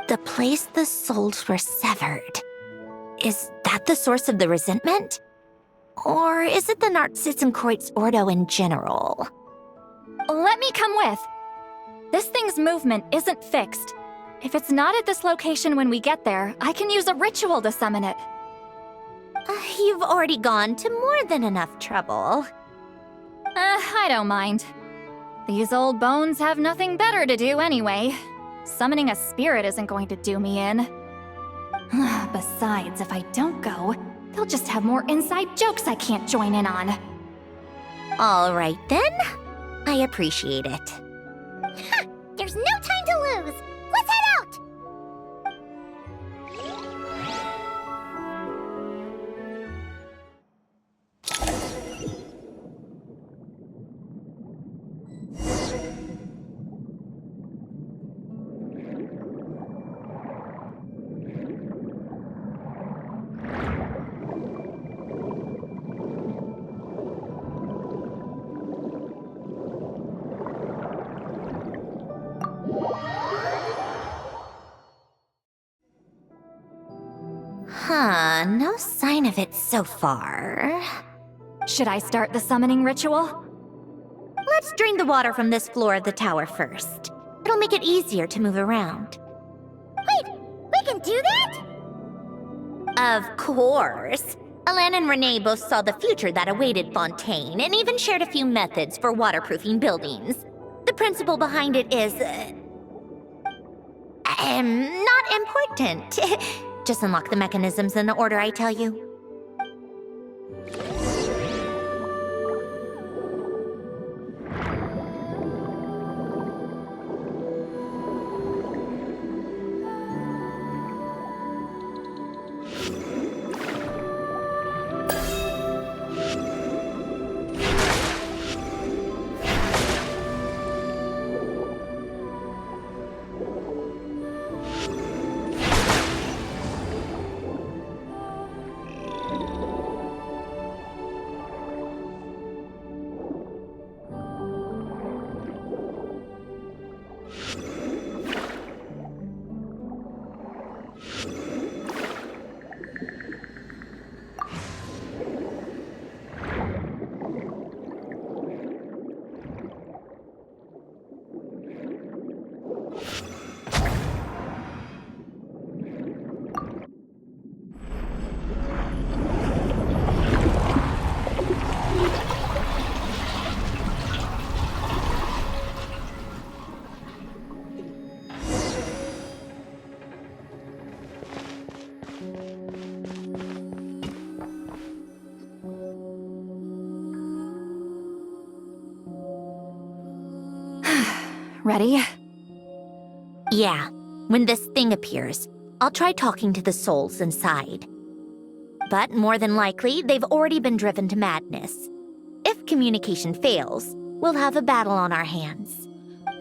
I: The place the souls were severed. Is that the source of the resentment? Or is it the Narcissenkreuz Ordo in general?
H: Let me come with. This thing's movement isn't fixed. If it's not at this location when we get there, I can use a ritual to summon it.
I: You've already gone to more than enough trouble.
H: I don't mind. These old bones have nothing better to do anyway. Summoning a spirit isn't going to do me in. Besides, if I don't go, they'll just have more inside jokes I can't join in on.
I: All right then. I appreciate it.
A: Ha! There's no time to lose. Let's head out!
I: Huh, no sign of it so far.
H: Should I start the summoning ritual?
I: Let's drain the water from this floor of the tower first. It'll make it easier to move around.
A: Wait, we can do that?
I: Of course. Alan and Renee both saw the future that awaited Fontaine and even shared a few methods for waterproofing buildings. The principle behind it is... not important. Just unlock the mechanisms in the order I tell you.
H: Ready?
I: Yeah, when this thing appears, I'll try talking to the souls inside. But more than likely, they've already been driven to madness. If communication fails, we'll have a battle on our hands.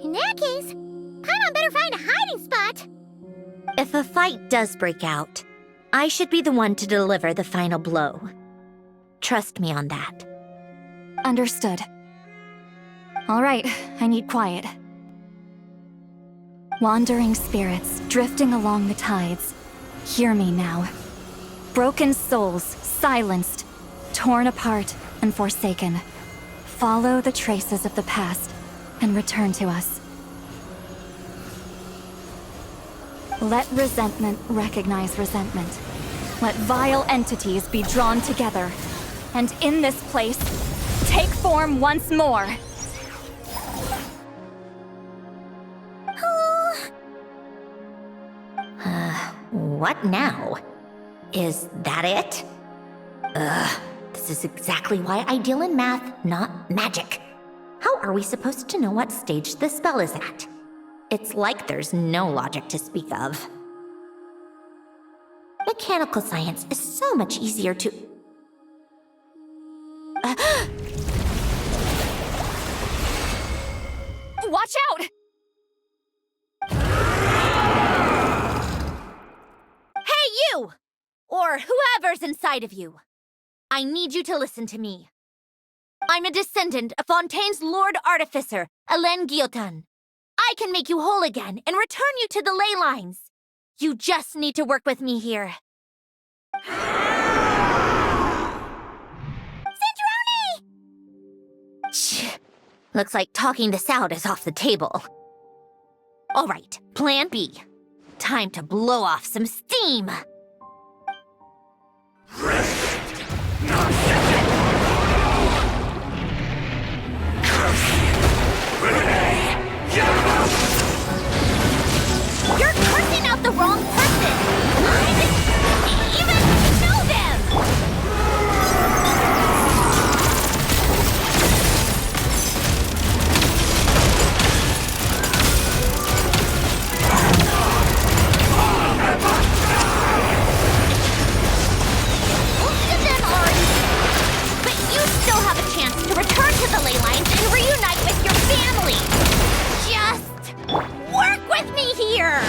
A: In that case, Paimon better find a hiding spot.
I: If a fight does break out, I should be the one to deliver the final blow. Trust me on that.
H: Understood. All right, I need quiet. Wandering spirits drifting along the tides. Hear me now. Broken souls, silenced, torn apart, and forsaken. Follow the traces of the past and return to us. Let resentment recognize resentment. Let vile entities be drawn together. And in this place, take form once more.
I: What now? Is that it? This is exactly why I deal in math, not magic. How are we supposed to know what stage the spell is at? It's like there's no logic to speak of. Mechanical science is so much easier to...
H: Watch out!
I: Hey, you! Or whoever's inside of you. I need you to listen to me. I'm a descendant of Fontaine's Lord Artificer, Hélène Guillotin. I can make you whole again and return you to the ley lines. You just need to work with me here. Cinderoni! Looks like talking this out is off the table. All right, plan B. Time to blow off some steam. You're cursing out the wrong person! I didn't even know them! Most of them are easy, but you still have a chance to return to the ley lines and reunite with your family! Just work with me here!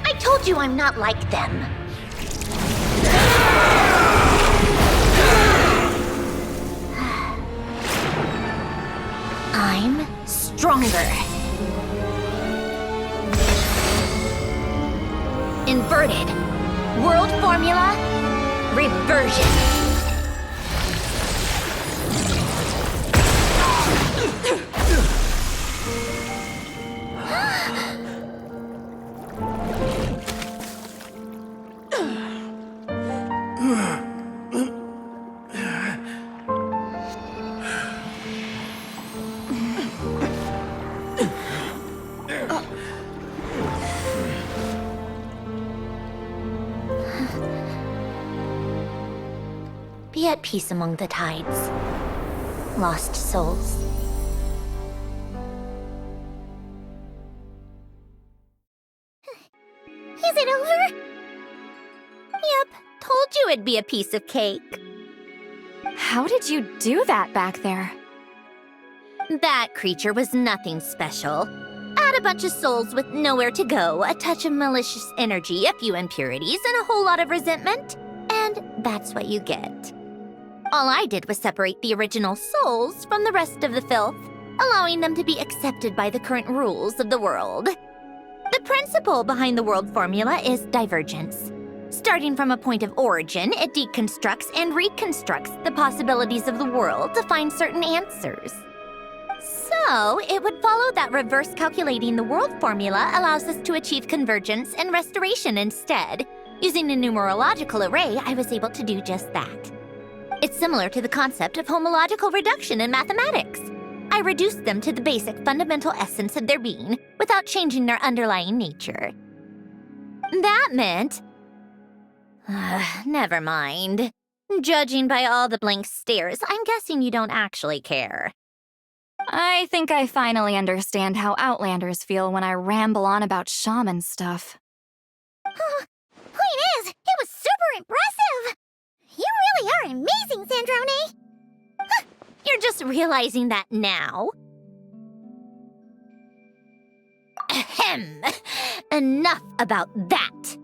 I: I told you I'm not like them. I'm stronger. Inverted. World formula. Reversion. Be at peace among the tides. Lost souls. Is it over? Yep, told you it'd be a piece of cake.
H: How did you do that back there?
I: That creature was nothing special. Add a bunch of souls with nowhere to go, a touch of malicious energy, a few impurities, and a whole lot of resentment. And that's what you get. All I did was separate the original souls from the rest of the filth, allowing them to be accepted by the current rules of the world. The principle behind the world formula is divergence. Starting from a point of origin, it deconstructs and reconstructs the possibilities of the world to find certain answers. So, it would follow that reverse calculating the world formula allows us to achieve convergence and restoration instead, Using a numerological array, I was able to do just that. It's similar to the concept of homological reduction in mathematics. I reduced them to the basic fundamental essence of their being without changing their underlying nature. That meant... never mind. Judging by all the blank stares, I'm guessing you don't actually care.
H: I think I finally understand how Outlanders feel when I ramble on about shaman stuff.
A: Point is, it was super impressive! You really are amazing, Sandrone!
I: You're just realizing that now? Ahem. Enough about that.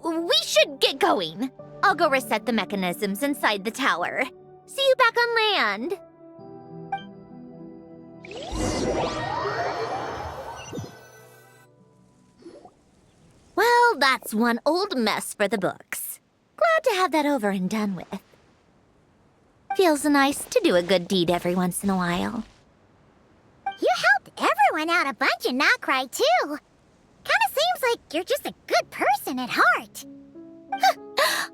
I: We should get going. I'll go reset the mechanisms inside the tower. See you back on land. Well, that's one old mess for the books. Glad to have that over and done with. Feels nice to do a good deed every once in a while.
A: You helped everyone out a bunch in Not Cry, too. Kinda seems like you're just a good person at heart.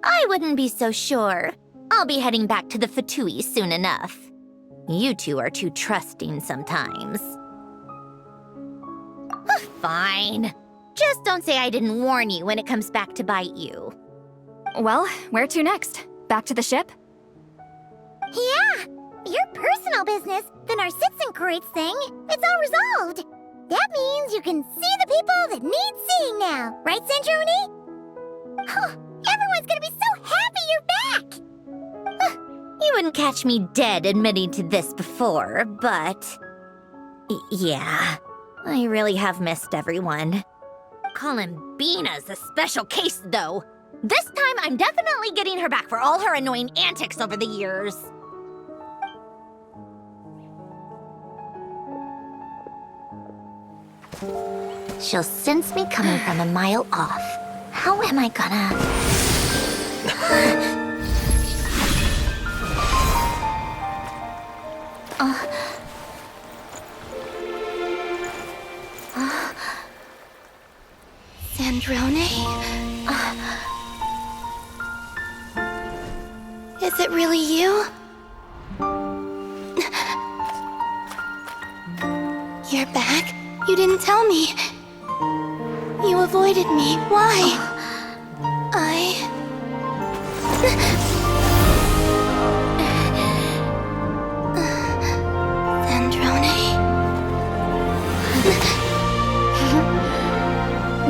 I: I wouldn't be so sure. I'll be heading back to the Fatui soon enough. You two are too trusting sometimes. Fine. Just don't say I didn't warn you when it comes back to bite you.
H: Well, where to next? Back to the ship?
A: Yeah, your personal business, the Narcitsan thing, it's all resolved. That means you can see the people that need seeing now, right, Sandrone? Oh, everyone's gonna be so happy you're back!
I: You wouldn't catch me dead admitting to this before, but... yeah, I really have missed everyone. Columbina's a special case, though. This time, I'm definitely getting her back for all her annoying antics over the years. She'll sense me coming from a mile off. How am I gonna...
E: Sandrone? Is it really you? You're back? You didn't tell me. You avoided me. Why? Sandrone?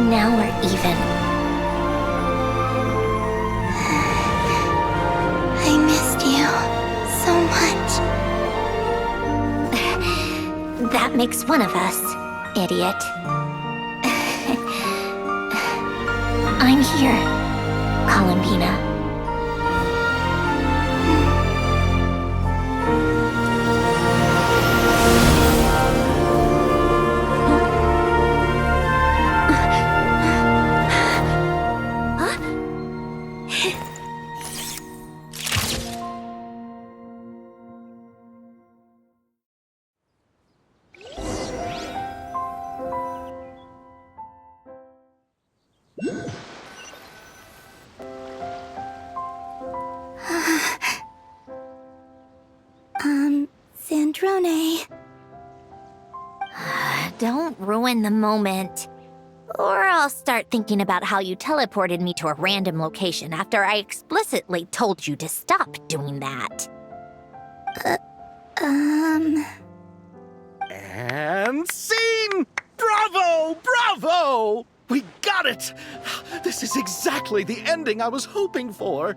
I: Now we're even.
E: I missed you so much.
I: That makes one of us, idiot. I'm here, Columbina.
E: Sandrone.
I: Don't ruin the moment. Or I'll start thinking about how you teleported me to a random location after I explicitly told you to stop doing that.
C: And scene! Bravo! Bravo! We got it! This is exactly the ending I was hoping for.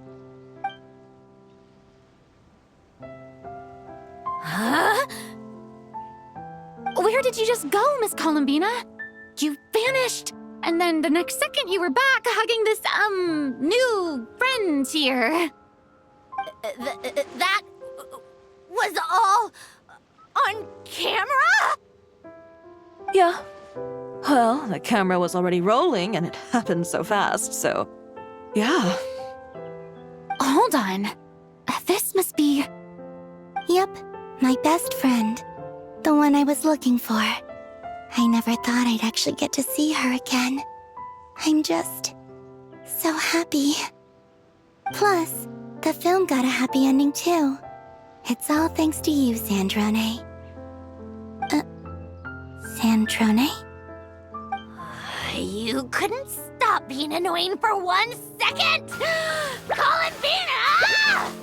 D: Huh? Where did you just go, Miss Columbina? You vanished, and then the next second you were back hugging this, new friend here.
I: That was all on camera?
B: Yeah. Well, the camera was already rolling, and it happened so fast, so... yeah.
D: Hold on. This must be...
E: Yep, my best friend. The one I was looking for. I never thought I'd actually get to see her again. I'm just So happy. Plus, the film got a happy ending too. It's all thanks to you, Sandrone. Sandrone?
I: You couldn't stop being annoying for 1 second? Columbina! Ah!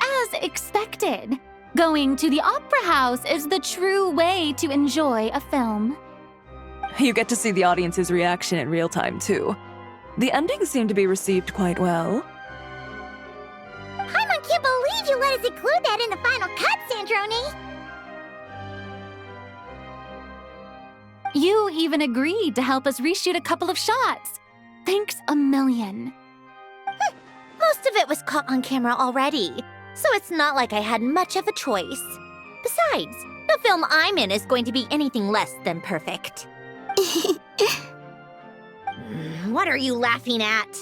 D: As expected, going to the opera house is the true way to enjoy a film.
B: You get to see the audience's reaction in real time, too. The ending seemed to be received quite well.
A: Paimon can't believe you let us include that in the final cut, Sandrone!
D: You even agreed to help us reshoot a couple of shots. Thanks a million.
I: Most of it was caught on camera already, so it's not like I had much of a choice. Besides, the film I'm in is going to be anything less than perfect. What are you laughing at?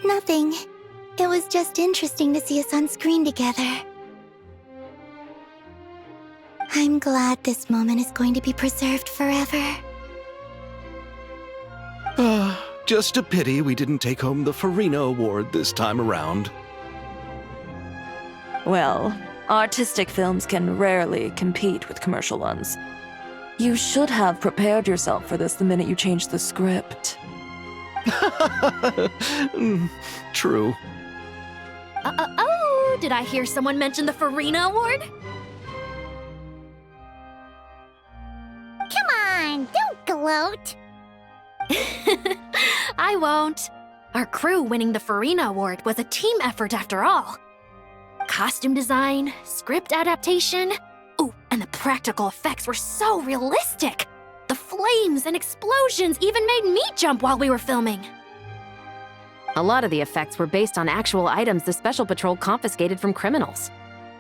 E: Nothing. It was just interesting to see us on screen together. I'm glad this moment is going to be preserved forever.
C: Just a pity we didn't take home the Farina Award this time around.
B: Well, artistic films can rarely compete with commercial ones. You should have prepared yourself for this the minute you changed the script.
C: True.
Q: Oh, did I hear someone mention the Farina Award?
A: Come on, don't gloat!
Q: I won't. Our crew winning the Farina Award was a team effort after all. Costume design, script adaptation. Ooh, and the practical effects were so realistic. The flames and explosions even made me jump while we were filming.
F: A lot of the effects were based on actual items the Special Patrol confiscated from criminals.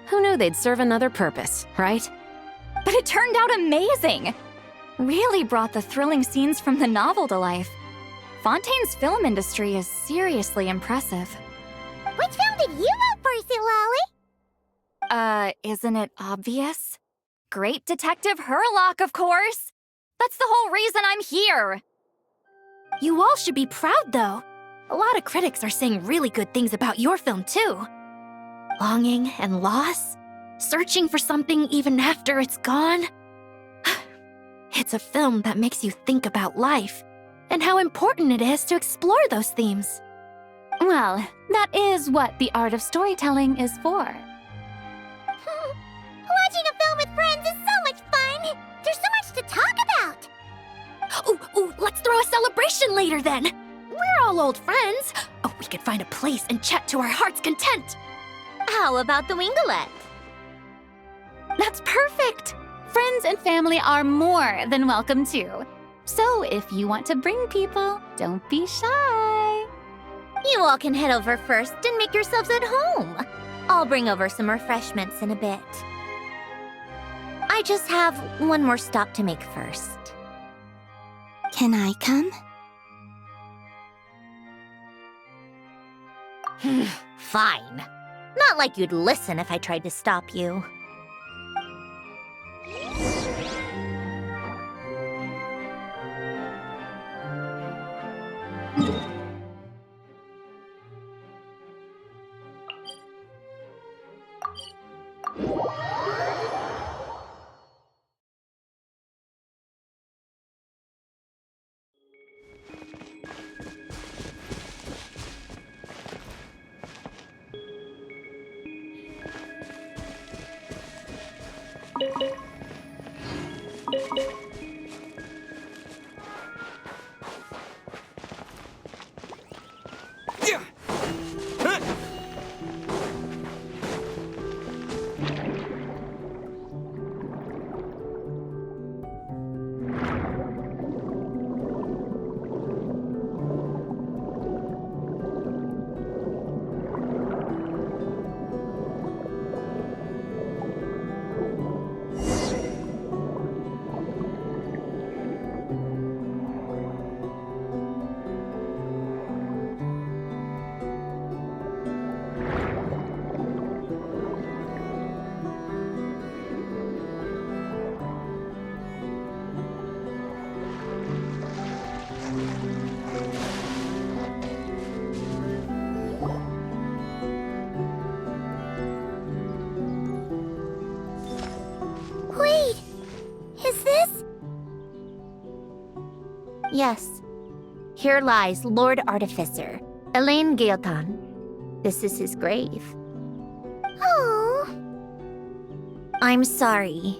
F: Who knew they'd serve another purpose, right?
H: But it turned out amazing! Really brought the thrilling scenes from the novel to life. Fontaine's film industry is seriously impressive.
A: Which film did you vote for, Silali?
H: Isn't it obvious? Great Detective Hurlock, of course! That's the whole reason I'm here!
Q: You all should be proud, though. A lot of critics are saying really good things about your film, too. Longing and loss, searching for something even after it's gone. It's a film that makes you think about life and how important it is to explore those themes.
D: Well, that is what the art of storytelling is for.
A: Watching a film with friends is so much fun! There's so much to talk about!
Q: Ooh, let's throw a celebration later then! We're all old friends. Oh, we could find a place and chat to our heart's content.
I: How about the Wingalette?
D: That's perfect! Friends and family are more than welcome too. So if you want to bring people, don't be shy.
I: You all can head over first and make yourselves at home. I'll bring over some refreshments in a bit. I just have one more stop to make first.
E: Can I come?
I: Fine. Not like you'd listen if I tried to stop you. Yes. Here lies Lord Artificer, Elaine Gaeltan. This is his grave.
A: Oh.
I: I'm sorry,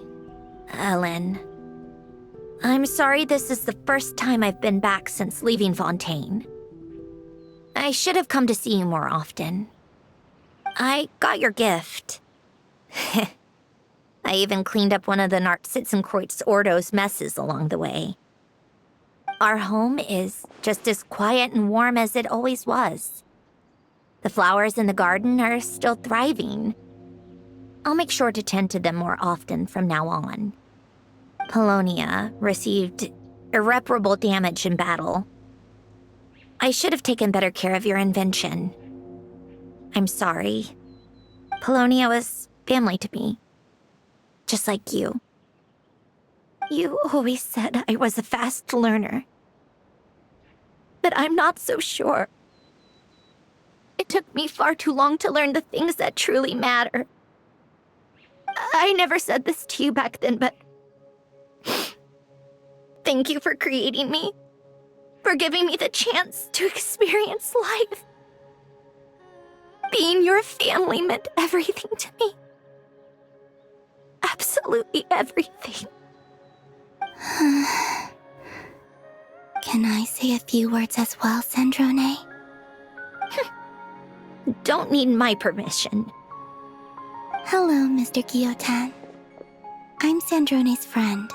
I: Ellen. I'm sorry this is the first time I've been back since leaving Fontaine. I should have come to see you more often. I got your gift. I even cleaned up one of the Nartsitzenkreuz Ordo's messes along the way. Our home is just as quiet and warm as it always was. The flowers in the garden are still thriving. I'll make sure to tend to them more often from now on. Polonia received irreparable damage in battle. I should have taken better care of your invention. I'm sorry. Polonia was family to me. Just like you. You always said I was a fast learner. But I'm not so sure. It took me far too long to learn the things that truly matter. I never said this to you back then, but thank you for creating me. For giving me the chance to experience life. Being your family meant everything to me. Absolutely everything.
E: Can I say a few words as well, Sandrone?
I: Don't need my permission.
E: Hello, Mr. Guillotin. I'm Sandrone's friend.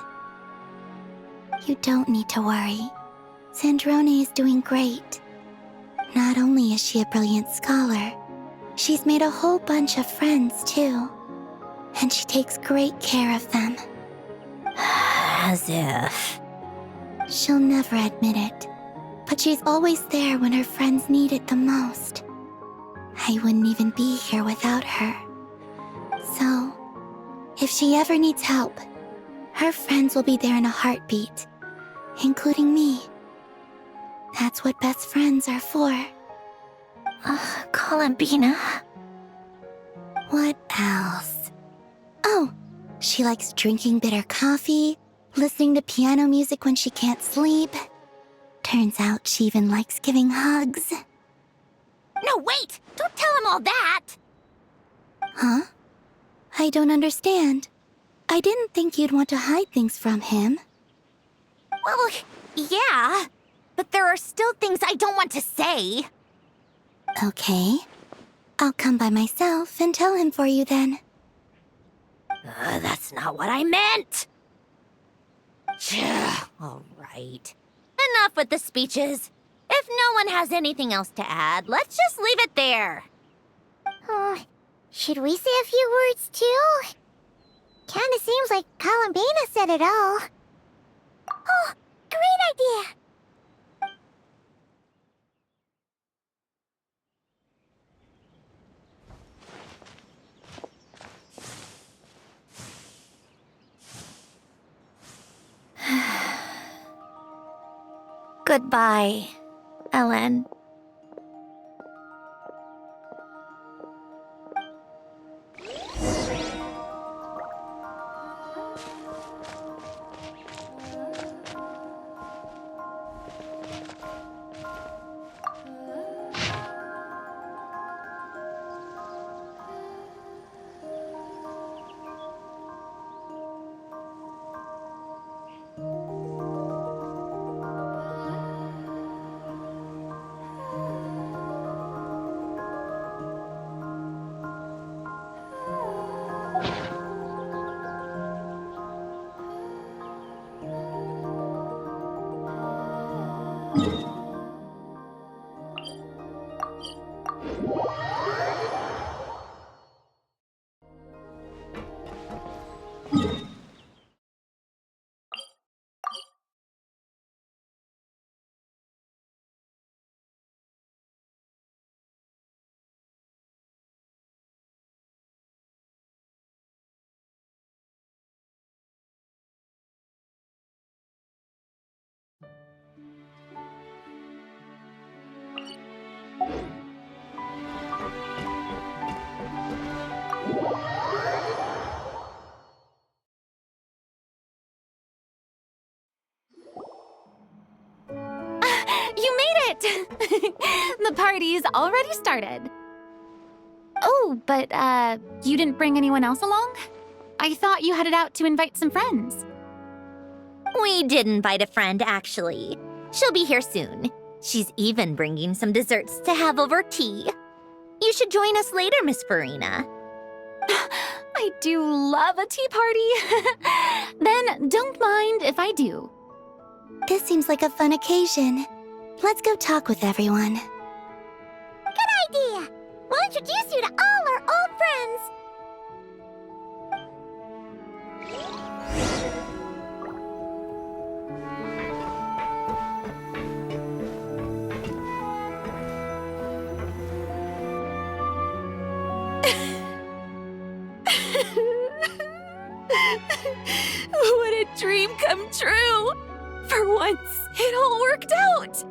E: You don't need to worry. Sandrone is doing great. Not only is she a brilliant scholar, she's made a whole bunch of friends, too. And she takes great care of them.
I: As if.
E: She'll never admit it, but she's always there when her friends need it the most. I wouldn't even be here without her. So, if she ever needs help, her friends will be there in a heartbeat, including me. That's what best friends are for.
I: Columbina.
E: What else? Oh, she likes drinking bitter coffee, listening to piano music when she can't sleep. Turns out she even likes giving hugs.
I: No, wait! Don't tell him all that!
E: Huh? I don't understand. I didn't think you'd want to hide things from him.
I: Well, yeah. But there are still things I don't want to say.
E: Okay. I'll come by myself and tell him for you then.
I: That's not what I meant! All right. Enough with the speeches. If no one has anything else to add, let's just leave it there.
A: Should we say a few words too? Kinda seems like Columbina said it all. Oh, great idea!
I: Goodbye, Ellen.
D: party's already started. Oh, but, you didn't bring anyone else along? I thought you headed out to invite some friends.
I: We did invite a friend, actually. She'll be here soon. She's even bringing some desserts to have over tea. You should join us later, Miss Farina.
D: I do love a tea party. Then don't mind if I do.
E: This seems like a fun occasion. Let's go talk with everyone.
A: Good idea! We'll introduce you to all our old friends.
B: What a dream come true! For once, it all worked out!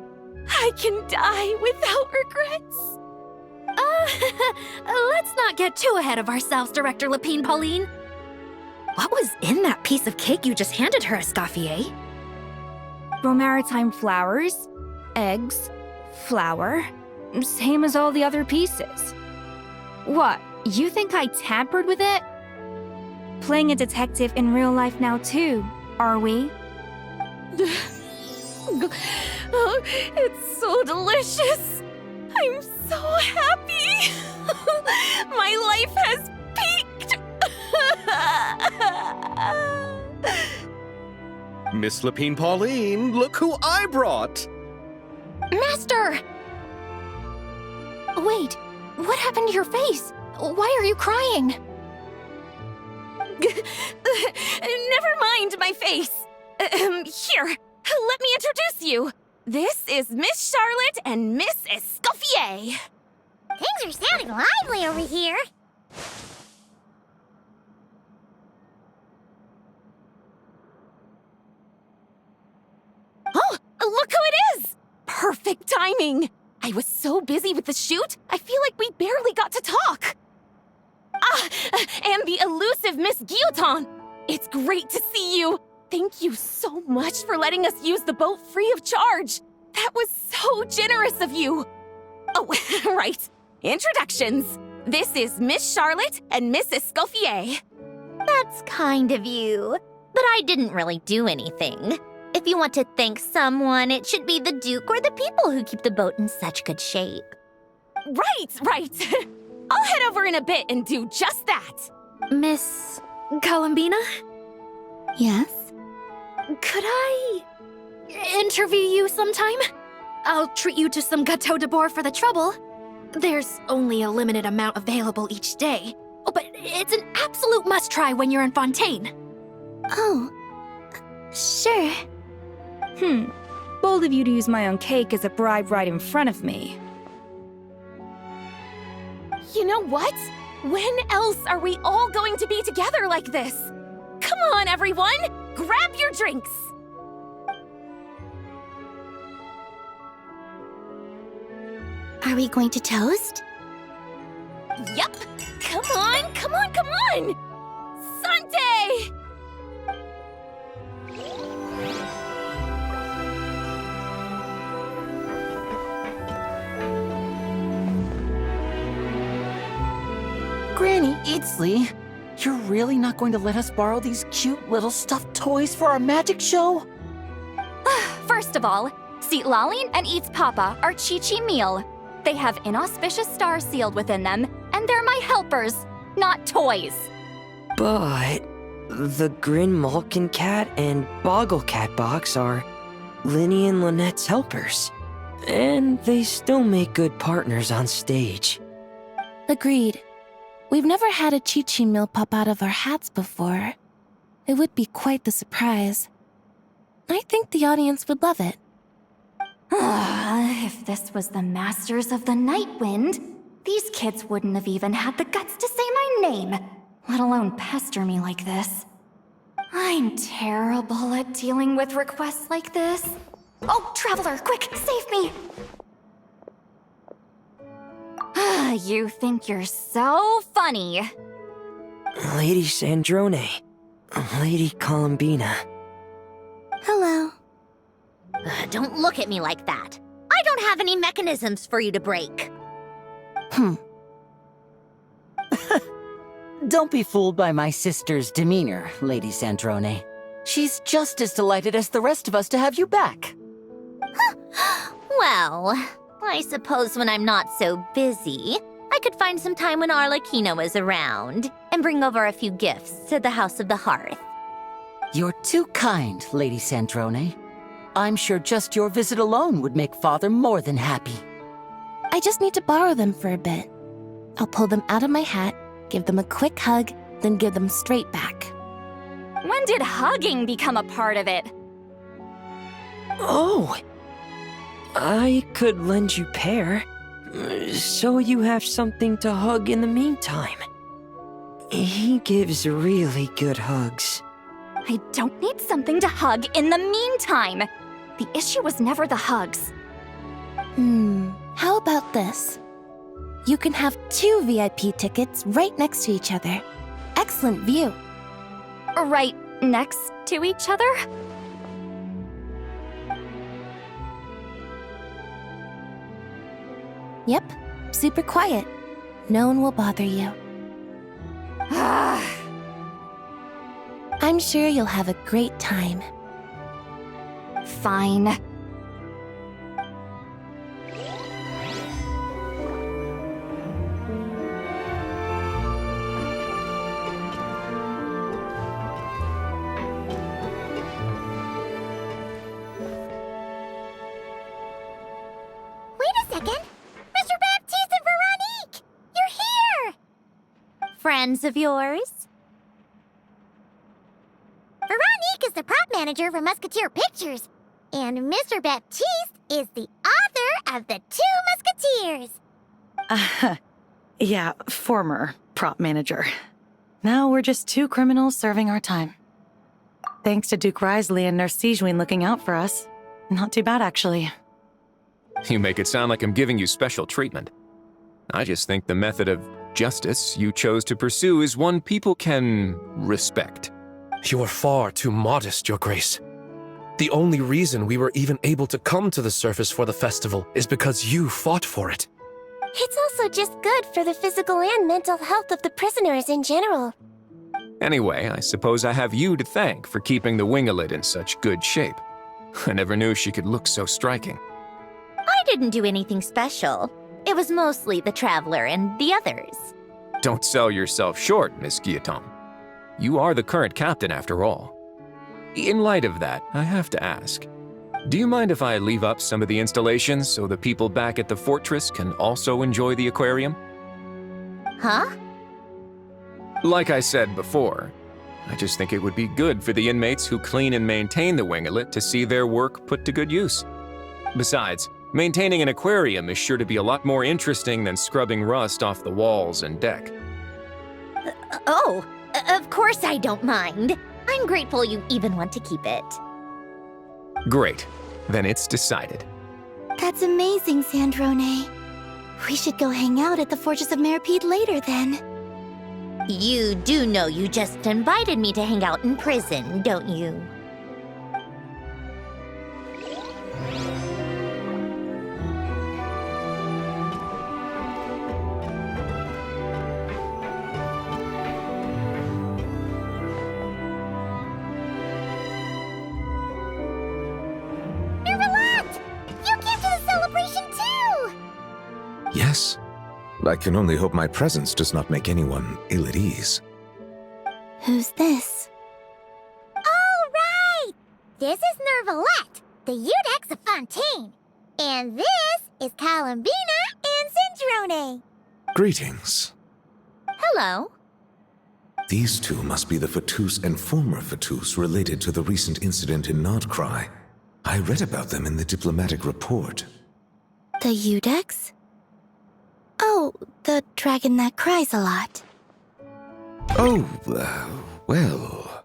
B: I can die without regrets.
Q: Let's not get too ahead of ourselves, Director Lapine Pauline. What was in that piece of cake you just handed her, Escoffier?
R: Bromaritime flowers, eggs, flour, same as all the other pieces. What, you think I tampered with it? Playing a detective in real life now too, are we?
B: Oh, it's so delicious! I'm so happy! My life has peaked!
C: Miss Lapine Pauline, look who I brought!
Q: Master! Wait, what happened to your face? Why are you crying?
B: Never mind my face. Here, let me introduce you. This is Miss Charlotte and Miss Escoffier.
A: Things are sounding lively over here.
B: Oh, look who it is! Perfect timing. I was so busy with the shoot, I feel like we barely got to talk. And the elusive Miss Guillotin. It's great to see you. Thank you so much for letting us use the boat free of charge. That was so generous of you. Oh, right. Introductions. This is Miss Charlotte and Miss Escoffier.
I: That's kind of you. But I didn't really do anything. If you want to thank someone, it should be the Duke or the people who keep the boat in such good shape.
B: Right. I'll head over in a bit and do just that.
Q: Miss Columbina?
E: Yes?
Q: Could I interview you sometime? I'll treat you to some gâteau de bord for the trouble. There's only a limited amount available each day. Oh, but it's an absolute must-try when you're in Fontaine.
E: Oh, sure.
R: Bold of you to use my own cake as a bribe right in front of me.
B: You know what? When else are we all going to be together like this? Come on, everyone! Grab your drinks!
E: Are we going to toast?
B: Yup! Come on! Sante!
J: Granny Eatsley, you're really not going to let us borrow these cute little stuffed toys for our magic show?
H: First of all, Seat Laline and Eats Papa are Chi-Chi meal. They have inauspicious stars sealed within them, and they're my helpers, not toys.
S: But the Grin Malkin Cat and Boggle Cat box are Linny and Lynette's helpers. And they still make good partners on stage.
L: Agreed. We've never had a Chi-Chi meal pop out of our hats before. It would be quite the surprise. I think the audience would love it.
H: If this was the Masters of the Night Wind, these kids wouldn't have even had the guts to say my name, let alone pester me like this. I'm terrible at dealing with requests like this. Oh, Traveler, quick, save me! You think you're so funny.
S: Lady Sandrone, Lady Columbina.
E: Hello.
I: Don't look at me like that. I I don't have any mechanisms for you to break.
J: Don't be fooled by my sister's demeanor, Lady Sandrone. She's just as delighted as the rest of us to have you back.
I: Well, I suppose when I'm not so busy, I could find some time when Arlecchino is around and bring over a few gifts to the House of the Hearth.
J: You're too kind, Lady Sandrone. I'm sure just your visit alone would make Father more than happy.
T: I just need to borrow them for a bit. I'll pull them out of my hat, give them a quick hug, then give them straight back.
H: When did hugging become a part of it?
S: Oh! I could lend you Pear, so you have something to hug in the meantime. He gives really good hugs.
H: I don't need something to hug in the meantime. The issue was never the hugs.
T: How about this? You can have 2 VIP tickets right next to each other. Excellent view.
H: Right next to each other?
T: Yep, super quiet. No one will bother you. I'm sure you'll have a great time.
H: Fine.
I: Friends of yours?
A: Veronique is the prop manager for Musketeer Pictures, and Mr. Baptiste is the author of The Two Musketeers.
U: Yeah, former prop manager. Now we're just 2 criminals serving our time. Thanks to Duke Risley and Nurse Sigewin looking out for us. Not too bad, actually.
G: You make it sound like I'm giving you special treatment. I just think the method of justice you chose to pursue is one people can respect.
V: You are far too modest, Your Grace. The only reason we were even able to come to the surface for the festival is because you fought for it.
I: It's also just good for the physical and mental health of the prisoners in general.
G: Anyway, I suppose I have you to thank for keeping the Wingolid in such good shape. I never knew she could look so striking.
I: I didn't do anything special. It was mostly the Traveler and the others.
G: Don't sell yourself short, Miss Guillotin. You are the current captain, after all. In light of that, I have to ask, do you mind if I leave up some of the installations so the people back at the fortress can also enjoy the aquarium?
I: Huh?
G: Like I said before, I just think it would be good for the inmates who clean and maintain the Wingolid to see their work put to good use. Besides, maintaining an aquarium is sure to be a lot more interesting than scrubbing rust off the walls and deck.
I: Of course I don't mind. I'm grateful you even want to keep it.
G: Great. Then it's decided.
E: That's amazing, Sandrone. We should go hang out at the Fortress of Meripede later, then.
I: You do know you just invited me to hang out in prison, don't you?
W: Yes. I can only hope my presence does not make anyone ill at ease.
E: Who's this?
A: All right! This is Nervalette, the Eudex of Fontaine. And this is Columbina and Sindrone.
W: Greetings.
I: Hello.
W: These two must be the Fatus and former Fatus related to the recent incident in Nodcry. I read about them in the diplomatic report.
E: The Eudex? Oh, the dragon that cries a lot.
W: Oh, well...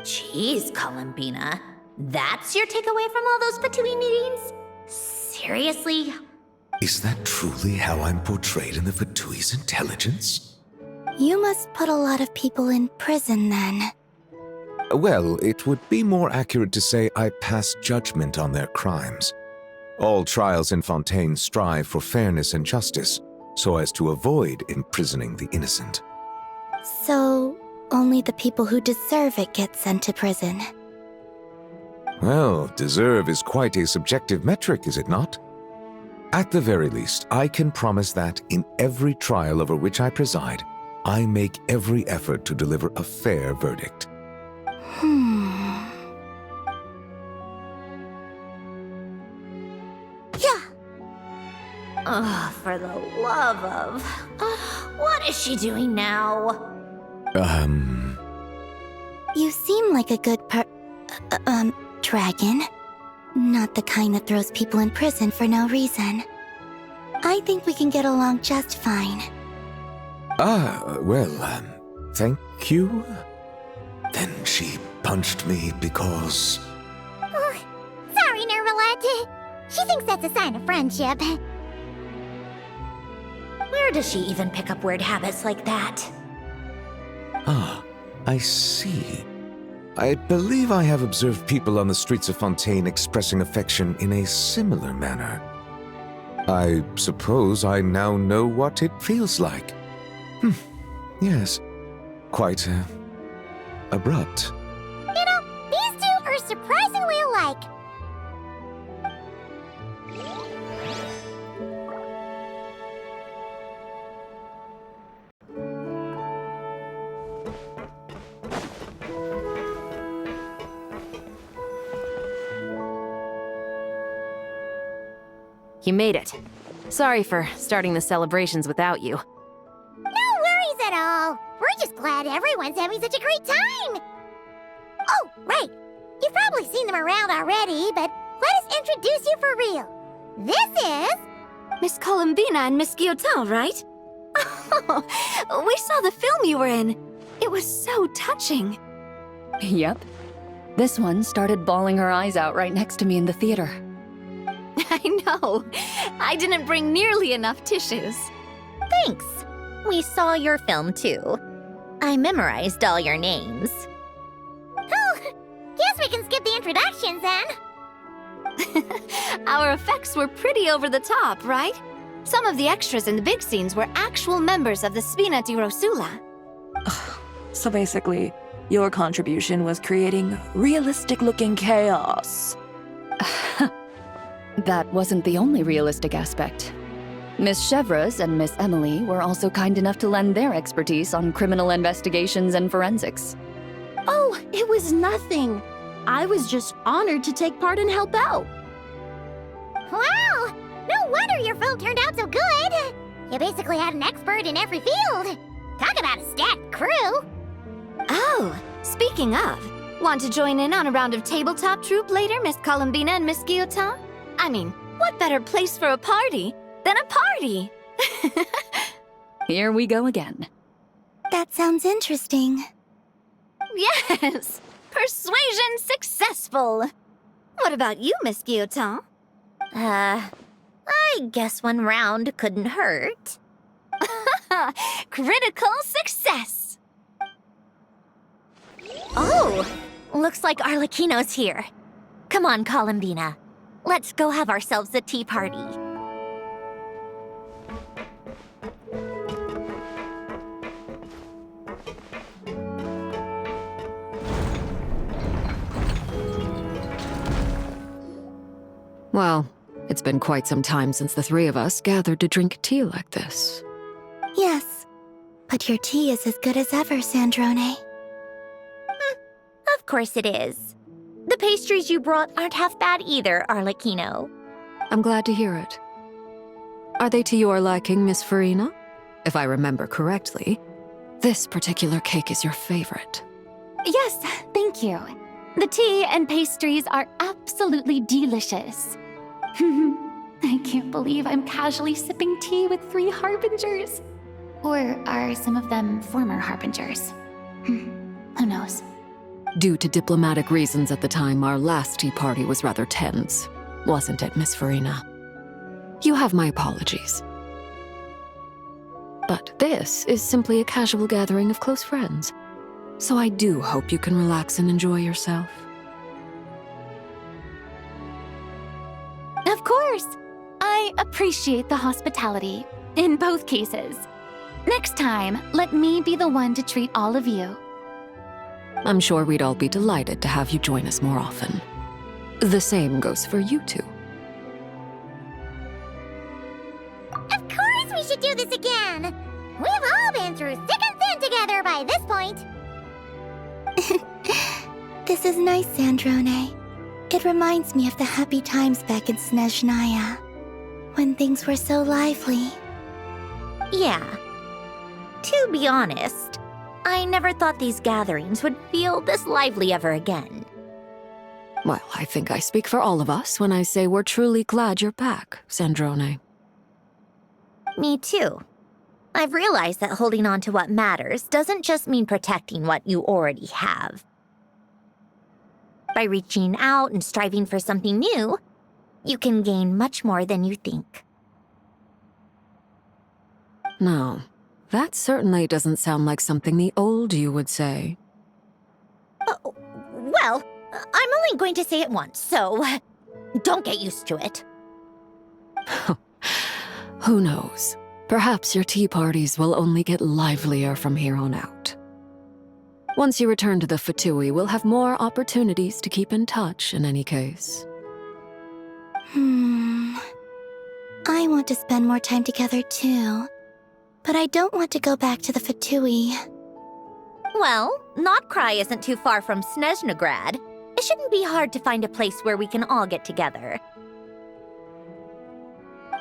I: Jeez, Columbina. That's your takeaway from all those Fatui meetings? Seriously?
W: Is that truly how I'm portrayed in the Fatui's intelligence?
E: You must put a lot of people in prison, then.
W: Well, it would be more accurate to say I pass judgment on their crimes. All trials in Fontaine strive for fairness and justice, so as to avoid imprisoning the innocent.
E: So, only the people who deserve it get sent to prison.
W: Well, deserve is quite a subjective metric, is it not? At the very least, I can promise that in every trial over which I preside, I make every effort to deliver a fair verdict.
I: Yeah. Oh, for the love of... what is she doing now?
E: You seem like a good dragon. Not the kind that throws people in prison for no reason. I think we can get along just fine.
W: Well, thank you. Then she punched me because...
A: Oh, sorry, Nervalette. She thinks that's a sign of friendship.
I: Where does she even pick up weird habits like that?
W: Ah, I see. I believe I have observed people on the streets of Fontaine expressing affection in a similar manner. I suppose I now know what it feels like. Yes, quite abrupt.
A: You know, these two are surprisingly alike.
F: You made it. Sorry for starting the celebrations without you.
A: No worries at all. We're just glad everyone's having such a great time. Oh, right. You've probably seen them around already, but let us introduce you for real. This is...
Q: Miss Columbina and Miss Guillotin, right? Oh, we saw the film you were in. It was so touching.
B: Yep. This one started bawling her eyes out right next to me in the theater.
Q: I know. I didn't bring nearly enough tissues.
I: Thanks. We saw your film too. I memorized all your names.
A: Oh, guess we can skip the introductions then.
Q: Our effects were pretty over the top, right? Some of the extras in the big scenes were actual members of the Spina di Rosula.
B: So basically, your contribution was creating realistic-looking chaos. That wasn't the only realistic aspect. Miss Chevres and Miss Emily were also kind enough to lend their expertise on criminal investigations and forensics.
L: Oh, it was nothing. I was just honored to take part and help out.
A: Wow! No wonder your film turned out so good! You basically had an expert in every field. Talk about a stacked crew!
Q: Oh, speaking of, want to join in on a round of tabletop troupe later, Miss Columbina and Miss Guillotin? I mean, what better place for a party than a party?
B: Here we go again.
E: That sounds interesting.
Q: Yes! Persuasion successful! What about you, Miss Guillotin?
I: I guess one round couldn't hurt.
Q: Critical success!
I: Oh, looks like Arlecchino's here. Come on, Columbina. Let's go have ourselves a tea party.
O: Well, it's been quite some time since the three of us gathered to drink tea like this.
E: Yes, but your tea is as good as ever, Sandrone.
I: Of course it is. The pastries you brought aren't half bad either, Arlecchino.
O: I'm glad to hear it. Are they to your liking, Miss Farina? If I remember correctly, this particular cake is your favorite.
D: Yes, thank you. The tea and pastries are absolutely delicious. I can't believe I'm casually sipping tea with 3 harbingers. Or are some of them former harbingers? Who knows?
O: Due to diplomatic reasons at the time, our last tea party was rather tense, wasn't it, Miss Farina? You have my apologies. But this is simply a casual gathering of close friends, so I do hope you can relax and enjoy yourself.
D: Of course! appreciate the hospitality, in both cases. Next time, let me be the one to treat all of you.
O: I'm sure we'd all be delighted to have you join us more often. The same goes for you two.
A: Of course we should do this again! We've all been through thick and thin together by this point.
E: This is nice, Sandrone. It reminds me of the happy times back in Snezhnaya, when things were so lively.
I: Yeah. To be honest, I never thought these gatherings would feel this lively ever again.
O: Well, I think I speak for all of us when I say we're truly glad you're back, Sandrone.
I: Me too. I've realized that holding on to what matters doesn't just mean protecting what you already have. By reaching out and striving for something new, you can gain much more than you think.
O: No, that certainly doesn't sound like something the old you would say.
I: Well, I'm only going to say it once, so don't get used to it.
O: Who knows? Perhaps your tea parties will only get livelier from here on out. Once you return to the Fatui, we'll have more opportunities to keep in touch in any case.
E: I want to spend more time together too, but I don't want to go back to the Fatui.
I: Well, Notcry isn't too far from Snezhnograd. It shouldn't be hard to find a place where we can all get together.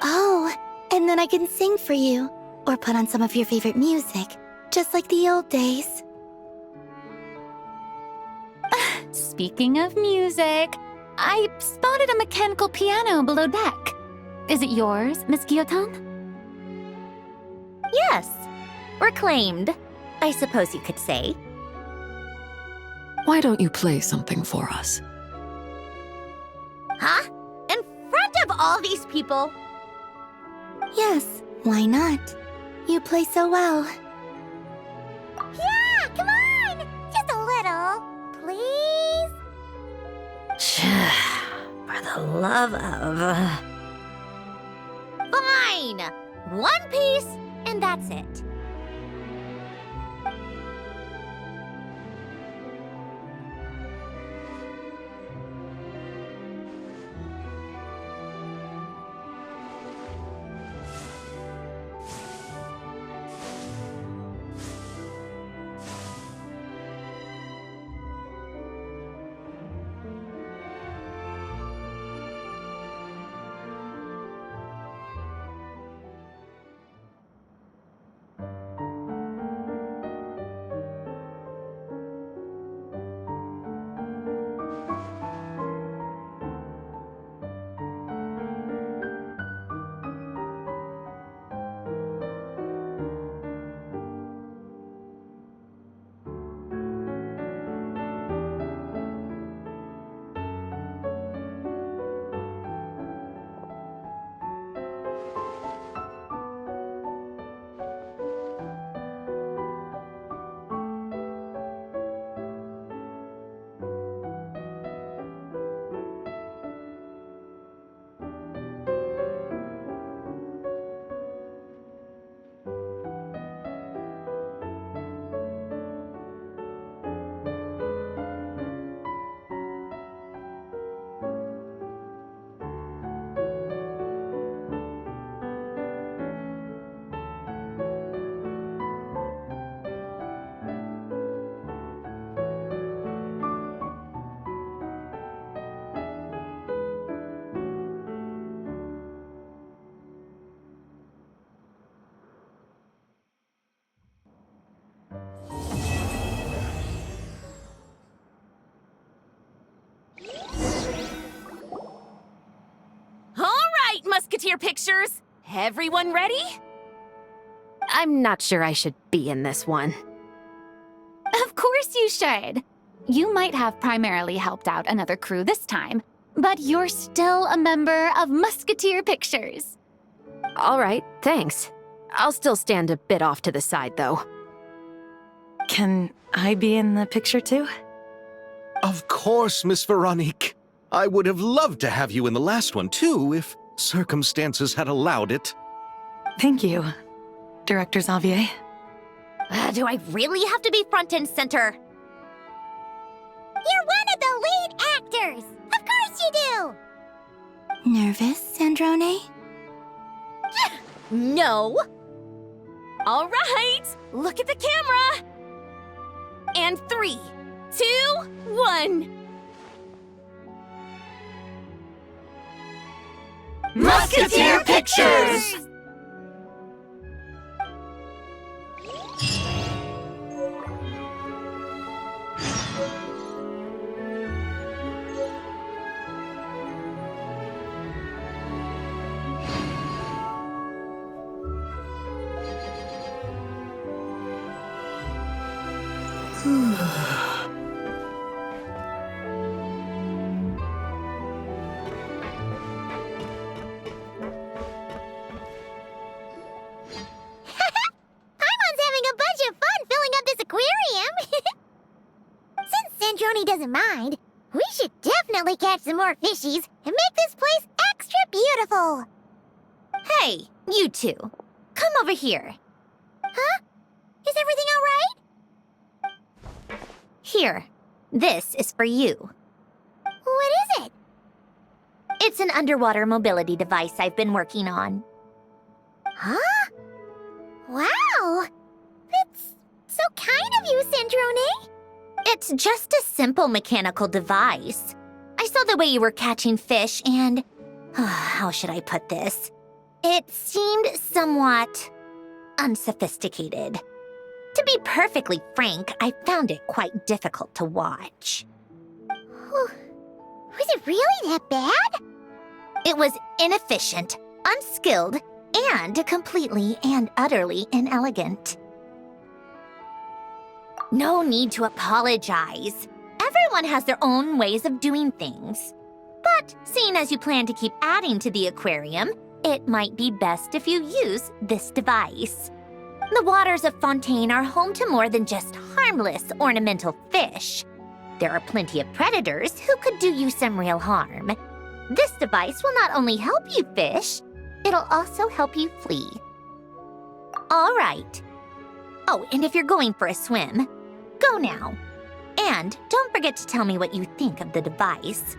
E: Oh, and then I can sing for you, or put on some of your favorite music, just like the old days.
D: Speaking of music, I spotted a mechanical piano below deck. Is it yours, Miss Guillotin?
I: Yes. Reclaimed, I suppose you could say.
O: Why don't you play something for us?
I: Huh? In front of all these people?
E: Yes, why not? You play so well.
A: Yeah, come on! Just a little, please?
I: For the love of... Fine! One piece, and that's it.
F: Musketeer pictures! Everyone ready? I'm not sure I should be in this one.
D: Of course you should. You might have primarily helped out another crew this time, but you're still a member of Musketeer Pictures.
F: All right, thanks. I'll still stand a bit off to the side, though.
U: Can I be in the picture too?
C: Of course, Miss Veronique. I would have loved to have you in the last one, too, if circumstances had allowed it.
U: Thank you, Director Xavier.
I: Do I really have to be front and center?
A: You're one of the lead actors! Of course you do!
E: Nervous, Sandrone?
I: No! All right, look at the camera! And 3, 2, 1.
J: Musketeer Pictures!
A: Paimon's having a bunch of fun filling up this aquarium. Since Sandrone doesn't mind, we should definitely catch some more fishies and make this place extra beautiful.
I: Hey, you two. Come over here.
A: Huh? Is everything all right?
I: Here. This is for you.
A: What is it?
I: It's an underwater mobility device I've been working on.
A: Huh? Wow! That's so kind of you, Sandrone.
I: It's just a simple mechanical device. I saw the way you were catching fish and... how should I put this? It seemed somewhat unsophisticated. To be perfectly frank, I found it quite difficult to watch.
A: Was it really that bad?
I: It was inefficient, unskilled, and completely and utterly inelegant. No need to apologize. Everyone has their own ways of doing things. But seeing as you plan to keep adding to the aquarium, it might be best if you use this device. The waters of Fontaine are home to more than just harmless ornamental fish. There are plenty of predators who could do you some real harm. This device will not only help you fish, it'll also help you flee. All right. Oh, and if you're going for a swim, go now. And don't forget to tell me what you think of the device.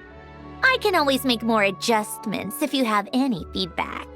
I: I can always make more adjustments if you have any feedback.